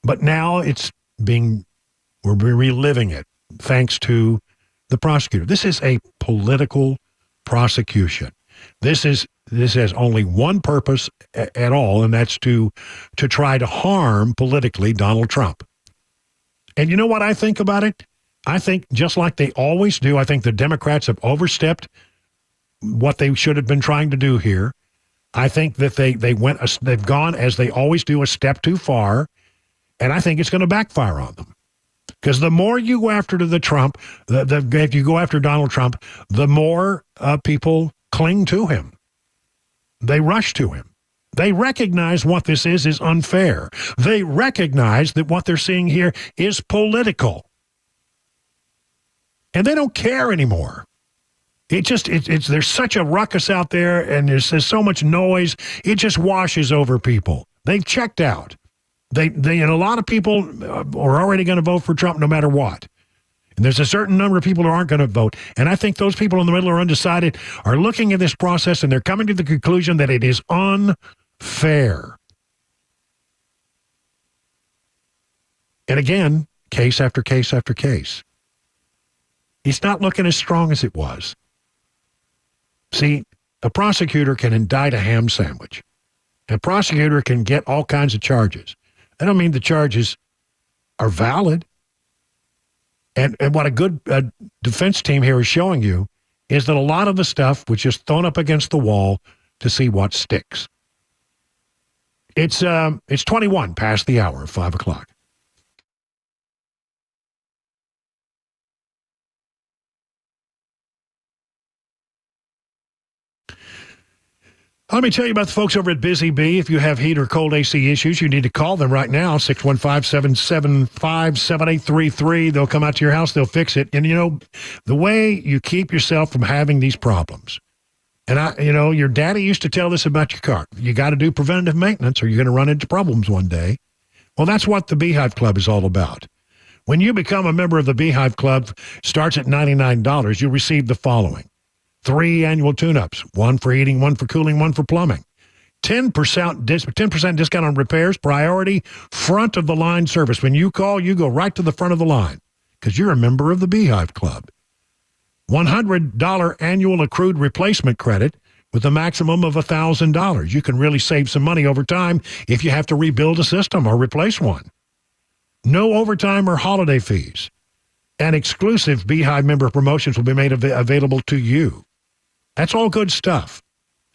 But now we're reliving it thanks to the prosecutor. This is a political prosecution. This has only one purpose at all, and that's to try to harm politically Donald Trump. And you know what I think about it? I think just like they always do, I think the Democrats have overstepped what they should have been trying to do here. I think that they've gone, as they always do, a step too far. And I think it's going to backfire on them. Because the more you go after the Trump, if you go after Donald Trump, the more people cling to him. They rush to him. They recognize what this is unfair. They recognize that what they're seeing here is political. And they don't care anymore. There's such a ruckus out there, and there's so much noise, it just washes over people. They've checked out. And a lot of people are already going to vote for Trump no matter what. And there's a certain number of people who aren't going to vote. And I think those people in the middle are undecided, are looking at this process, and they're coming to the conclusion that it is unfair. And again, case after case after case. He's not looking as strong as it was. See, a prosecutor can indict a ham sandwich. A prosecutor can get all kinds of charges. I don't mean the charges are valid. And what a good defense team here is showing you is that a lot of the stuff was just thrown up against the wall to see what sticks. It's 21 past the hour of 5 o'clock. Let me tell you about the folks over at Busy Bee. If you have heat or cold AC issues, you need to call them right now, 615-775-7833. They'll come out to your house. They'll fix it. And, the way you keep yourself from having these problems, and, your daddy used to tell this about your car. You got to do preventative maintenance or you're going to run into problems one day. Well, that's what the Beehive Club is all about. When you become a member of the Beehive Club, starts at $99, you'll receive the following. 3 annual tune-ups, 1 for heating, 1 for cooling, 1 for plumbing. 10% discount on repairs, priority, front of the line service. When you call, you go right to the front of the line because you're a member of the Beehive Club. $100 annual accrued replacement credit with a maximum of $1,000. You can really save some money over time if you have to rebuild a system or replace one. No overtime or holiday fees. And exclusive Beehive member promotions will be made available to you. That's all good stuff.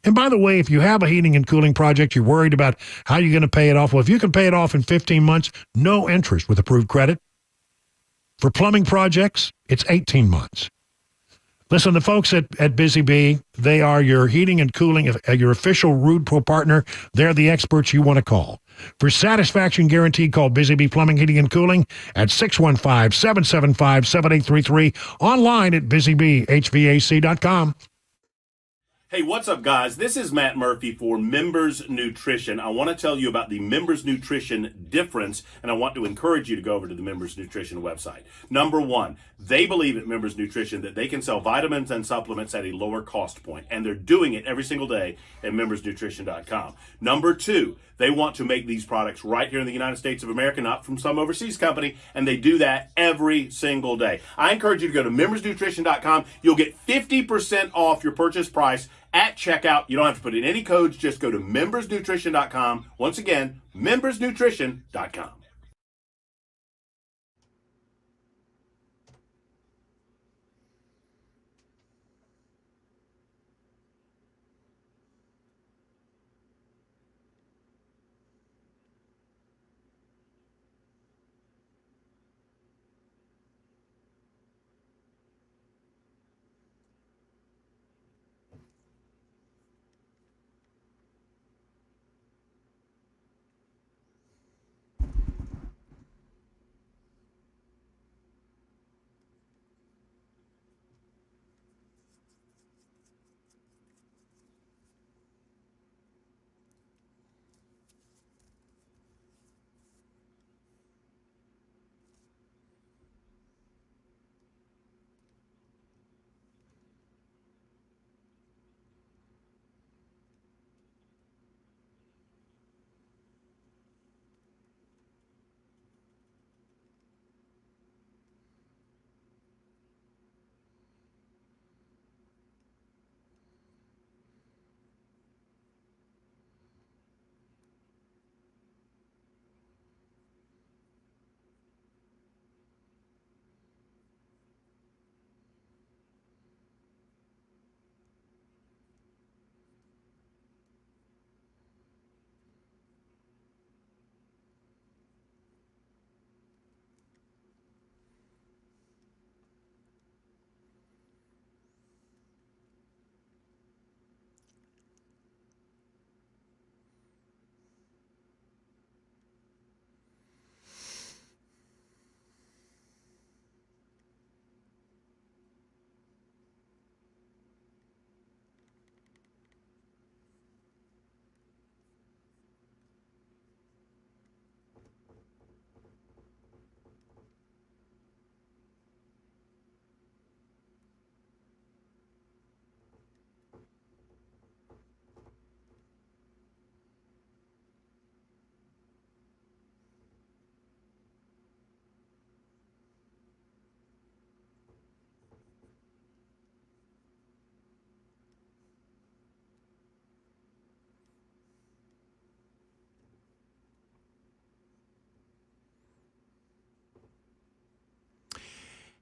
And by the way, if you have a heating and cooling project, you're worried about how you're going to pay it off. Well, if you can pay it off in 15 months, no interest with approved credit. For plumbing projects, it's 18 months. Listen, the folks at Busy Bee, they are your heating and cooling, your official Rude Pro partner. They're the experts you want to call. For satisfaction guaranteed, call Busy Bee Plumbing, Heating, and Cooling at 615-775-7833. Online at busybehvac.com. Hey, what's up, guys? This is Matt Murphy for Members Nutrition. I want to tell you about the Members Nutrition difference, and I want to encourage you to go over to the Members Nutrition website. Number one, they believe at Members Nutrition that they can sell vitamins and supplements at a lower cost point, and they're doing it every single day at membersnutrition.com. Number two, they want to make these products right here in the United States of America, not from some overseas company, and they do that every single day. I encourage you to go to membersnutrition.com. You'll get 50% off your purchase price at checkout. You don't have to put in any codes. Just go to membersnutrition.com. Once again, membersnutrition.com.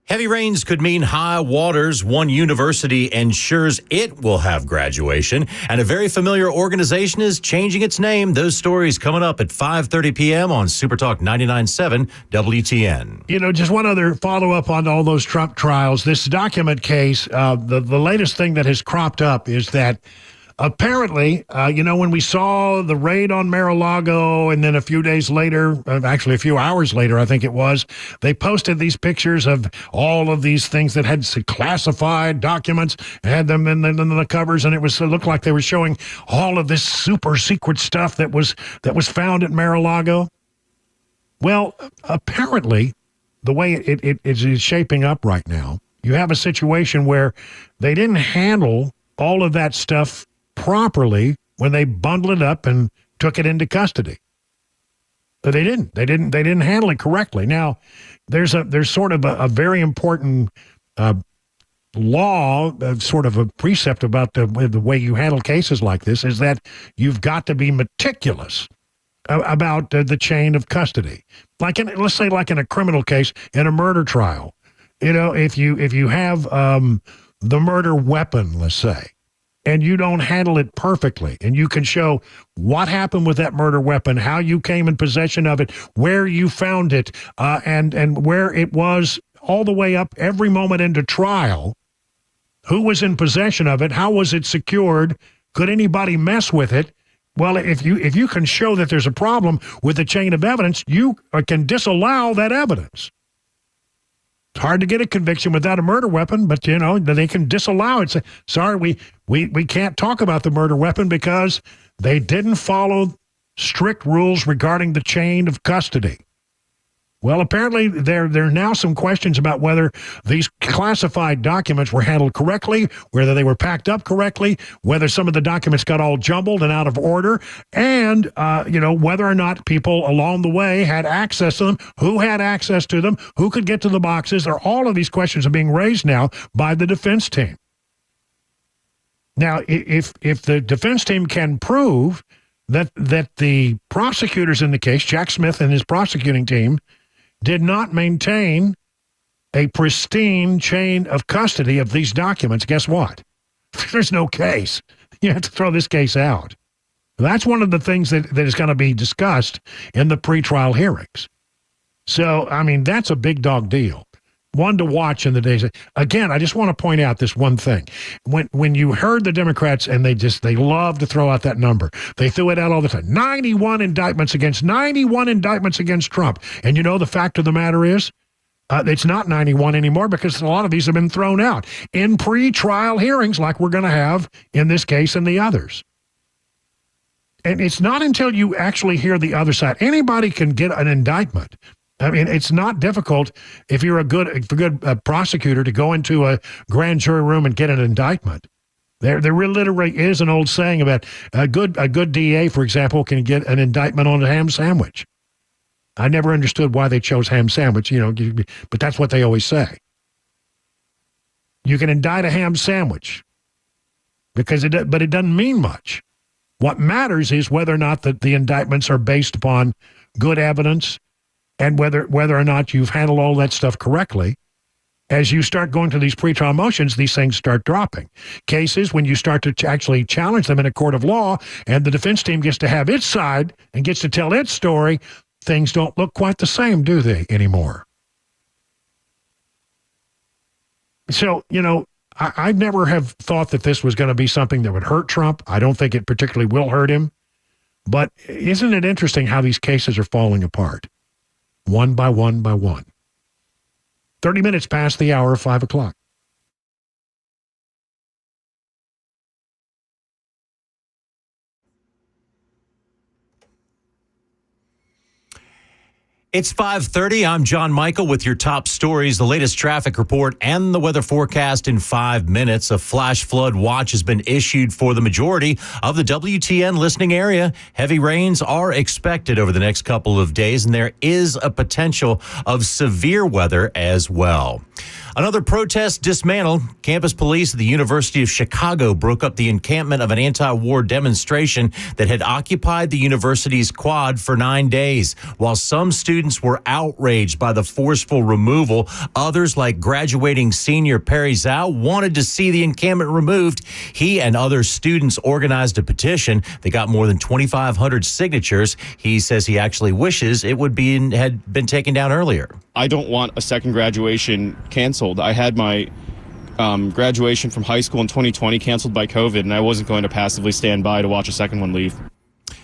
Heavy rains could mean high waters. One university ensures it will have graduation, and a very familiar organization is changing its name. Those stories coming up at 5:30 p.m. on Supertalk 99.7 WTN. Just one other follow-up on all those Trump trials. This document case, the latest thing that has cropped up is that apparently, when we saw the raid on Mar-a-Lago, and then a few days later, actually a few hours later, I think it was, they posted these pictures of all of these things that had classified documents, had them in the covers, and it looked like they were showing all of this super secret stuff that was found at Mar-a-Lago. Well, apparently, the way it is shaping up right now, you have a situation where they didn't handle all of that stuff properly when they bundled it up and took it into custody. But they didn't handle it correctly. Now, there's sort of a very important law, sort of a precept about the way you handle cases like this, is that you've got to be meticulous about the chain of custody. Let's say in a criminal case, in a murder trial, if you have the murder weapon, let's say, and you don't handle it perfectly, and you can show what happened with that murder weapon, how you came in possession of it, where you found it, and where it was all the way up every moment into trial, who was in possession of it, how was it secured, could anybody mess with it? Well, if you can show that there's a problem with the chain of evidence, you can disallow that evidence. It's hard to get a conviction without a murder weapon, but, they can disallow it. Say, sorry, we can't talk about the murder weapon because they didn't follow strict rules regarding the chain of custody. Well, apparently there are now some questions about whether these classified documents were handled correctly, whether they were packed up correctly, whether some of the documents got all jumbled and out of order, and, whether or not people along the way had access to them, who had access to them, who could get to the boxes. All of these questions are being raised now by the defense team. Now, if the defense team can prove that the prosecutors in the case, Jack Smith and his prosecuting team, did not maintain a pristine chain of custody of these documents, guess what? There's no case. You have to throw this case out. That's one of the things that is going to be discussed in the pretrial hearings. So, that's a big dog deal. One to watch in the days. Again, I just want to point out this one thing. When you heard the Democrats, and they love to throw out that number. They threw it out all the time. 91 indictments against Trump. And the fact of the matter is, it's not 91 anymore because a lot of these have been thrown out in pre-trial hearings like we're going to have in this case and the others. And it's not until you actually hear the other side. Anybody can get an indictment. It's not difficult if you're a good prosecutor to go into a grand jury room and get an indictment. There literally is an old saying about a good DA, for example, can get an indictment on a ham sandwich. I never understood why they chose ham sandwich, but that's what they always say. You can indict a ham sandwich but it doesn't mean much. What matters is whether or not the indictments are based upon good evidence, and whether or not you've handled all that stuff correctly. As you start going to these pretrial motions, these things start dropping. Cases, when you start to actually challenge them in a court of law, and the defense team gets to have its side and gets to tell its story, things don't look quite the same, do they, anymore? So, I never have thought that this was going to be something that would hurt Trump. I don't think it particularly will hurt him. But isn't it interesting how these cases are falling apart? One by one by one. 30 minutes past the hour of 5 o'clock. It's 5:30. I'm John Michael with your top stories, the latest traffic report, and the weather forecast in 5 minutes. A flash flood watch has been issued for the majority of the WTN listening area. Heavy rains are expected over the next couple of days, and there is a potential of severe weather as well. Another protest dismantled. Campus police at the University of Chicago broke up the encampment of an anti-war demonstration that had occupied the university's quad for 9 days. While some students were outraged by the forceful removal, others, like graduating senior Perry Zhao, wanted to see the encampment removed. He and other students organized a petition that got more than 2,500 signatures. He says he actually wishes it had been taken down earlier. I don't want a second graduation canceled. I had my graduation from high school in 2020 canceled by COVID, and I wasn't going to passively stand by to watch a second one leave.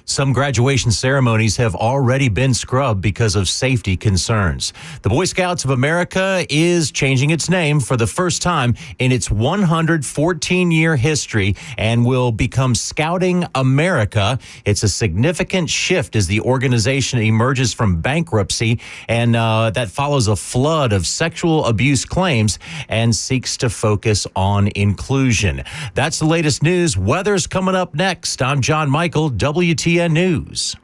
Some graduation ceremonies have already been scrubbed because of safety concerns. The Boy Scouts of America is changing its name for the first time in its 114-year history and will become Scouting America. It's a significant shift as the organization emerges from bankruptcy, and that follows a flood of sexual abuse claims and seeks to focus on inclusion. That's the latest news. Weather's coming up next. I'm John Michael, WTN News.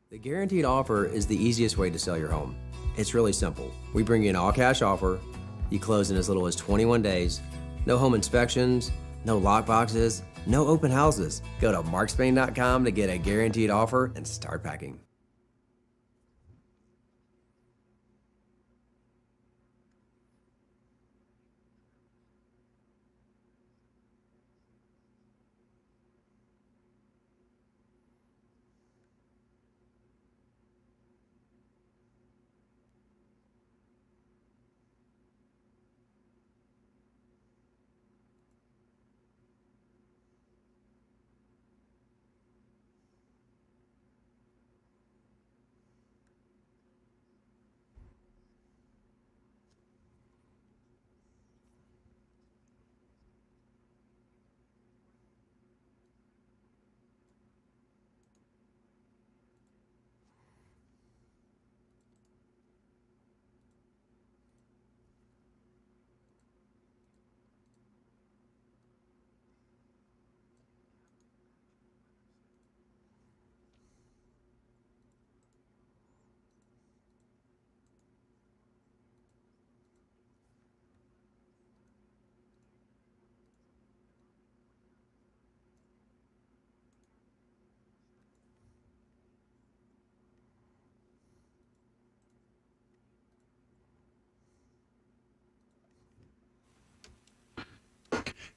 The guaranteed offer is the easiest way to sell your home. It's really simple. We bring you an all-cash offer. You close in as little as 21 days. No home inspections, no lockboxes, no open houses. Go to markspain.com to get a guaranteed offer and start packing.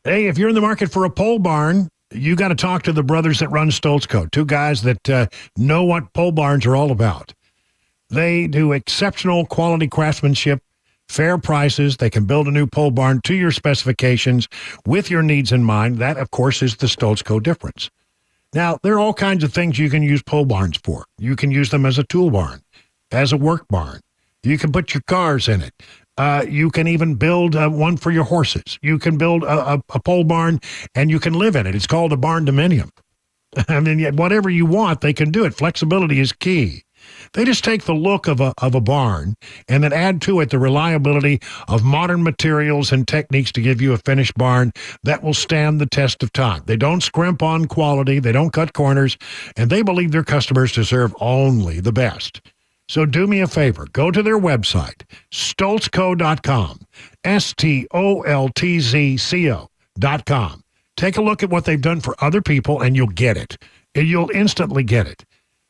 Hey, if you're in the market for a pole barn, you got to talk to the brothers that run Stoltz Co. Two guys that know what pole barns are all about. They do exceptional quality craftsmanship, fair prices. They can build a new pole barn to your specifications with your needs in mind. That, of course, is the Stoltz Co. difference. Now, there are all kinds of things you can use pole barns for. You can use them as a tool barn, as a work barn. You can put your cars in it. You can even build one for your horses. You can build a pole barn, and you can live in it. It's called a barn dominium. I mean, whatever you want, they can do it. Flexibility is key. They just take the look of a barn and then add to it the reliability of modern materials and techniques to give you a finished barn that will stand the test of time. They don't scrimp on quality. They don't cut corners, and they believe their customers deserve only the best. So do me a favor. Go to their website, stoltzco.com, STOLTZCO.com. Take a look at what they've done for other people, and you'll get it. And you'll instantly get it.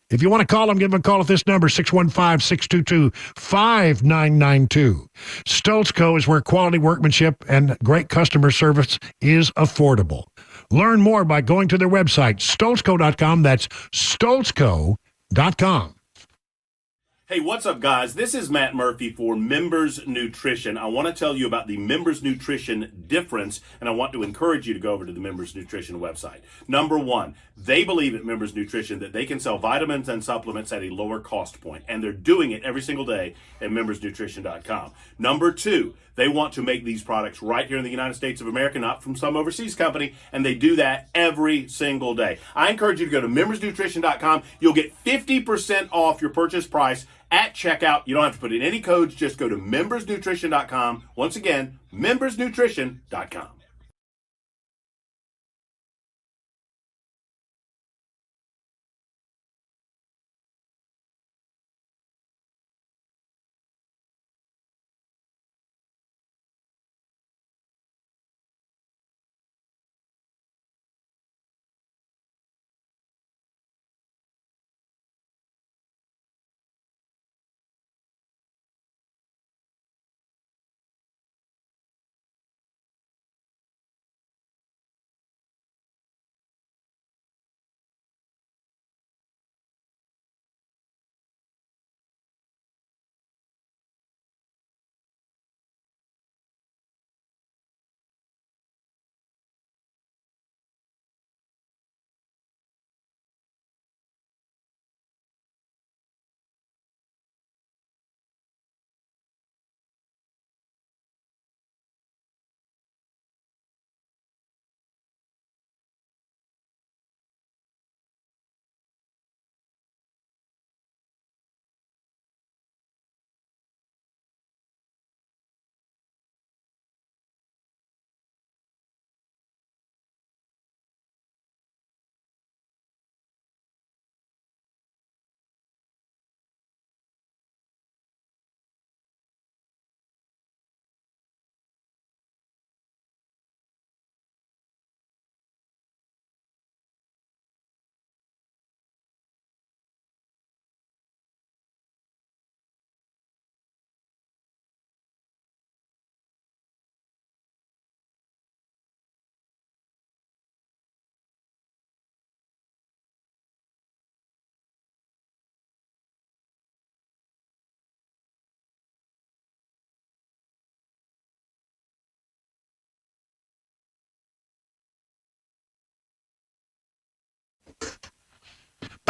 If you want to call them, give them a call at this number, 615-622-5992. Stoltz Co. is where quality workmanship and great customer service is affordable. Learn more by going to their website, stoltzco.com. That's stoltzco.com. Hey, what's up, guys? This is Matt Murphy for Members Nutrition. I want to tell you about the Members Nutrition difference, and I want to encourage you to go over to the Members Nutrition website. Number one, they believe at Members Nutrition that they can sell vitamins and supplements at a lower cost point, and they're doing it every single day at membersnutrition.com. Number two, they want to make these products right here in the United States of America, not from some overseas company, and they do that every single day. I encourage you to go to membersnutrition.com. You'll get 50% off your purchase price at checkout. You don't have to put in any codes. Just go to membersnutrition.com. Once again, membersnutrition.com.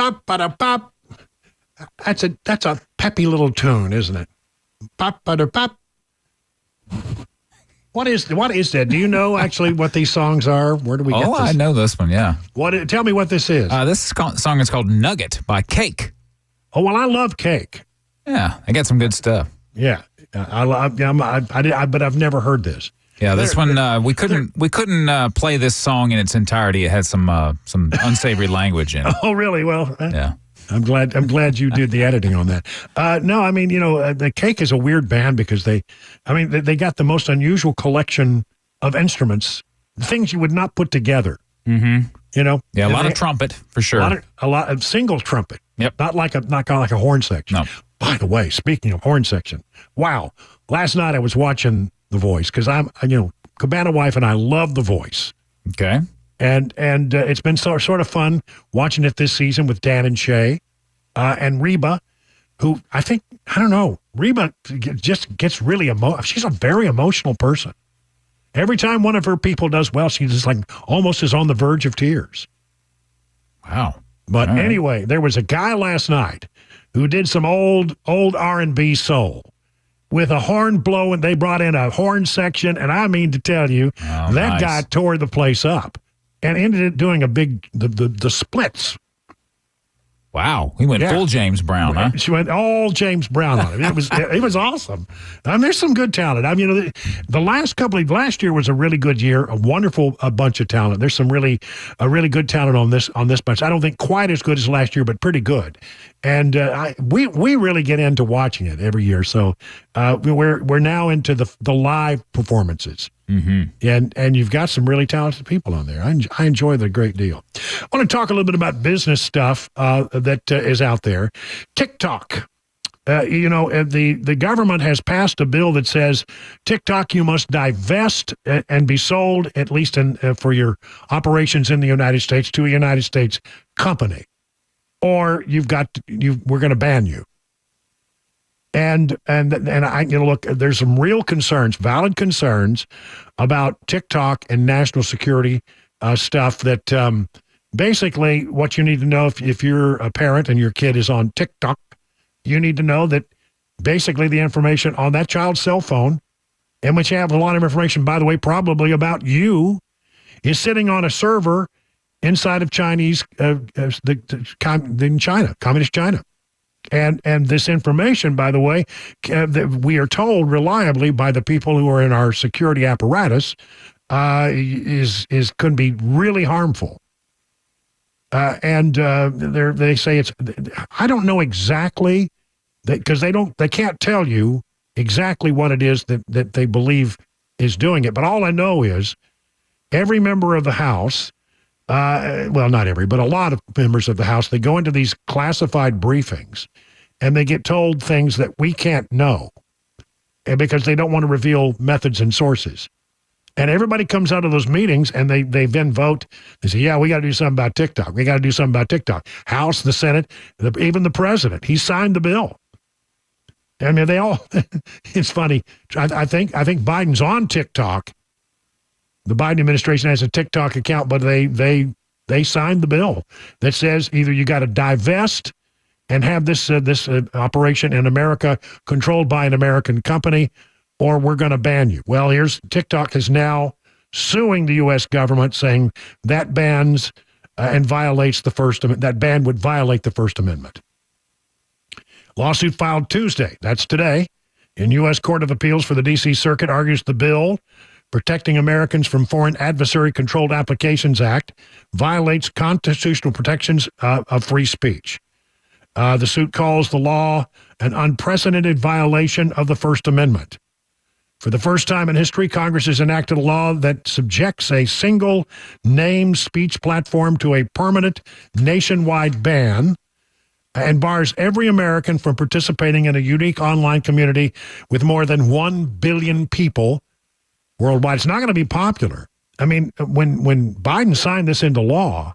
Bop, ba, da, bop. That's a peppy little tune, isn't it? Bop, ba, da, bop. What is that? Do you know actually what these songs are? Where do we get this? I know this one, yeah. Tell me what this is. This song is called Nugget by Cake. Oh, well, I love Cake. Yeah, they got some good stuff. Yeah, but I've never heard this. Yeah, this one we couldn't play this song in its entirety. It had some unsavory language in it. Oh, really? Well, yeah. I'm glad you did the editing on that. No, I mean, the Cake is a weird band because they got the most unusual collection of instruments, things you would not put together. Mm-hmm. Yeah, a lot of trumpet for sure. A lot of single trumpet. Yep. Not kind of like a horn section. No. By the way, speaking of horn section, wow! Last night I was watching The Voice because Cabana Wife and I love The Voice. Okay. And it's been sort of fun watching it this season with Dan and Shay, and Reba, who Reba just gets really emotional. She's a very emotional person. Every time one of her people does well, she just almost is on the verge of tears. Wow. But anyway, there was a guy last night who did some old R&B soul with a horn blowing. They brought in a horn section, and I mean to tell you, that guy tore the place up and ended up doing the splits. Wow, he went full James Brown, huh? She went all James Brown on it. It was awesome. There's some good talent. Last year was a really good year, a wonderful bunch of talent. There's some really good talent on this bunch. I don't think quite as good as last year, but pretty good. And we really get into watching it every year. So we're now into the live performances. Mm-hmm. And you've got some really talented people on there. I enjoy it a great deal. I want to talk a little bit about business stuff that is out there. TikTok. The government has passed a bill that says TikTok, you must divest and be sold, at least for your operations in the United States, to a United States company, or we're going to ban you. And look, there's some real concerns, valid concerns about TikTok and national security stuff that basically what you need to know if you're a parent and your kid is on TikTok, you need to know that basically the information on that child's cell phone, in which you have a lot of information, by the way, probably about you, is sitting on a server inside of Communist China. And this information, by the way, that we are told reliably by the people who are in our security apparatus, could be really harmful. They say I don't know exactly, because they can't tell you exactly what it is that they believe is doing it. But all I know is every member of the House, not every, but a lot of members of the House, they go into these classified briefings and they get told things that we can't know, and because they don't want to reveal methods and sources. And everybody comes out of those meetings and they then vote. They say, yeah, we got to do something about TikTok. We got to do something about TikTok. House, the Senate, even the president, he signed the bill. I mean, they all, it's funny. I think Biden's on TikTok. The Biden administration has a TikTok account, but they signed the bill that says either you got to divest and have this operation in America controlled by an American company, or we're going to ban you. Well, TikTok is now suing the U.S. government, saying that bans and violates the First Amendment. That ban would violate the First Amendment. Lawsuit filed Tuesday, that's today, in U.S. Court of Appeals for the D.C. Circuit argues the bill Protecting Americans from Foreign Adversary-Controlled Applications Act violates constitutional protections of free speech. The suit calls the law an unprecedented violation of the First Amendment. For the first time in history, Congress has enacted a law that subjects a single named speech platform to a permanent nationwide ban and bars every American from participating in a unique online community with more than 1 billion people worldwide. It's not going to be popular. I mean, when Biden signed this into law,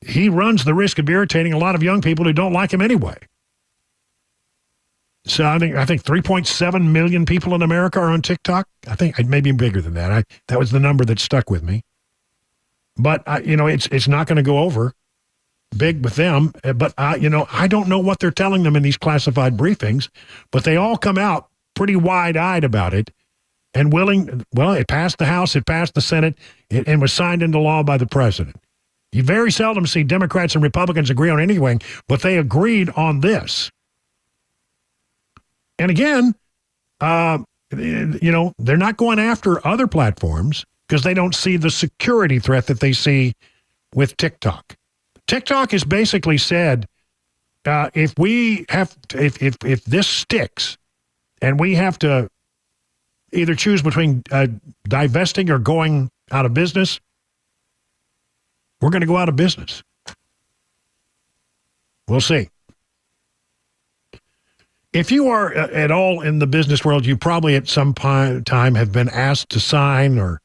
he runs the risk of irritating a lot of young people who don't like him anyway. So I think 3.7 million people in America are on TikTok. I think it may be bigger than that. That was the number that stuck with me. But it's not going to go over. big with them, but I don't know what they're telling them in these classified briefings, but they all come out pretty wide-eyed about it and willing. Well, it passed the House, it passed the Senate, and was signed into law by the president. You very seldom see Democrats and Republicans agree on anything, but they agreed on this. And again, they're not going after other platforms because they don't see the security threat that they see with TikTok. TikTok has basically said, if this sticks and we have to either choose between divesting or going out of business, we're going to go out of business. We'll see. If you are at all in the business world, you probably at some time have been asked to sign, or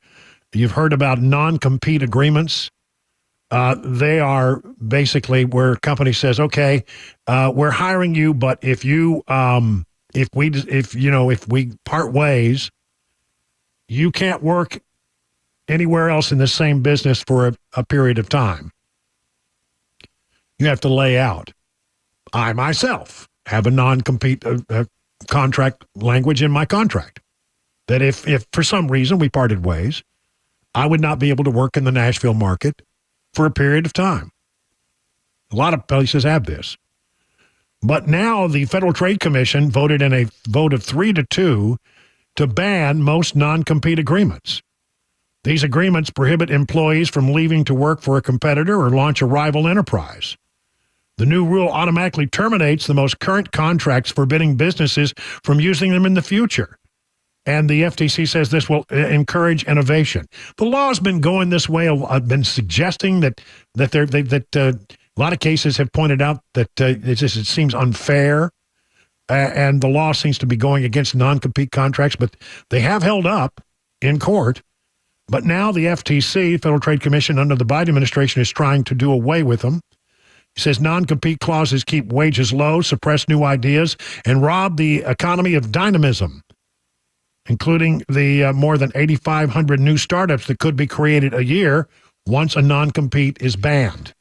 you've heard about non-compete agreements. They are basically where a company says, okay, we're hiring you, but if we part ways, you can't work anywhere else in the same business for a period of time. You have to lay out. I myself have a non-compete contract language in my contract that if for some reason we parted ways, I would not be able to work in the Nashville market for a period of time. A lot of places have this. But now the Federal Trade Commission voted in a vote of 3-2 to ban most non-compete agreements. These agreements prohibit employees from leaving to work for a competitor or launch a rival enterprise. The new rule automatically terminates the most current contracts, forbidding businesses from using them in the future. And the FTC says this will encourage innovation. The law has been going this way. I've been suggesting that a lot of cases have pointed out that it seems unfair, and the law seems to be going against non-compete contracts, but they have held up in court. But now the FTC, Federal Trade Commission, under the Biden administration, is trying to do away with them. He says non-compete clauses keep wages low, suppress new ideas, and rob the economy of dynamism, including the more than 8,500 new startups that could be created a year once a non-compete is banned.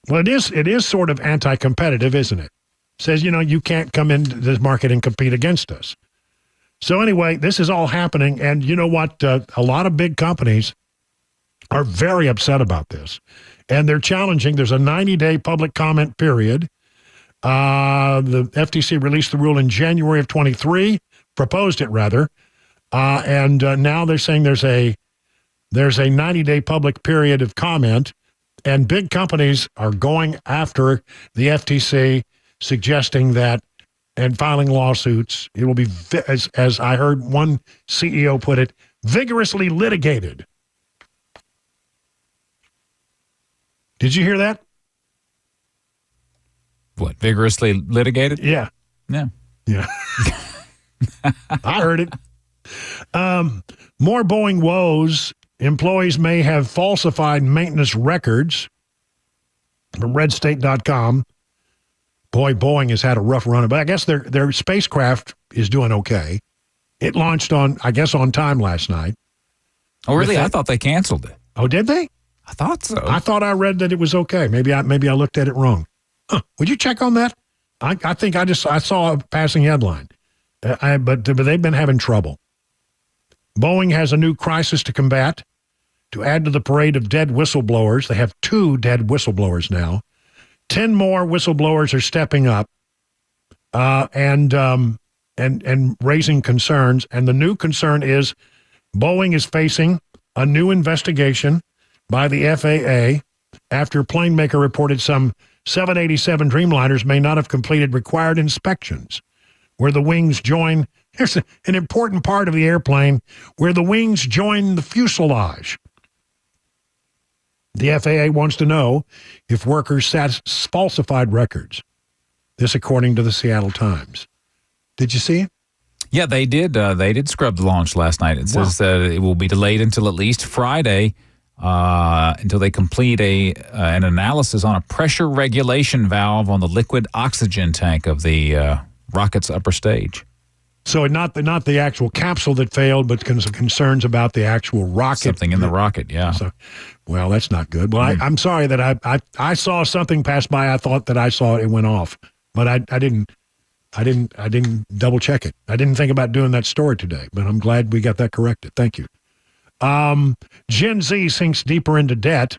Well, it is sort of anti-competitive, isn't it? It says, you can't come into this market and compete against us. So anyway, this is all happening, and you know what? A lot of big companies are very upset about this, and they're challenging. There's a 90-day public comment period. The FTC released the rule in January of 23, proposed it rather, and now they're saying there's a 90-day public period of comment, and big companies are going after the FTC, suggesting that and filing lawsuits. It will be, as I heard one CEO put it, vigorously litigated. Did you hear that? What, vigorously litigated? Yeah. Yeah. Yeah. I heard it. More Boeing woes. Employees may have falsified maintenance records from redstate.com. Boy, Boeing has had a rough run, but I guess their spacecraft is doing okay. It launched on time last night. Oh, really? I thought they canceled it. Oh, did they? I thought so. I thought I read that it was okay. Maybe I looked at it wrong. Huh. Would you check on that? I think I saw a passing headline, but they've been having trouble. Boeing has a new crisis to combat. To add to the parade of dead whistleblowers, they have 2 dead whistleblowers now. 10 more whistleblowers are stepping up and raising concerns. And the new concern is Boeing is facing a new investigation by the FAA after plane maker reported some 787 Dreamliners may not have completed required inspections, where the wings join. Here's an important part of the airplane, where the wings join the fuselage. The FAA wants to know if workers falsified records. This according to the Seattle Times. Did you see it? Yeah, they did. They did scrub the launch last night. It says that it will be delayed until at least Friday, until they complete an analysis on a pressure regulation valve on the liquid oxygen tank of the rocket's upper stage. So not the actual capsule that failed, but concerns about the actual rocket. Something in the rocket, yeah. So, well, that's not good. Well, I'm sorry that I saw something pass by. I thought that I saw it. It went off, but I didn't double check it. I didn't think about doing that story today, but I'm glad we got that corrected. Thank you. Gen Z sinks deeper into debt.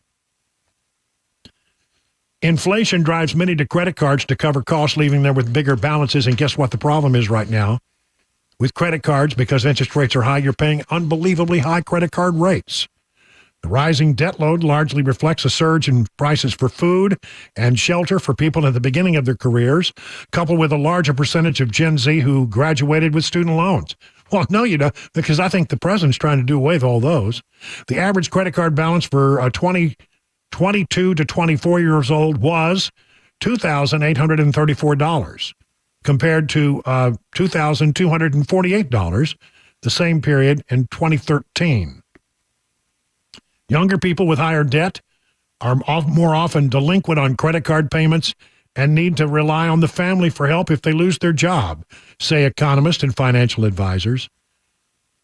Inflation drives many to credit cards to cover costs, leaving them with bigger balances. And guess what the problem is right now? With credit cards, because interest rates are high, you're paying unbelievably high credit card rates. The rising debt load largely reflects a surge in prices for food and shelter for people at the beginning of their careers, coupled with a larger percentage of Gen Z who graduated with student loans. Well, no, you don't, because I think the president's trying to do away with all those. The average credit card balance for 22 to 24 years old was $2,834, compared to $2,248 the same period in 2013. Younger people with higher debt are more often delinquent on credit card payments and need to rely on the family for help if they lose their job, say economists and financial advisors.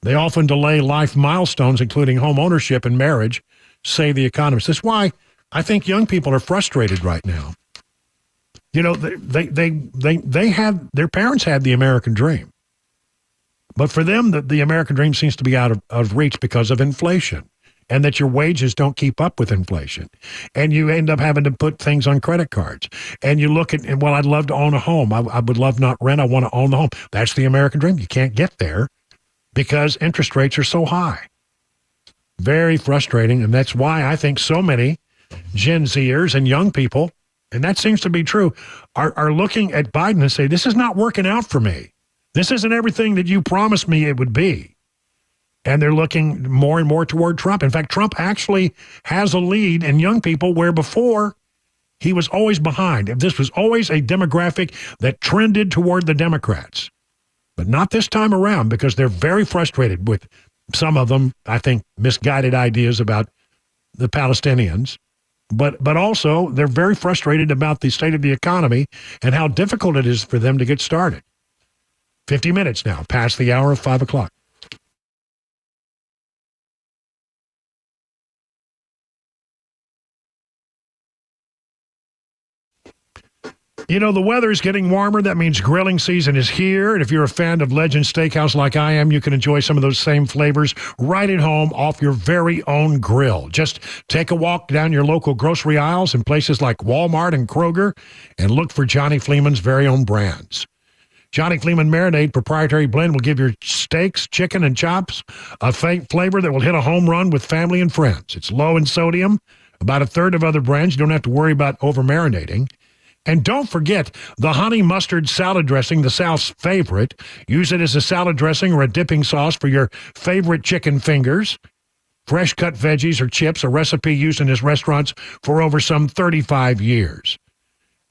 They often delay life milestones, including home ownership and marriage, say the economists. That's why I think young people are frustrated right now. You know, they had, their parents had the American dream. But for them, the American dream seems to be out of reach because of inflation, and that your wages don't keep up with inflation. And you end up having to put things on credit cards. And you look at, well, I'd love to own a home. I would love not rent. I want to own the home. That's the American dream. You can't get there because interest rates are so high. Very frustrating. And that's why I think so many Gen Zers and young people, and that seems to be true, are looking at Biden and say, this is not working out for me. This isn't everything that you promised me it would be. And they're looking more and more toward Trump. In fact, Trump actually has a lead in young people where before he was always behind. This was always a demographic that trended toward the Democrats. But not this time around, because they're very frustrated with some of them, I think, misguided ideas about the Palestinians. But also, they're very frustrated about the state of the economy and how difficult it is for them to get started. 50 minutes now, past the hour of 5 o'clock. You know, the weather is getting warmer. That means grilling season is here. And if you're a fan of Legend Steakhouse like I am, you can enjoy some of those same flavors right at home off your very own grill. Just take a walk down your local grocery aisles in places like Walmart and Kroger and look for Johnny Fleeman's very own brands. Johnny Fleeman Marinade proprietary blend will give your steaks, chicken, and chops a flavor that will hit a home run with family and friends. It's low in sodium, about a third of other brands. You don't have to worry about over-marinating. And don't forget the honey mustard salad dressing, the South's favorite. Use it as a salad dressing or a dipping sauce for your favorite chicken fingers. Fresh cut veggies or chips, a recipe used in his restaurants for over some 35 years.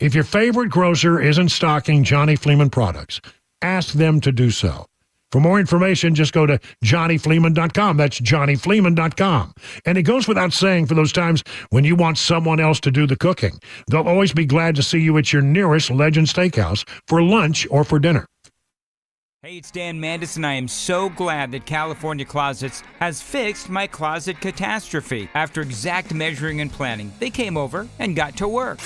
If your favorite grocer isn't stocking Johnny Fleeman products, ask them to do so. For more information, just go to johnnyfleeman.com. That's johnnyfleeman.com. And it goes without saying, for those times when you want someone else to do the cooking, they'll always be glad to see you at your nearest Legend Steakhouse for lunch or for dinner. Hey, it's Dan Mandis, and I am so glad that California Closets has fixed my closet catastrophe. After exact measuring and planning, they came over and got to work.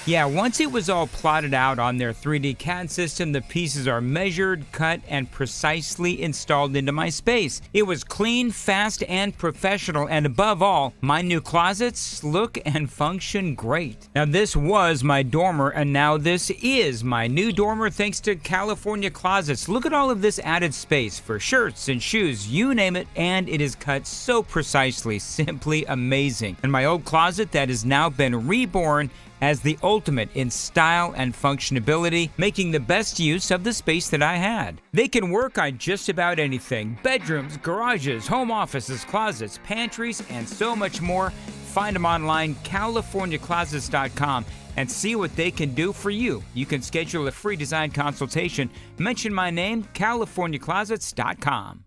Yeah, once it was all plotted out on their 3D CAD system, the pieces are measured, cut, and precisely installed into my space. It was clean, fast, and professional, and above all, my new closets look and function great. Now, this was my dormer, and now this is my new dormer thanks to California Closets. Look at all of this added space for shirts and shoes, you name it, and it is cut so precisely, simply amazing. And my old closet that has now been reborn as the ultimate in style and functionality, making the best use of the space that I had. They can work on just about anything: bedrooms, garages, home offices, closets, pantries, and so much more. Find them online, CaliforniaClosets.com, and see what they can do for you. You can schedule a free design consultation. Mention my name, CaliforniaClosets.com.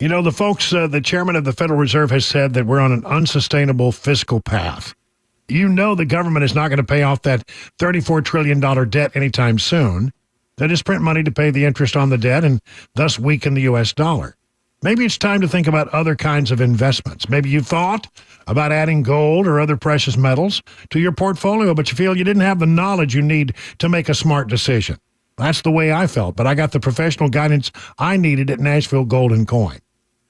You know, the folks, the chairman of the Federal Reserve has said that we're on an unsustainable fiscal path. You know the government is not going to pay off that $34 trillion debt anytime soon. They just print money to pay the interest on the debt and thus weaken the U.S. dollar. Maybe it's time to think about other kinds of investments. Maybe you thought about adding gold or other precious metals to your portfolio, but you feel you didn't have the knowledge you need to make a smart decision. That's the way I felt, but I got the professional guidance I needed at Nashville Gold & Coin.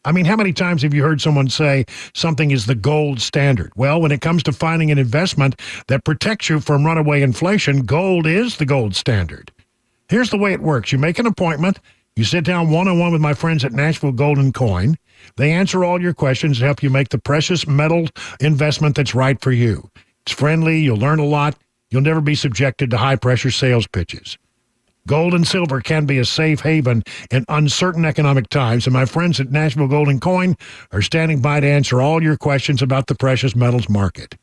I mean, how many times have you heard someone say something is the gold standard? Well, when it comes to finding an investment that protects you from runaway inflation, gold is the gold standard. Here's the way it works. You make an appointment. You sit down one-on-one with my friends at Nashville Gold & Coin. They answer all your questions and help you make the precious metal investment that's right for you. It's friendly. You'll learn a lot. You'll never be subjected to high-pressure sales pitches. Gold and silver can be a safe haven in uncertain economic times, and my friends at Nashville Gold & Coin are standing by to answer all your questions about the precious metals market.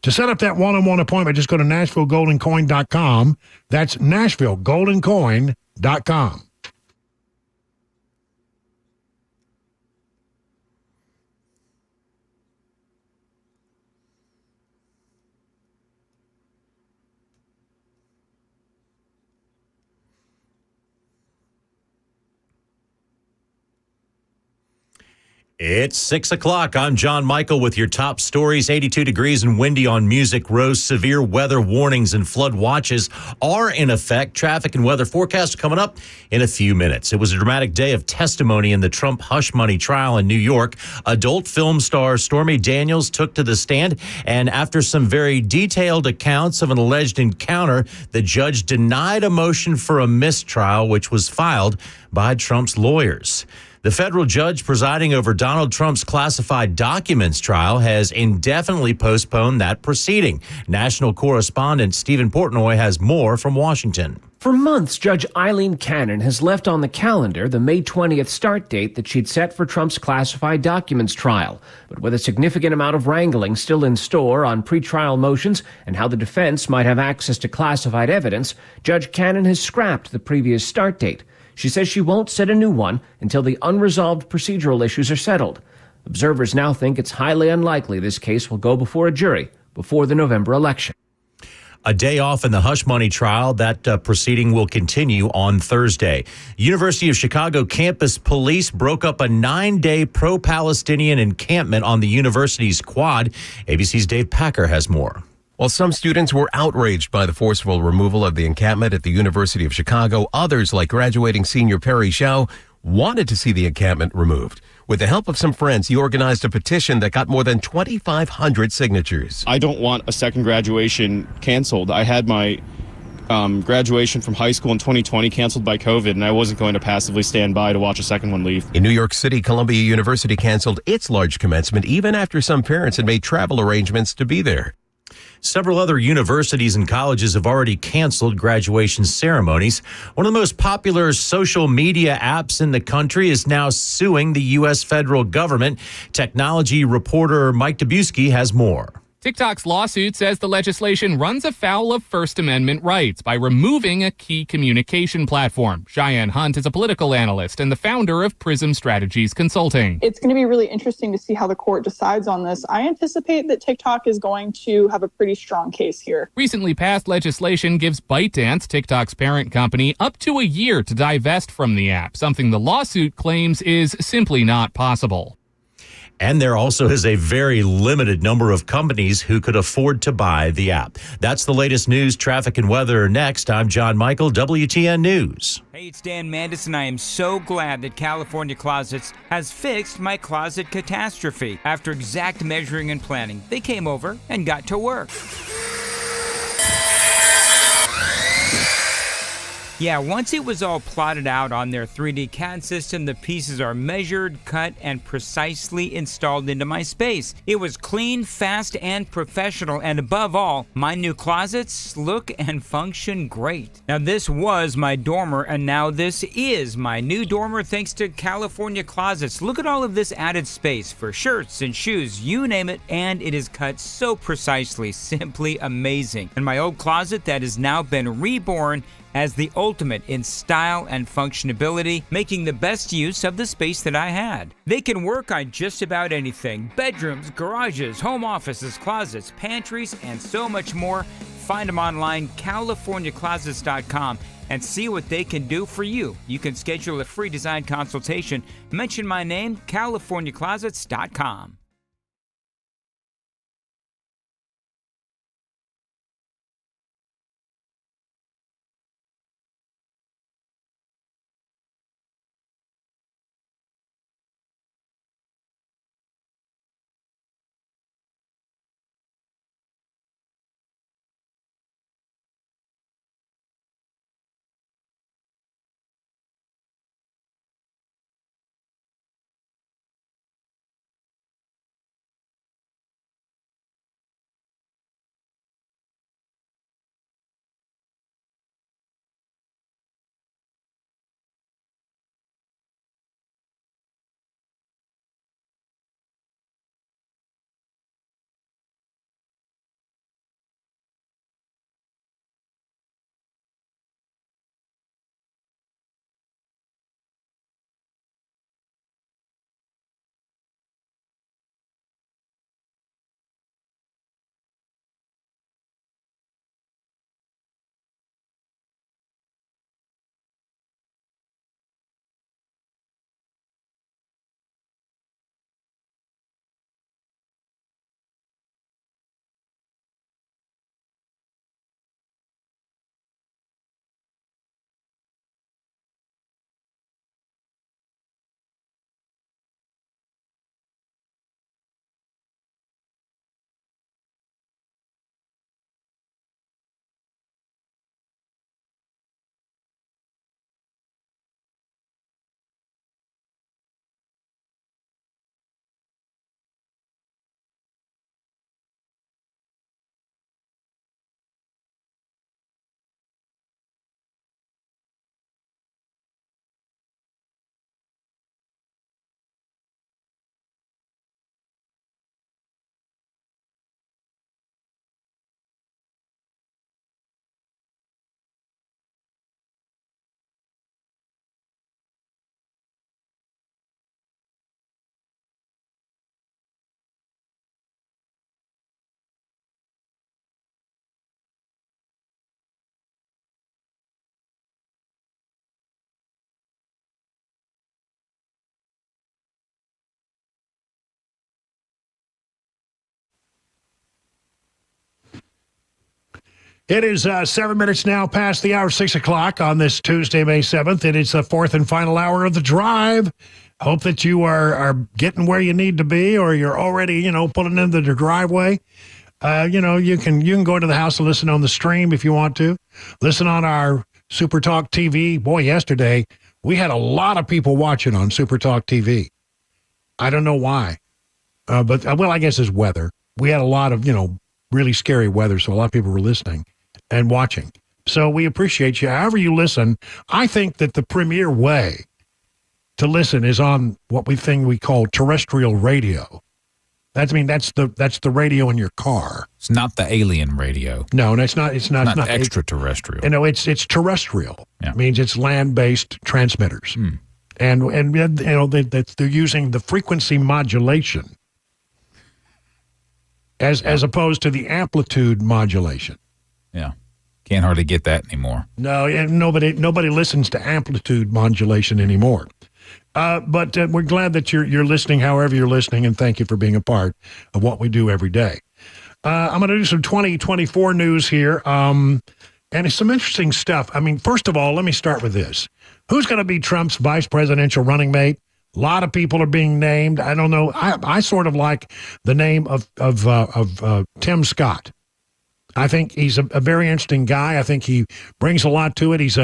To set up that one-on-one appointment, just go to NashvilleGoldandCoin.com. That's NashvilleGoldandCoin.com. It's 6 o'clock. I'm John Michael with your top stories. 82 degrees and windy on Music Row. Severe weather warnings and flood watches are in effect. Traffic and weather forecast coming up in a few minutes. It was a dramatic day of testimony in the Trump hush money trial in New York. Adult film star Stormy Daniels took to the stand, and after some very detailed accounts of an alleged encounter, the judge denied a motion for a mistrial, which was filed by Trump's lawyers. The federal judge presiding over Donald Trump's classified documents trial has indefinitely postponed that proceeding. National correspondent Stephen Portnoy has more from Washington. For months, Judge Eileen Cannon has left on the calendar the May 20th start date that she'd set for Trump's classified documents trial. But with a significant amount of wrangling still in store on pretrial motions and how the defense might have access to classified evidence, Judge Cannon has scrapped the previous start date. She says she won't set a new one until the unresolved procedural issues are settled. Observers now think it's highly unlikely this case will go before a jury before the November election. A day off in the hush money trial. That proceeding will continue on Thursday. University of Chicago campus police broke up a 9-day pro-Palestinian encampment on the university's quad. ABC's Dave Packer has more. While some students were outraged by the forceful removal of the encampment at the University of Chicago, others, like graduating senior Perry Shao, wanted to see the encampment removed. With the help of some friends, he organized a petition that got more than 2,500 signatures. I don't want a second graduation canceled. I had my graduation from high school in 2020 canceled by COVID, and I wasn't going to passively stand by to watch a second one leave. In New York City, Columbia University canceled its large commencement even after some parents had made travel arrangements to be there. Several other universities and colleges have already canceled graduation ceremonies. One of the most popular social media apps in the country is now suing the U.S. federal government. Technology reporter Mike Dubusky has more. TikTok's lawsuit says the legislation runs afoul of First Amendment rights by removing a key communication platform. Cheyenne Hunt is a political analyst and the founder of Prism Strategies Consulting. It's going to be really interesting to see how the court decides on this. I anticipate that TikTok is going to have a pretty strong case here. Recently passed legislation gives ByteDance, TikTok's parent company, up to a year to divest from the app, something the lawsuit claims is simply not possible. And there also is a very limited number of companies who could afford to buy the app. That's the latest news, traffic, and weather. Next, I'm John Michael, WTN News. Hey, it's Dan Mandis, and I am so glad that California Closets has fixed my closet catastrophe. After exact measuring and planning, they came over and got to work. Yeah, once it was all plotted out on their 3D CAD system, the pieces are measured, cut, and precisely installed into my space. It was clean, fast, and professional, and above all, my new closets look and function great. Now, this was my dormer, and now this is my new dormer thanks to California Closets. Look at all of this added space for shirts and shoes, you name it, and it is cut so precisely, simply amazing. And my old closet that has now been reborn as the ultimate in style and functionability, making the best use of the space that I had. They can work on just about anything: bedrooms, garages, home offices, closets, pantries, and so much more. Find them online, CaliforniaClosets.com, and see what they can do for you. You can schedule a free design consultation. Mention my name, CaliforniaClosets.com. It is 7 minutes now past the hour, 6 o'clock on this Tuesday, May 7th. It is the fourth and final hour of the drive. Hope that you are getting where you need to be, or you're already, pulling into the driveway. You can go into the house and listen on the stream if you want to. Listen on our Super Talk TV. Boy, yesterday we had a lot of people watching on Super Talk TV. I don't know why, but I guess it's weather. We had a lot of really scary weather, so a lot of people were listening and watching. So we appreciate you. However you listen, I think that the premier way to listen is on what we call terrestrial radio. That's the radio in your car. It's not the alien radio. No, it's not. It's not extraterrestrial. It's terrestrial. Yeah. It means it's land-based transmitters, and they're using the frequency modulation as opposed to the amplitude modulation. Yeah, can't hardly get that anymore. No, and nobody listens to amplitude modulation anymore. But we're glad that you're listening, however you're listening, and thank you for being a part of what we do every day. I'm going to do some 2024 news here, and it's some interesting stuff. I mean, first of all, let me start with this. Who's going to be Trump's vice presidential running mate? A lot of people are being named. I don't know. I sort of like the name of Tim Scott. I think he's a very interesting guy. I think he brings a lot to it. He's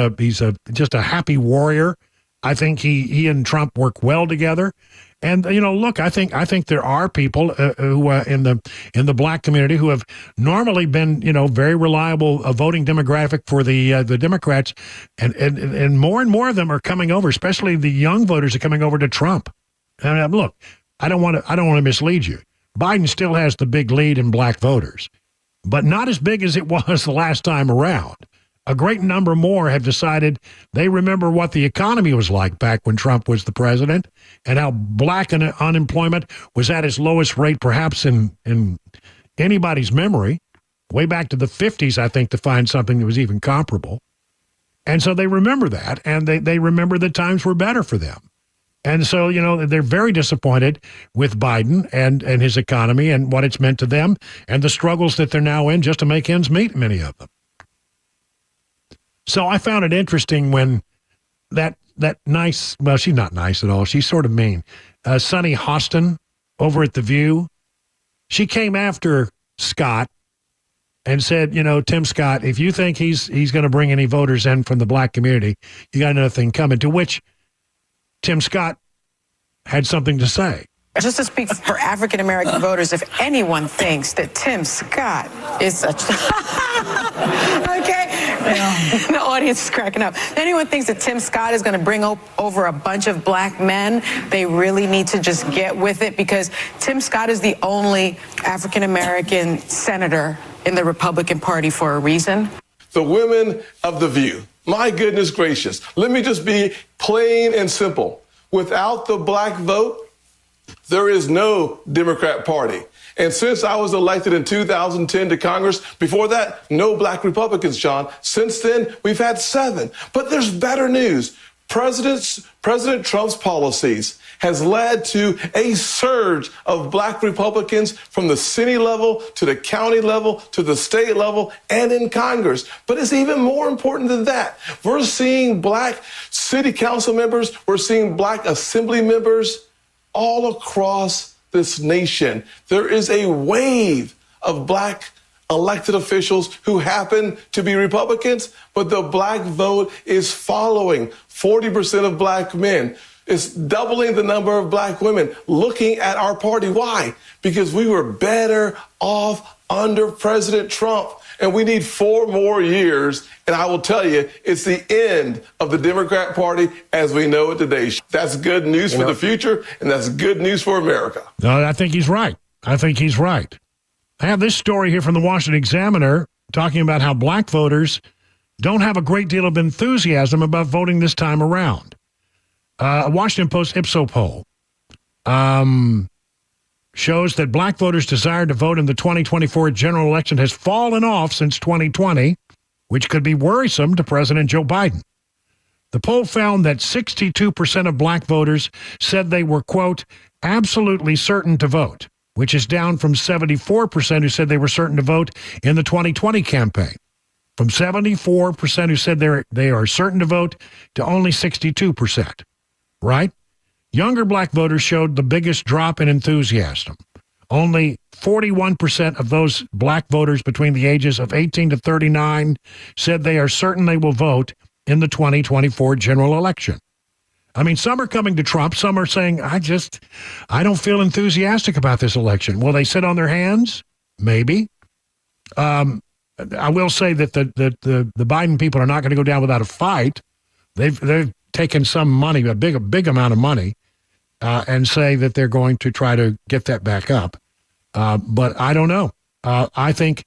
just a happy warrior. I think he and Trump work well together. And look, I think there are people who in the black community who have normally been very reliable voting demographic for the Democrats, and more of them are coming over. Especially the young voters are coming over to Trump. And look, I don't want to mislead you. Biden still has the big lead in black voters, but not as big as it was the last time around. a great number more have decided they remember what the economy was like back when Trump was the president and how black unemployment was at its lowest rate perhaps in anybody's memory, way back to the 50s, I think, to find something that was even comparable. And so they remember that, and they remember that times were better for them. And so, you know, they're very disappointed with Biden and his economy and what it's meant to them and the struggles that they're now in just to make ends meet, many of them. So I found it interesting when that nice, well, she's not nice at all. She's sort of mean. Sunny Hostin over at The View, she came after Scott and said, you know, Tim Scott, if you think he's going to bring any voters in from the black community, you got another thing coming. To which Tim Scott had something to say. Just to speak for African-American voters, if anyone thinks that Tim Scott is such... Okay? The audience is cracking up. If anyone thinks that Tim Scott is going to bring over a bunch of black men, they really need to just get with it, because Tim Scott is the only African-American senator in the Republican Party for a reason. The women of The View, my goodness gracious, let me just be plain and simple. Without the black vote, there is no Democrat Party. And since I was elected in 2010 to Congress, before that, no black Republicans, John. Since then, we've had 7. But there's better news. President Trump's policies has led to a surge of black Republicans from the city level to the county level to the state level and in Congress. But it's even more important than that. We're seeing black city council members. We're seeing black assembly members all across this nation. There is a wave of black elected officials who happen to be Republicans, but the black vote is following 40% of black men. It's doubling the number of black women looking at our party. Why? Because we were better off under President Trump. And we need 4 more years. And I will tell you, it's the end of the Democrat Party as we know it today. That's good news for the future, and that's good news for America. No, I think he's right. I have this story here from the Washington Examiner talking about how black voters don't have a great deal of enthusiasm about voting this time around. A Washington Post Ipsos poll shows that black voters' desire to vote in the 2024 general election has fallen off since 2020, which could be worrisome to President Joe Biden. The poll found that 62% of black voters said they were, quote, absolutely certain to vote, which is down from 74% who said they were certain to vote in the 2020 campaign. From 74% who said they are certain to vote to only 62%, right? Younger black voters showed the biggest drop in enthusiasm. Only 41% of those black voters between the ages of 18 to 39 said they are certain they will vote in the 2024 general election. I mean, some are coming to Trump. Some are saying, I don't feel enthusiastic about this election. Will they sit on their hands? Maybe. I will say that the Biden people are not going to go down without a fight. They've taken some money, a big amount of money, and say that they're going to try to get that back up. But I don't know. I think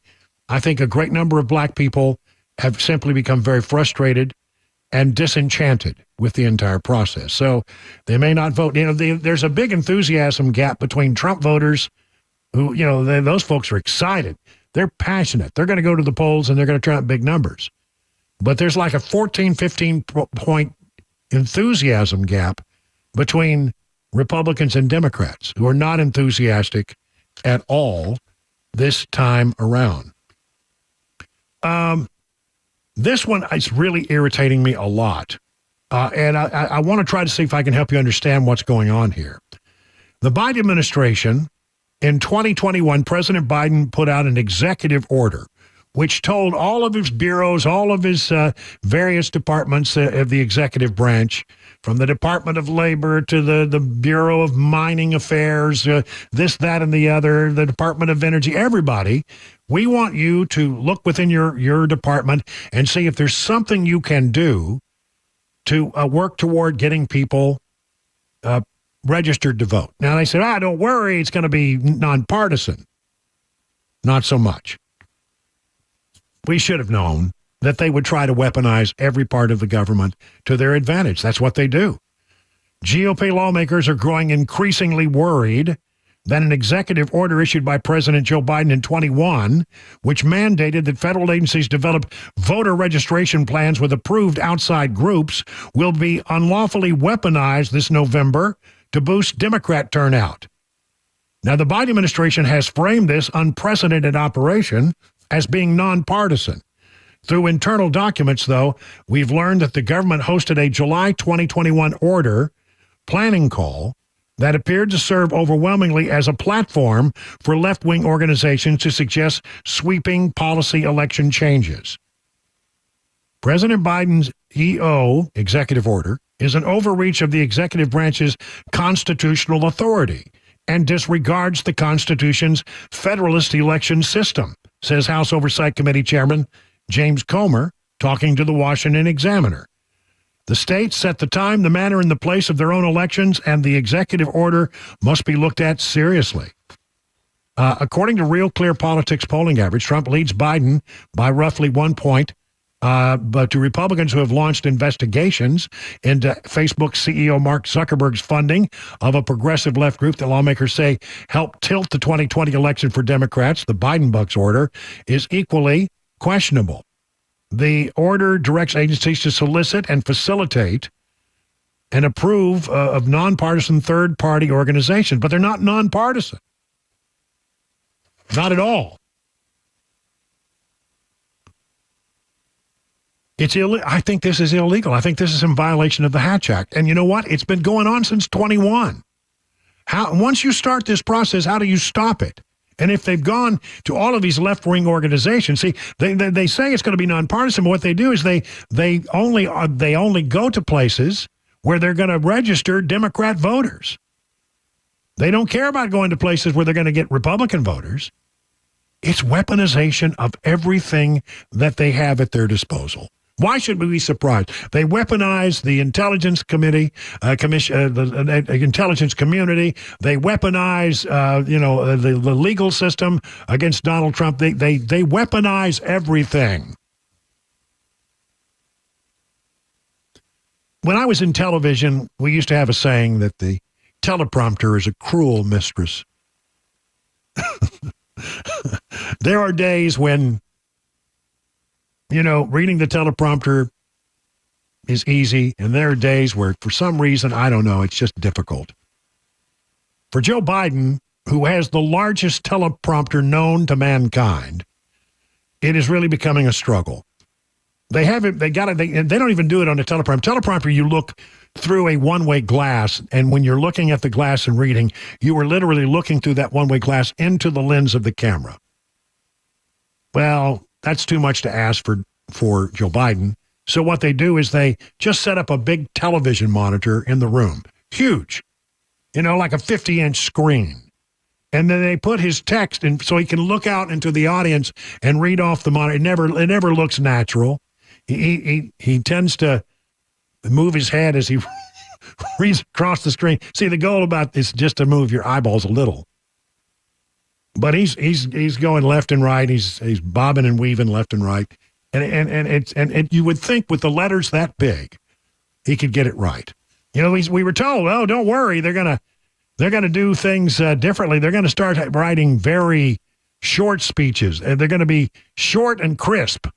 a great number of black people have simply become very frustrated and disenchanted with the entire process. So they may not vote. You know, there's a big enthusiasm gap between Trump voters who, you know, those folks are excited. They're passionate. They're going to go to the polls and they're going to turn out big numbers. But there's like a 14, 15 point enthusiasm gap between Republicans and Democrats who are not enthusiastic at all this time around. This one is really irritating me a lot. And I want to try to see if I can help you understand what's going on here. The Biden administration, in 2021, President Biden put out an executive order which told all of his bureaus, all of his various departments of the executive branch, from the Department of Labor to the Bureau of Mining Affairs, this, that, and the other, the Department of Energy, everybody, we want you to look within your department and see if there's something you can do to work toward getting people registered to vote. Now, they said, don't worry, it's going to be nonpartisan. Not so much. We should have known that they would try to weaponize every part of the government to their advantage. That's what they do. GOP lawmakers are growing increasingly worried that an executive order issued by President Joe Biden in 21, which mandated that federal agencies develop voter registration plans with approved outside groups, will be unlawfully weaponized this November to boost Democrat turnout. Now, the Biden administration has framed this unprecedented operation as being nonpartisan. Through internal documents, though, we've learned that the government hosted a July 2021 order planning call that appeared to serve overwhelmingly as a platform for left-wing organizations to suggest sweeping policy election changes. President Biden's EO, executive order, is an overreach of the executive branch's constitutional authority and disregards the Constitution's Federalist election system, says House Oversight Committee Chairman James Comer, talking to the Washington Examiner. The states set the time, the manner, and the place of their own elections, and the executive order must be looked at seriously. According to Real Clear Politics polling average, Trump leads Biden by roughly 1 point, but to Republicans who have launched investigations into Facebook CEO Mark Zuckerberg's funding of a progressive left group that lawmakers say helped tilt the 2020 election for Democrats, the Biden Bucks order is equally questionable. The order directs agencies to solicit and facilitate and approve of nonpartisan third-party organizations, but they're not nonpartisan. Not at all. It's I think this is illegal. I think this is in violation of the Hatch Act. And you know what? It's been going on since 21. Once you start this process, how do you stop it? And if they've gone to all of these left-wing organizations, see, they say it's going to be nonpartisan, but what they do is they only go to places where they're going to register Democrat voters. They don't care about going to places where they're going to get Republican voters. It's weaponization of everything that they have at their disposal. Why should we be surprised? They weaponize the intelligence committee, the intelligence community. They weaponize, the legal system against Donald Trump. They weaponize everything. When I was in television, we used to have a saying that the teleprompter is a cruel mistress. There are days when, reading the teleprompter is easy, and there are days where, for some reason, I don't know, it's just difficult. For Joe Biden, who has the largest teleprompter known to mankind, it is really becoming a struggle. They don't even do it on a teleprompter. Teleprompter, you look through a one-way glass, and when you're looking at the glass and reading, you are literally looking through that one-way glass into the lens of the camera. Well, that's too much to ask for Joe Biden. So what they do is they just set up a big television monitor in the room. Huge. Like a 50-inch screen. And then they put his text in so he can look out into the audience and read off the monitor. It never looks natural. He tends to move his head as he reads across the screen. See, the goal about this is just to move your eyeballs a little. But he's going left and right. He's bobbing and weaving left and right. And you would think with the letters that big, he could get it right. We were told, oh, don't worry, they're gonna do things differently. They're gonna start writing very short speeches, and they're gonna be short and crisp,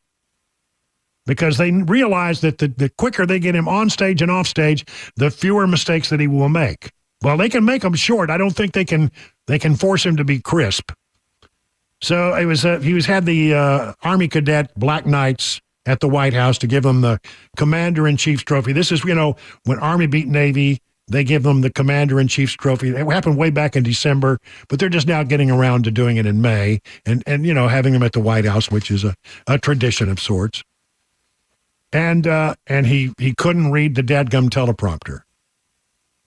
because they realize that the quicker they get him on stage and off stage, the fewer mistakes that he will make. Well, they can make them short. I don't think they can force him to be crisp. So it was he had the Army Cadet Black Knights at the White House to give him the Commander-in-Chief's trophy. This is, when Army beat Navy, they give them the Commander-in-Chief's trophy. It happened way back in December, but they're just now getting around to doing it in May and having them at the White House, which is a tradition of sorts. And he couldn't read the dadgum teleprompter.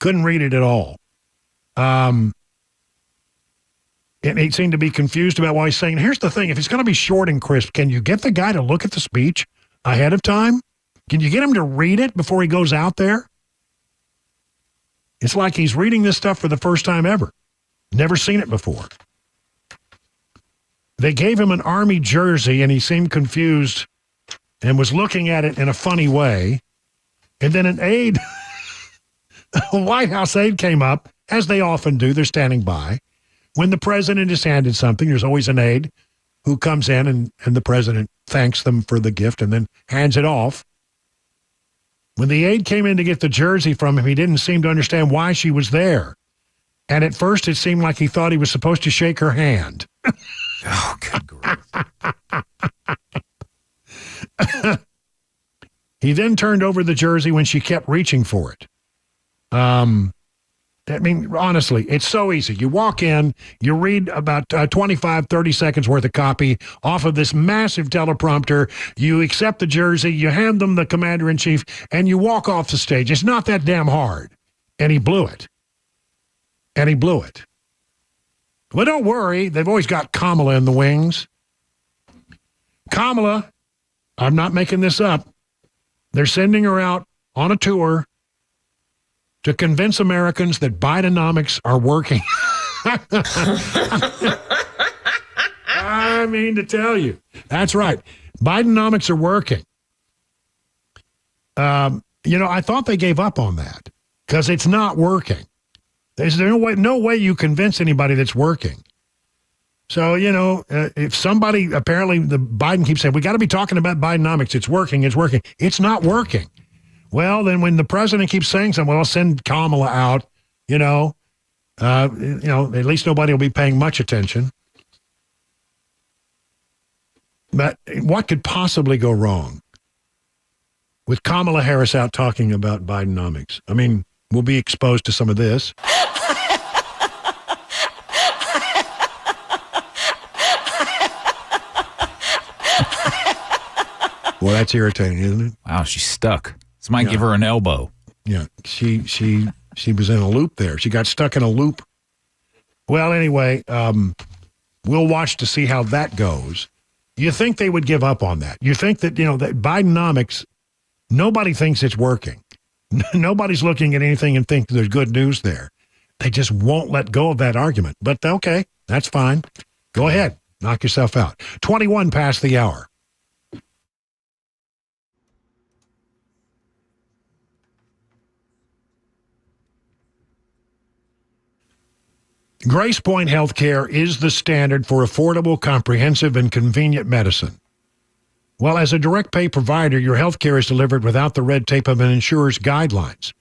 Couldn't read it at all. And he seemed to be confused about why he's saying, here's the thing, if it's going to be short and crisp, can you get the guy to look at the speech ahead of time? Can you get him to read it before he goes out there? It's like he's reading this stuff for the first time ever. Never seen it before. They gave him an Army jersey, and he seemed confused and was looking at it in a funny way. And then an aide, a White House aide came up, as they often do. They're standing by. When the president is handed something, there's always an aide who comes in and the president thanks them for the gift and then hands it off. When the aide came in to get the jersey from him, he didn't seem to understand why she was there. And at first, it seemed like he thought he was supposed to shake her hand. Oh, good grief. He then turned over the jersey when she kept reaching for it. I mean, honestly, it's so easy. You walk in, you read about 25, 30 seconds worth of copy off of this massive teleprompter. You accept the jersey, you hand them the commander-in-chief, and you walk off the stage. It's not that damn hard. And he blew it. Well, don't worry. They've always got Kamala in the wings. Kamala, I'm not making this up. They're sending her out on a tour to convince Americans that Bidenomics are working. I mean to tell you. That's right. Bidenomics are working. I thought they gave up on that because it's not working. There's no way you convince anybody that's working. So, if somebody, apparently the Biden keeps saying, we got to be talking about Bidenomics. It's working. It's not working. Well, then when the president keeps saying something, well, I'll send Kamala out, at least nobody will be paying much attention. But what could possibly go wrong with Kamala Harris out talking about Bidenomics? I mean, we'll be exposed to some of this. Well, that's irritating, isn't it? Wow, she's stuck. This might give her an elbow. Yeah, she was in a loop there. She got stuck in a loop. Well, anyway, we'll watch to see how that goes. You think they would give up on that? You think that, that Bidenomics, nobody thinks it's working. Nobody's looking at anything and think there's good news there. They just won't let go of that argument. But okay, that's fine. Go ahead. Knock yourself out. 21 past the hour. Grace Point Healthcare is the standard for affordable, comprehensive, and convenient medicine. Well, as a direct pay provider, your health care is delivered without the red tape of an insurer's guidelines.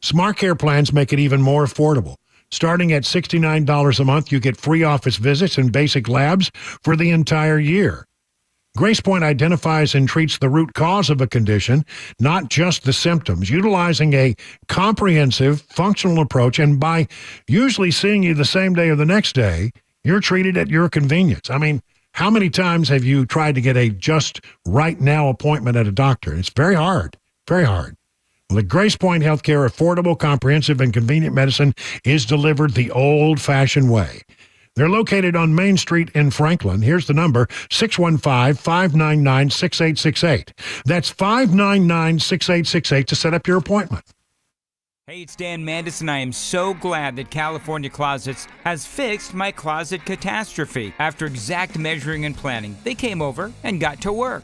Smart Care plans make it even more affordable. Starting at $69 a month, you get free office visits and basic labs for the entire year. Grace Point identifies and treats the root cause of a condition, not just the symptoms, utilizing a comprehensive, functional approach, and by usually seeing you the same day or the next day, you're treated at your convenience. I mean, how many times have you tried to get a just right now appointment at a doctor? It's very hard, very hard. Well, at Grace Point Healthcare, affordable, comprehensive, and convenient medicine is delivered the old-fashioned way. They're located on Main Street in Franklin. Here's the number, 615-599-6868. That's 599-6868 to set up your appointment. Hey, it's Dan Mandis, and I am so glad that California Closets has fixed my closet catastrophe. After exact measuring and planning, they came over and got to work.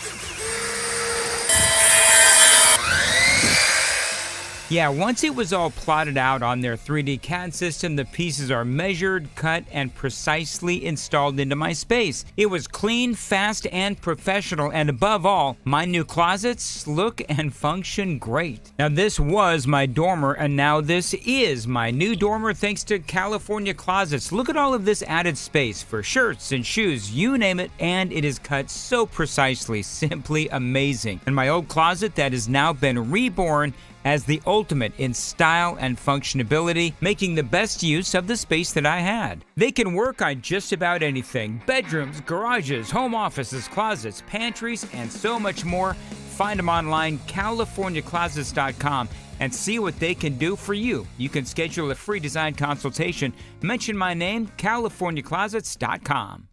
Yeah, once it was all plotted out on their 3D CAD system, the pieces are measured, cut, and precisely installed into my space. It was clean, fast, and professional, and above all, my new closets look and function great. Now, this was my dormer, and now this is my new dormer thanks to California Closets. Look at all of this added space for shirts and shoes, you name it, and it is cut so precisely, simply amazing. And my old closet that has now been reborn as the ultimate in style and functionability, making the best use of the space that I had. They can work on just about anything: bedrooms, garages, home offices, closets, pantries, and so much more. Find them online, CaliforniaClosets.com, and see what they can do for you. You can schedule a free design consultation. Mention my name, CaliforniaClosets.com.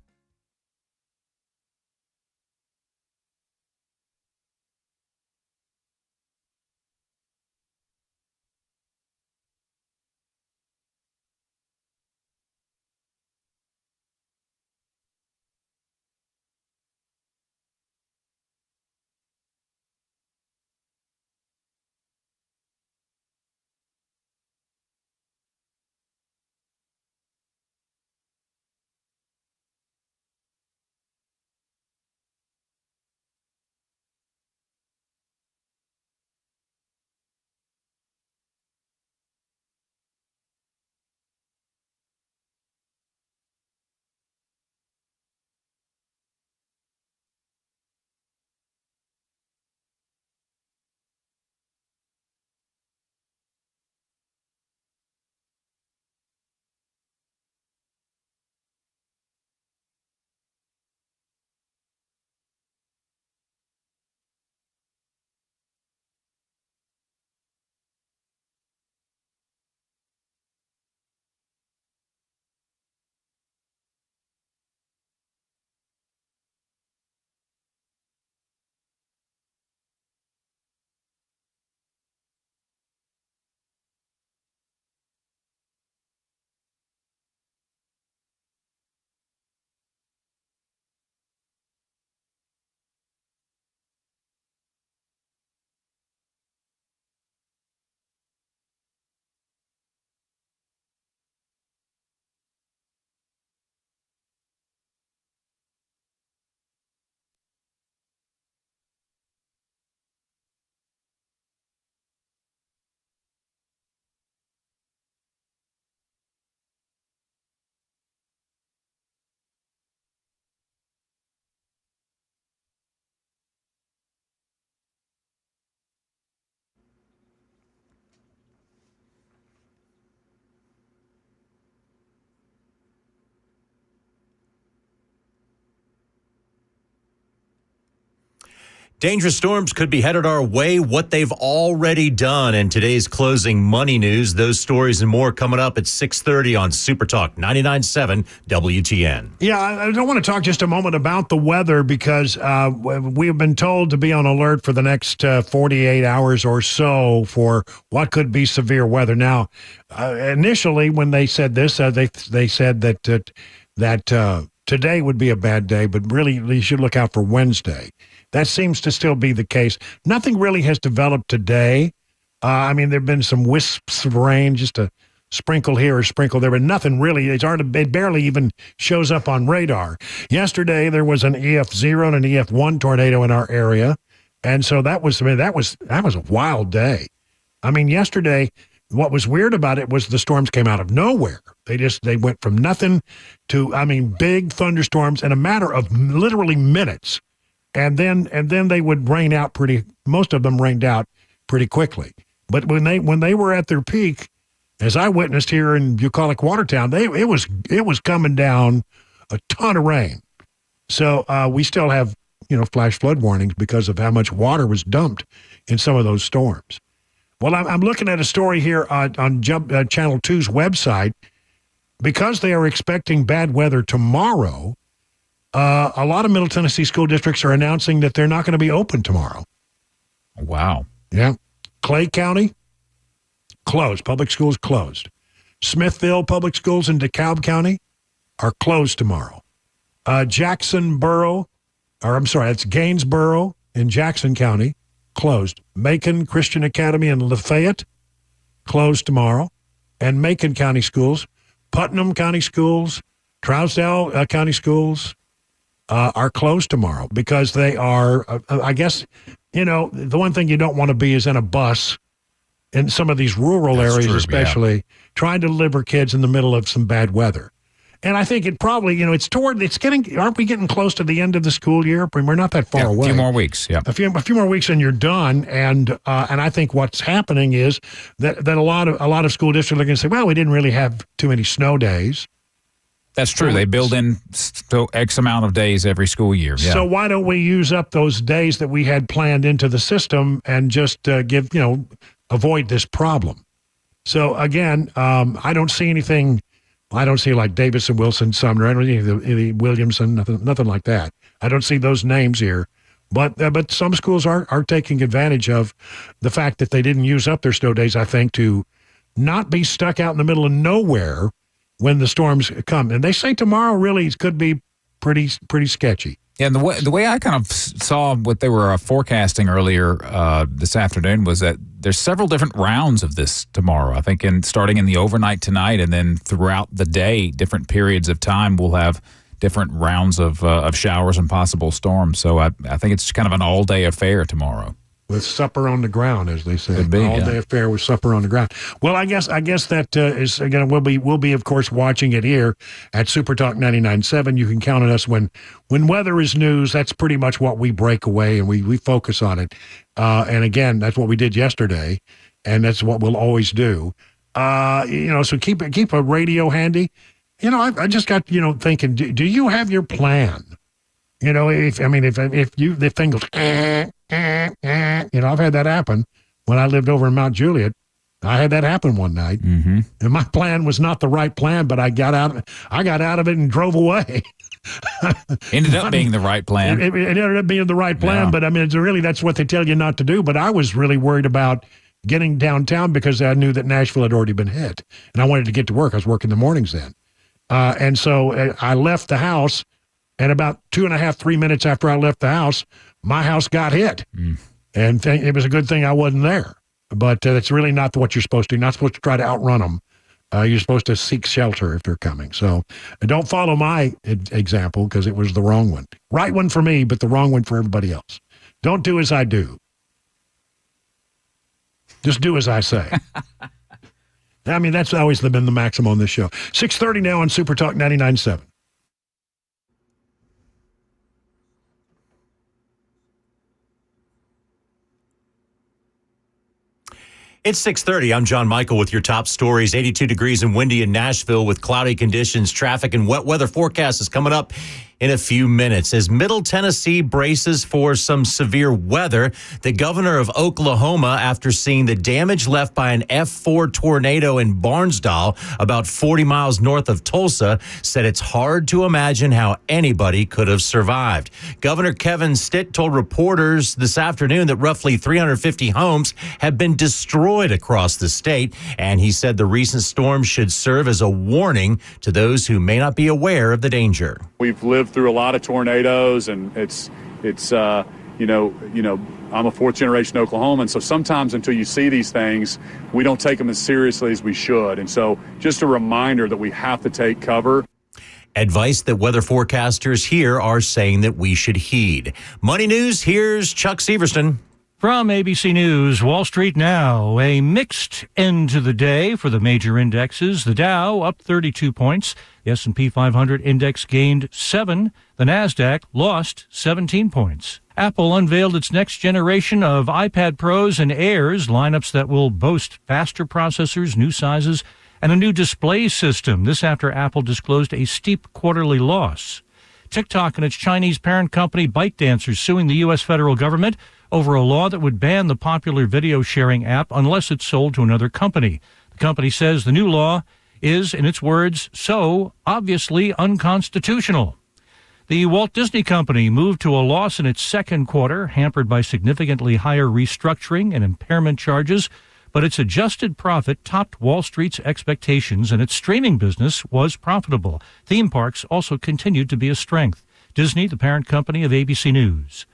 Dangerous storms could be headed our way, what they've already done. And today's closing money news, those stories and more coming up at 6:30 on Super Talk 99.7 WTN. Yeah, I don't want to talk just a moment about the weather because we have been told to be on alert for the next 48 hours or so for what could be severe weather. Now, initially when they said this, they said that today would be a bad day, but really you should look out for Wednesday. That seems to still be the case. Nothing really has developed today. I mean, there have been some wisps of rain, just a sprinkle here or sprinkle there, but nothing really. It barely even shows up on radar. Yesterday, there was an EF0 and an EF1 tornado in our area, and so that was a wild day. I mean, yesterday, what was weird about it was the storms came out of nowhere. They went from nothing to, big thunderstorms in a matter of literally minutes. And then they would rain out most of them rained out pretty quickly. But when they were at their peak, as I witnessed here in bucolic Watertown, it was coming down a ton of rain. So we still have, flash flood warnings because of how much water was dumped in some of those storms. Well, I'm looking at a story here on Channel 2's website. Because they are expecting bad weather tomorrow, a lot of Middle Tennessee school districts are announcing that they're not going to be open tomorrow. Wow. Yeah. Clay County, closed. Public schools closed. Smithville Public Schools in DeKalb County are closed tomorrow. That's Gainesboro in Jackson County, closed. Macon Christian Academy in Lafayette, closed tomorrow. And Macon County Schools, Putnam County Schools, Trousdale County Schools, are closed tomorrow because they are, I guess, the one thing you don't want to be is in a bus in some of these rural areas, especially, trying to deliver kids in the middle of some bad weather. And I think it probably, aren't we getting close to the end of the school year? We're not that far away. A few more weeks, yeah. A few more weeks and you're done. And I think what's happening is that a lot of school districts are going to say, well, we didn't really have too many snow days. That's true. They build in X amount of days every school year. Yeah. So why don't we use up those days that we had planned into the system and just avoid this problem? So again, I don't see anything. I don't see like Davison, Wilson, Sumner. I don't see any Williamson, nothing like that. I don't see those names here. But some schools are taking advantage of the fact that they didn't use up their snow days, I think, to not be stuck out in the middle of nowhere when the storms come. And they say tomorrow really could be pretty sketchy. Yeah, and the way I kind of saw what they were forecasting earlier this afternoon was that there's several different rounds of this tomorrow. I think starting in the overnight tonight and then throughout the day, different periods of time, we'll have different rounds of showers and possible storms. So I think it's kind of an all-day affair tomorrow. With supper on the ground, as they say. Could be, all-day affair with supper on the ground. Well, I guess that is, again, we'll be, of course, watching it here at Super Talk 99.7. You can count on us when weather is news. That's pretty much what we break away, and we focus on it. And, again, that's what we did yesterday, and that's what we'll always do. So keep a radio handy. I just got, thinking, do you have your plan? If thing goes, I've had that happen when I lived over in Mount Juliet. I had that happen one night, and my plan was not the right plan, but I got out of it and drove away. Ended up being the right plan. It ended up being the right plan, but really that's what they tell you not to do. But I was really worried about getting downtown because I knew that Nashville had already been hit, and I wanted to get to work. I was working the mornings then, and so I left the house. And about 2.5-3 minutes after I left the house, my house got hit. And it was a good thing I wasn't there. But that's really not what you're supposed to do. You're not supposed to try to outrun them. You're supposed to seek shelter if they're coming. So don't follow my example because it was the wrong one. Right one for me, but the wrong one for everybody else. Don't do as I do. Just do as I say. That's always been the maxim on this show. 6:30 now on Super Talk 99.7. It's 6:30. I'm John Michael with your top stories. 82 degrees and windy in Nashville with cloudy conditions. Traffic and wet weather forecast is coming up in a few minutes. As Middle Tennessee braces for some severe weather, the governor of Oklahoma, after seeing the damage left by an F4 tornado in Barnsdall, about 40 miles north of Tulsa, said it's hard to imagine how anybody could have survived. Governor Kevin Stitt told reporters this afternoon that roughly 350 homes have been destroyed across the state, and he said the recent storm should serve as a warning to those who may not be aware of the danger. We've lived through a lot of tornadoes, and it's I'm a fourth generation Oklahoman, so sometimes until you see these things, we don't take them as seriously as we should. And so just a reminder that we have to take cover. Advice that weather forecasters here are saying that we should heed. Money News, here's Chuck Severston. From ABC News, Wall Street now, a mixed end to the day for the major indexes. The Dow up 32 points. The S&P 500 index gained 7. The Nasdaq lost 17 points. Apple unveiled its next generation of iPad Pros and Airs, lineups that will boast faster processors, new sizes, and a new display system. This after Apple disclosed a steep quarterly loss. TikTok and its Chinese parent company ByteDance suing the U.S. federal government over a law that would ban the popular video sharing app unless it's sold to another company. The company says the new law is, in its words, so obviously unconstitutional. The Walt Disney Company moved to a loss in its second quarter, hampered by significantly higher restructuring and impairment charges, but its adjusted profit topped Wall Street's expectations, and its streaming business was profitable. Theme parks also continued to be a strength. Disney, the parent company of ABC News.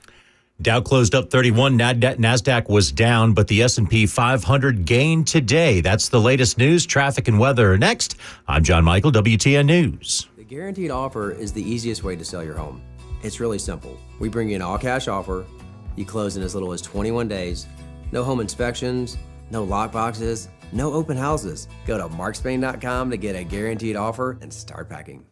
Dow closed up 31, NASDAQ was down, but the S&P 500 gained today. That's the latest news, traffic, and weather. Next, I'm John Michael, WTN News. The guaranteed offer is the easiest way to sell your home. It's really simple. We bring you an all-cash offer. You close in as little as 21 days. No home inspections, no lockboxes, no open houses. Go to markspain.com to get a guaranteed offer and start packing.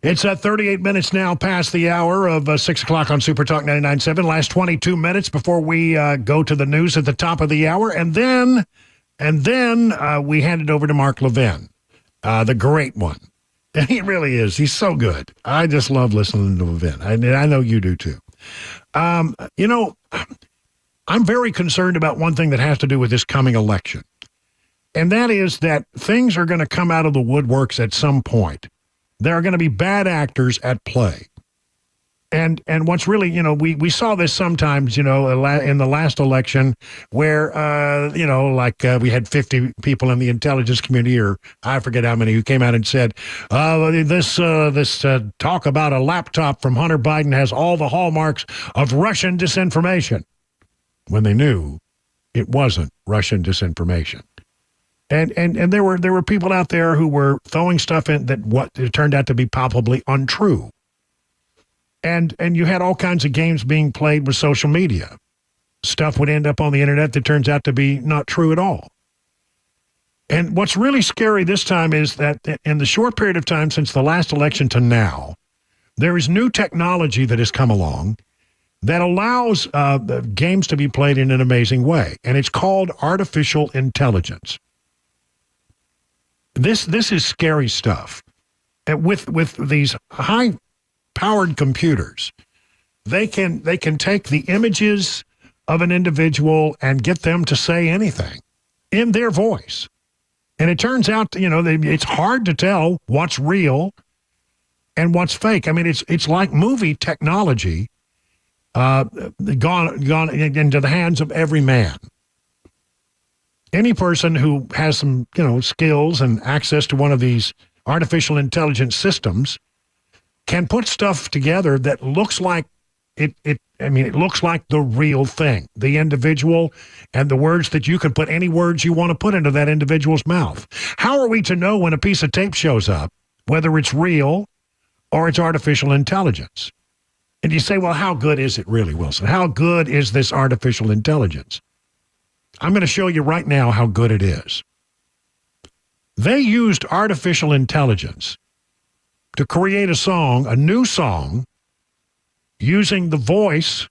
It's 38 minutes now past the hour of 6 o'clock on Super Talk 99.7. Last 22 minutes before we go to the news at the top of the hour. And then we hand it over to Mark Levin, the great one. And he really is. He's so good. I just love listening to Levin. I know you do too. I'm very concerned about one thing that has to do with this coming election. And that is that things are going to come out of the woodworks at some point. There are going to be bad actors at play. And what's really, we saw this sometimes, in the last election where, we had 50 people in the intelligence community, or I forget how many, who came out and said, this talk about a laptop from Hunter Biden has all the hallmarks of Russian disinformation, when they knew it wasn't Russian disinformation. And there were people out there who were throwing stuff in that it turned out to be palpably untrue. And you had all kinds of games being played with social media. Stuff would end up on the internet that turns out to be not true at all. And what's really scary this time is that in the short period of time since the last election to now, there is new technology that has come along that allows games to be played in an amazing way. And it's called artificial intelligence. This is scary stuff. And with these high-powered computers, they can take the images of an individual and get them to say anything in their voice. And it turns out, it's hard to tell what's real and what's fake. I mean, it's like movie technology gone into the hands of every man. Any person who has some, skills and access to one of these artificial intelligence systems can put stuff together that looks like it looks like the real thing, the individual, and the words that you can put any words you want to put into that individual's mouth. How are we to know when a piece of tape shows up, whether it's real or it's artificial intelligence? And you say, well, how good is it really, Wilson? How good is this artificial intelligence? I'm going to show you right now how good it is. They used artificial intelligence to create a new song, using the voice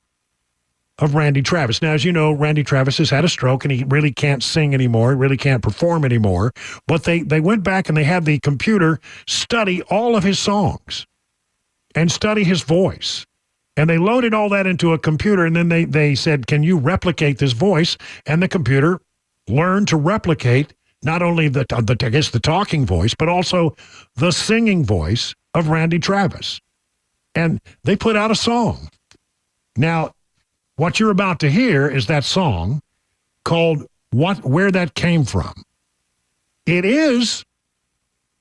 of Randy Travis. Now, as you know, Randy Travis has had a stroke and he really can't sing anymore. He really can't perform anymore. But they went back and they had the computer study all of his songs and study his voice. And they loaded all that into a computer, and then they said, can you replicate this voice? And the computer learned to replicate not only the talking voice, but also the singing voice of Randy Travis. And they put out a song. Now, what you're about to hear is that song called Where That Came From. It is,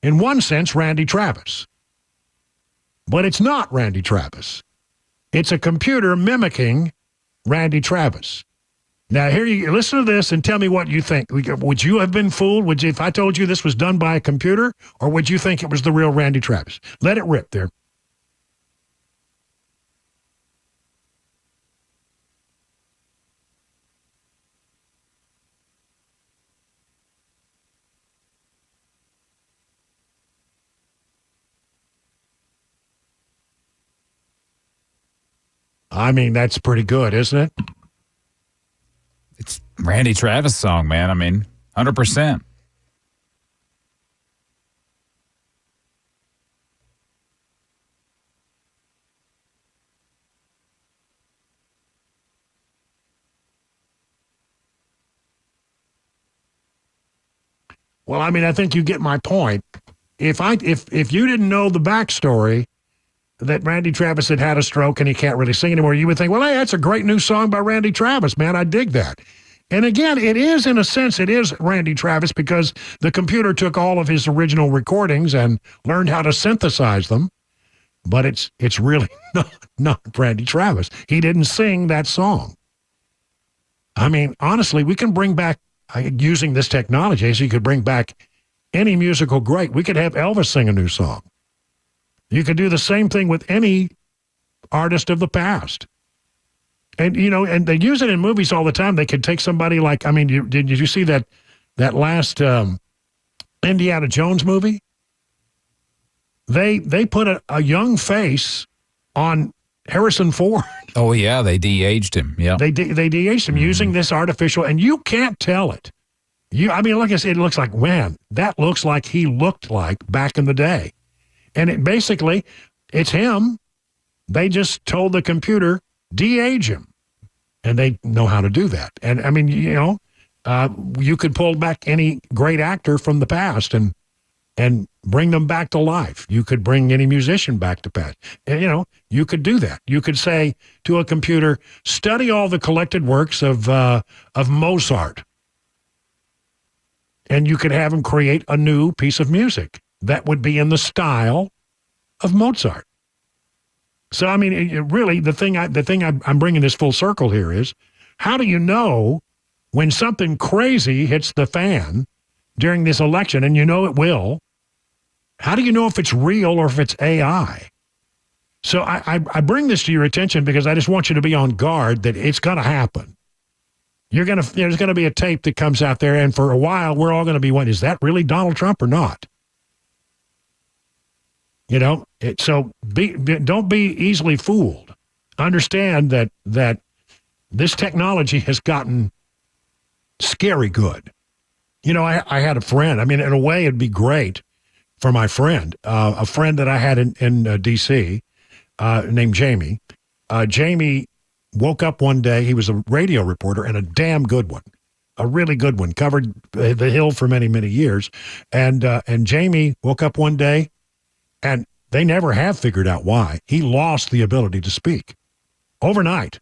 in one sense, Randy Travis. But it's not Randy Travis. It's a computer mimicking Randy Travis. Now, here you listen to this and tell me what you think. Would you have been fooled? If I told you this was done by a computer, or would you think it was the real Randy Travis? Let it rip there. I mean, that's pretty good, isn't it? It's Randy Travis song, man. I mean, 100%. Well, I mean, I think you get my point. If you didn't know the backstory that Randy Travis had a stroke and he can't really sing anymore, you would think, well, hey, that's a great new song by Randy Travis, man. I dig that. And again, it is, in a sense, it is Randy Travis because the computer took all of his original recordings and learned how to synthesize them. But it's really not Randy Travis. He didn't sing that song. I mean, honestly, we can bring back, using this technology, so you could bring back any musical great. We could have Elvis sing a new song. You could do the same thing with any artist of the past. And, and they use it in movies all the time. They could take somebody like, did you see that last Indiana Jones movie? they put a young face on Harrison Ford. Oh, yeah, they de-aged him. Yeah, They de-aged him using this artificial, and you can't tell it. I mean, like I said, it looks like, man, that looks like he looked like back in the day. And it basically, it's him. They just told the computer, de-age him. And they know how to do that. And I mean, you could pull back any great actor from the past and bring them back to life. You could bring any musician back to past. And, you could do that. You could say to a computer, study all the collected works of Mozart. And you could have him create a new piece of music that would be in the style of Mozart. So, I mean, really, the thing I'm bringing this full circle here is, how do you know when something crazy hits the fan during this election, and you know it will? How do you know if it's real or if it's AI? So I bring this to your attention because I just want you to be on guard that it's going to happen. There's going to be a tape that comes out there, and for a while, we're all going to be wondering, is that really Donald Trump or not? So don't be easily fooled. Understand that this technology has gotten scary good. I had a friend. I mean, in a way, it'd be great for my friend, a friend that I had in D.C. Named Jamie. Jamie woke up one day. He was a radio reporter, and a damn good one, a really good one. Covered the Hill for many, many years, and Jamie woke up one day, and they never have figured out why he lost the ability to speak overnight.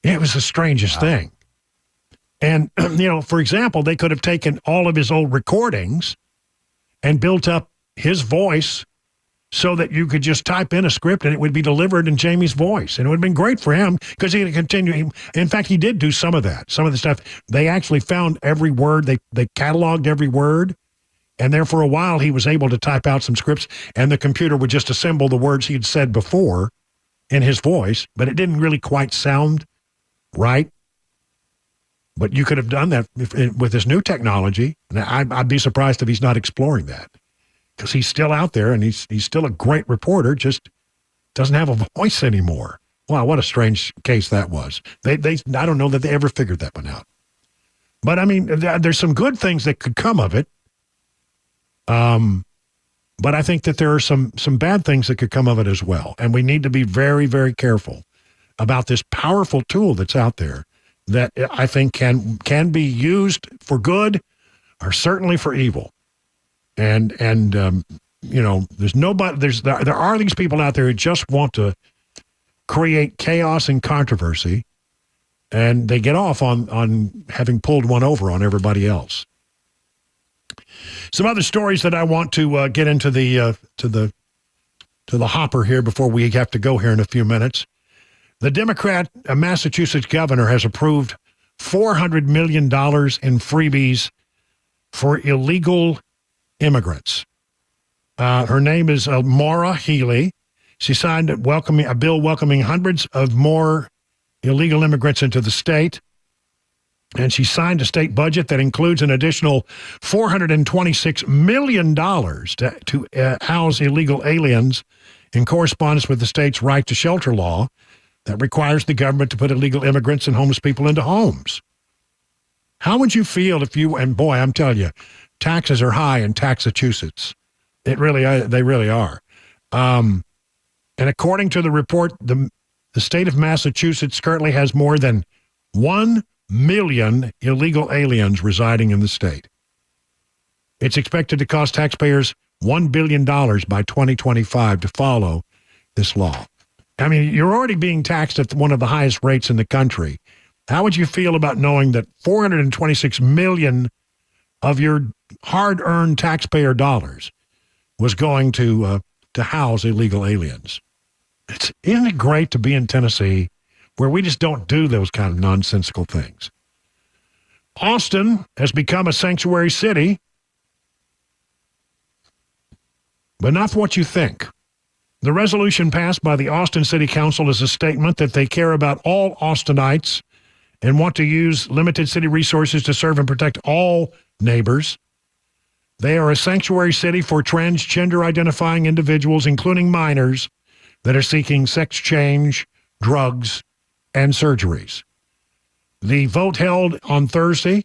It was the strangest thing. And, for example, they could have taken all of his old recordings and built up his voice so that you could just type in a script and it would be delivered in Jamie's voice. And it would have been great for him because he could continue. In fact, he did do some of that. Some of the stuff, they actually found every word. They cataloged every word. And there for a while, he was able to type out some scripts, and the computer would just assemble the words he had said before in his voice, but it didn't really quite sound right. But you could have done that with this new technology. And I'd be surprised if he's not exploring that, because he's still out there, and he's still a great reporter, just doesn't have a voice anymore. Wow, what a strange case that was. I don't know that they ever figured that one out. But, I mean, there's some good things that could come of it. But I think that there are some bad things that could come of it as well. And we need to be very, very careful about this powerful tool that's out there that I think can be used for good or certainly for evil. And there's nobody, there are these people out there who just want to create chaos and controversy, and they get off on having pulled one over on everybody else. Some other stories that I want to get into the hopper here before we have to go here in a few minutes. The Democrat Massachusetts governor has approved $400 million in freebies for illegal immigrants. Her name is Maura Healey. She signed a bill welcoming hundreds of more illegal immigrants into the state. And she signed a state budget that includes an additional $426 million to house illegal aliens in correspondence with the state's right to shelter law that requires the government to put illegal immigrants and homeless people into homes. How would you feel if and boy, I'm telling you, taxes are high in Massachusetts. They really are. And according to the report, the state of Massachusetts currently has more than 1 million illegal aliens residing in the state. It's expected to cost taxpayers $1 billion by 2025 to follow this law. I mean, you're already being taxed at one of the highest rates in the country. How would you feel about knowing that $426 million of your hard-earned taxpayer dollars was going to house illegal aliens? Isn't it great to be in Tennessee, where we just don't do those kind of nonsensical things? Austin has become a sanctuary city, but not what you think. The resolution passed by the Austin City Council is a statement that they care about all Austinites and want to use limited city resources to serve and protect all neighbors. They are a sanctuary city for transgender identifying individuals, including minors, that are seeking sex change, drugs, and surgeries. The vote held on Thursday,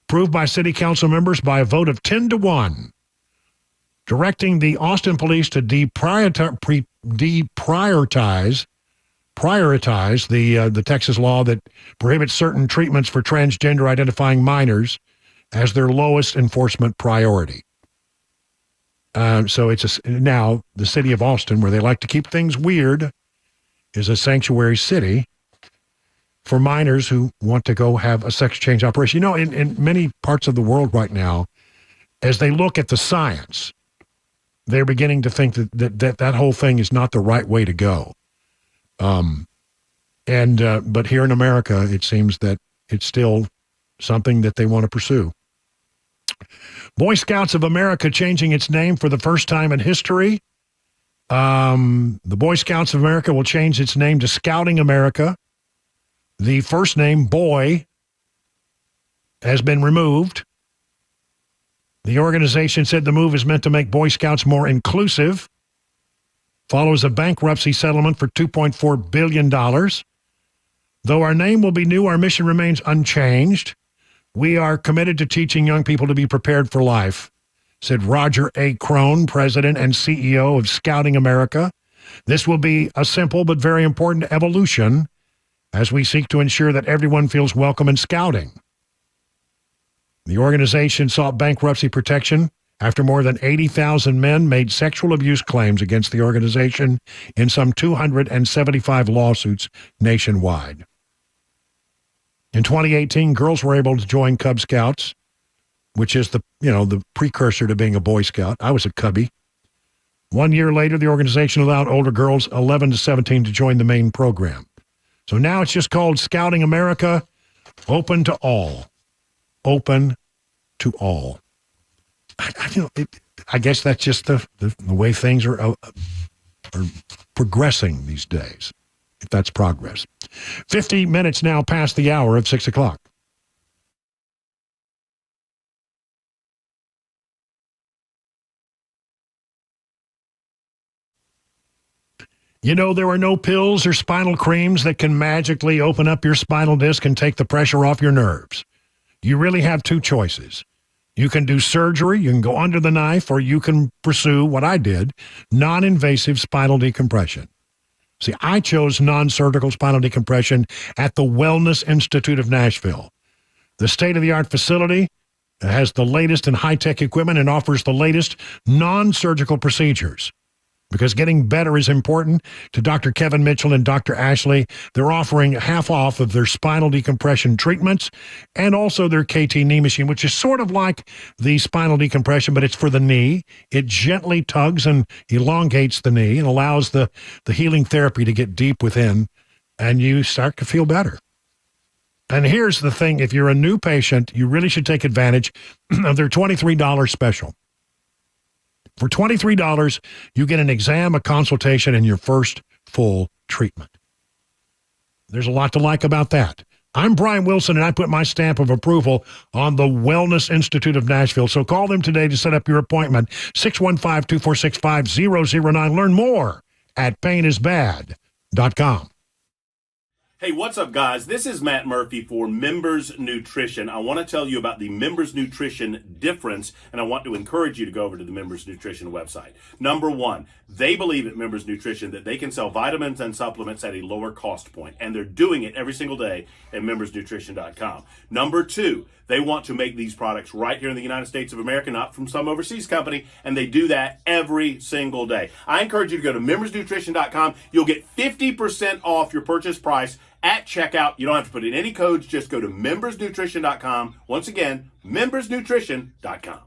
approved by city council members by a vote of 10-1, directing the Austin police to prioritize the Texas law that prohibits certain treatments for transgender identifying minors as their lowest enforcement priority. So now the city of Austin, where they like to keep things weird, is a sanctuary city for minors who want to go have a sex change operation. You know, in many parts of the world right now, as they look at the science, they're beginning to think that whole thing is not the right way to go. But here in America, it seems that it's still something that they want to pursue. Boy Scouts of America changing its name for the first time in history. The Boy Scouts of America will change its name to Scouting America. The first name, Boy, has been removed. The organization said the move is meant to make Boy Scouts more inclusive. Follows a bankruptcy settlement for $2.4 billion. Though our name will be new, our mission remains unchanged. We are committed to teaching young people to be prepared for life, said Roger A. Crone, president and CEO of Scouting America. This will be a simple but very important evolution as we seek to ensure that everyone feels welcome in scouting. The organization sought bankruptcy protection after more than 80,000 men made sexual abuse claims against the organization in some 275 lawsuits nationwide. In 2018, girls were able to join Cub Scouts, which is the precursor to being a Boy Scout. I was a Cubby. 1 year later, the organization allowed older girls 11 to 17 to join the main program. So now it's just called Scouting America, open to all. Open to all. I guess that's just the way things are progressing these days, if that's progress. 50 minutes now past the hour of 6 o'clock. You know, there are no pills or spinal creams that can magically open up your spinal disc and take the pressure off your nerves. You really have two choices. You can do surgery, you can go under the knife, or you can pursue what I did, non-invasive spinal decompression. See, I chose non-surgical spinal decompression at the Wellness Institute of Nashville. The state-of-the-art facility has the latest and high-tech equipment and offers the latest non-surgical procedures. Because getting better is important to Dr. Kevin Mitchell and Dr. Ashley. They're offering half off of their spinal decompression treatments and also their KT knee machine, which is sort of like the spinal decompression, but it's for the knee. It gently tugs and elongates the knee and allows the healing therapy to get deep within, and you start to feel better. And here's the thing. If you're a new patient, you really should take advantage of their $23 special. For $23, you get an exam, a consultation, and your first full treatment. There's a lot to like about that. I'm Brian Wilson, and I put my stamp of approval on the Wellness Institute of Nashville. So call them today to set up your appointment, 615-246-5009. Learn more at painisbad.com. Hey, what's up, guys? This is Matt Murphy for Members Nutrition. I want to tell you about the Members Nutrition difference, and I want to encourage you to go over to the Members Nutrition website. Number one, they believe at Members Nutrition that they can sell vitamins and supplements at a lower cost point, and they're doing it every single day at membersnutrition.com. Number two, they want to make these products right here in the United States of America, not from some overseas company, and they do that every single day. I encourage you to go to membersnutrition.com. You'll get 50% off your purchase price at checkout. You don't have to put in any codes. Just go to membersnutrition.com. Once again, membersnutrition.com.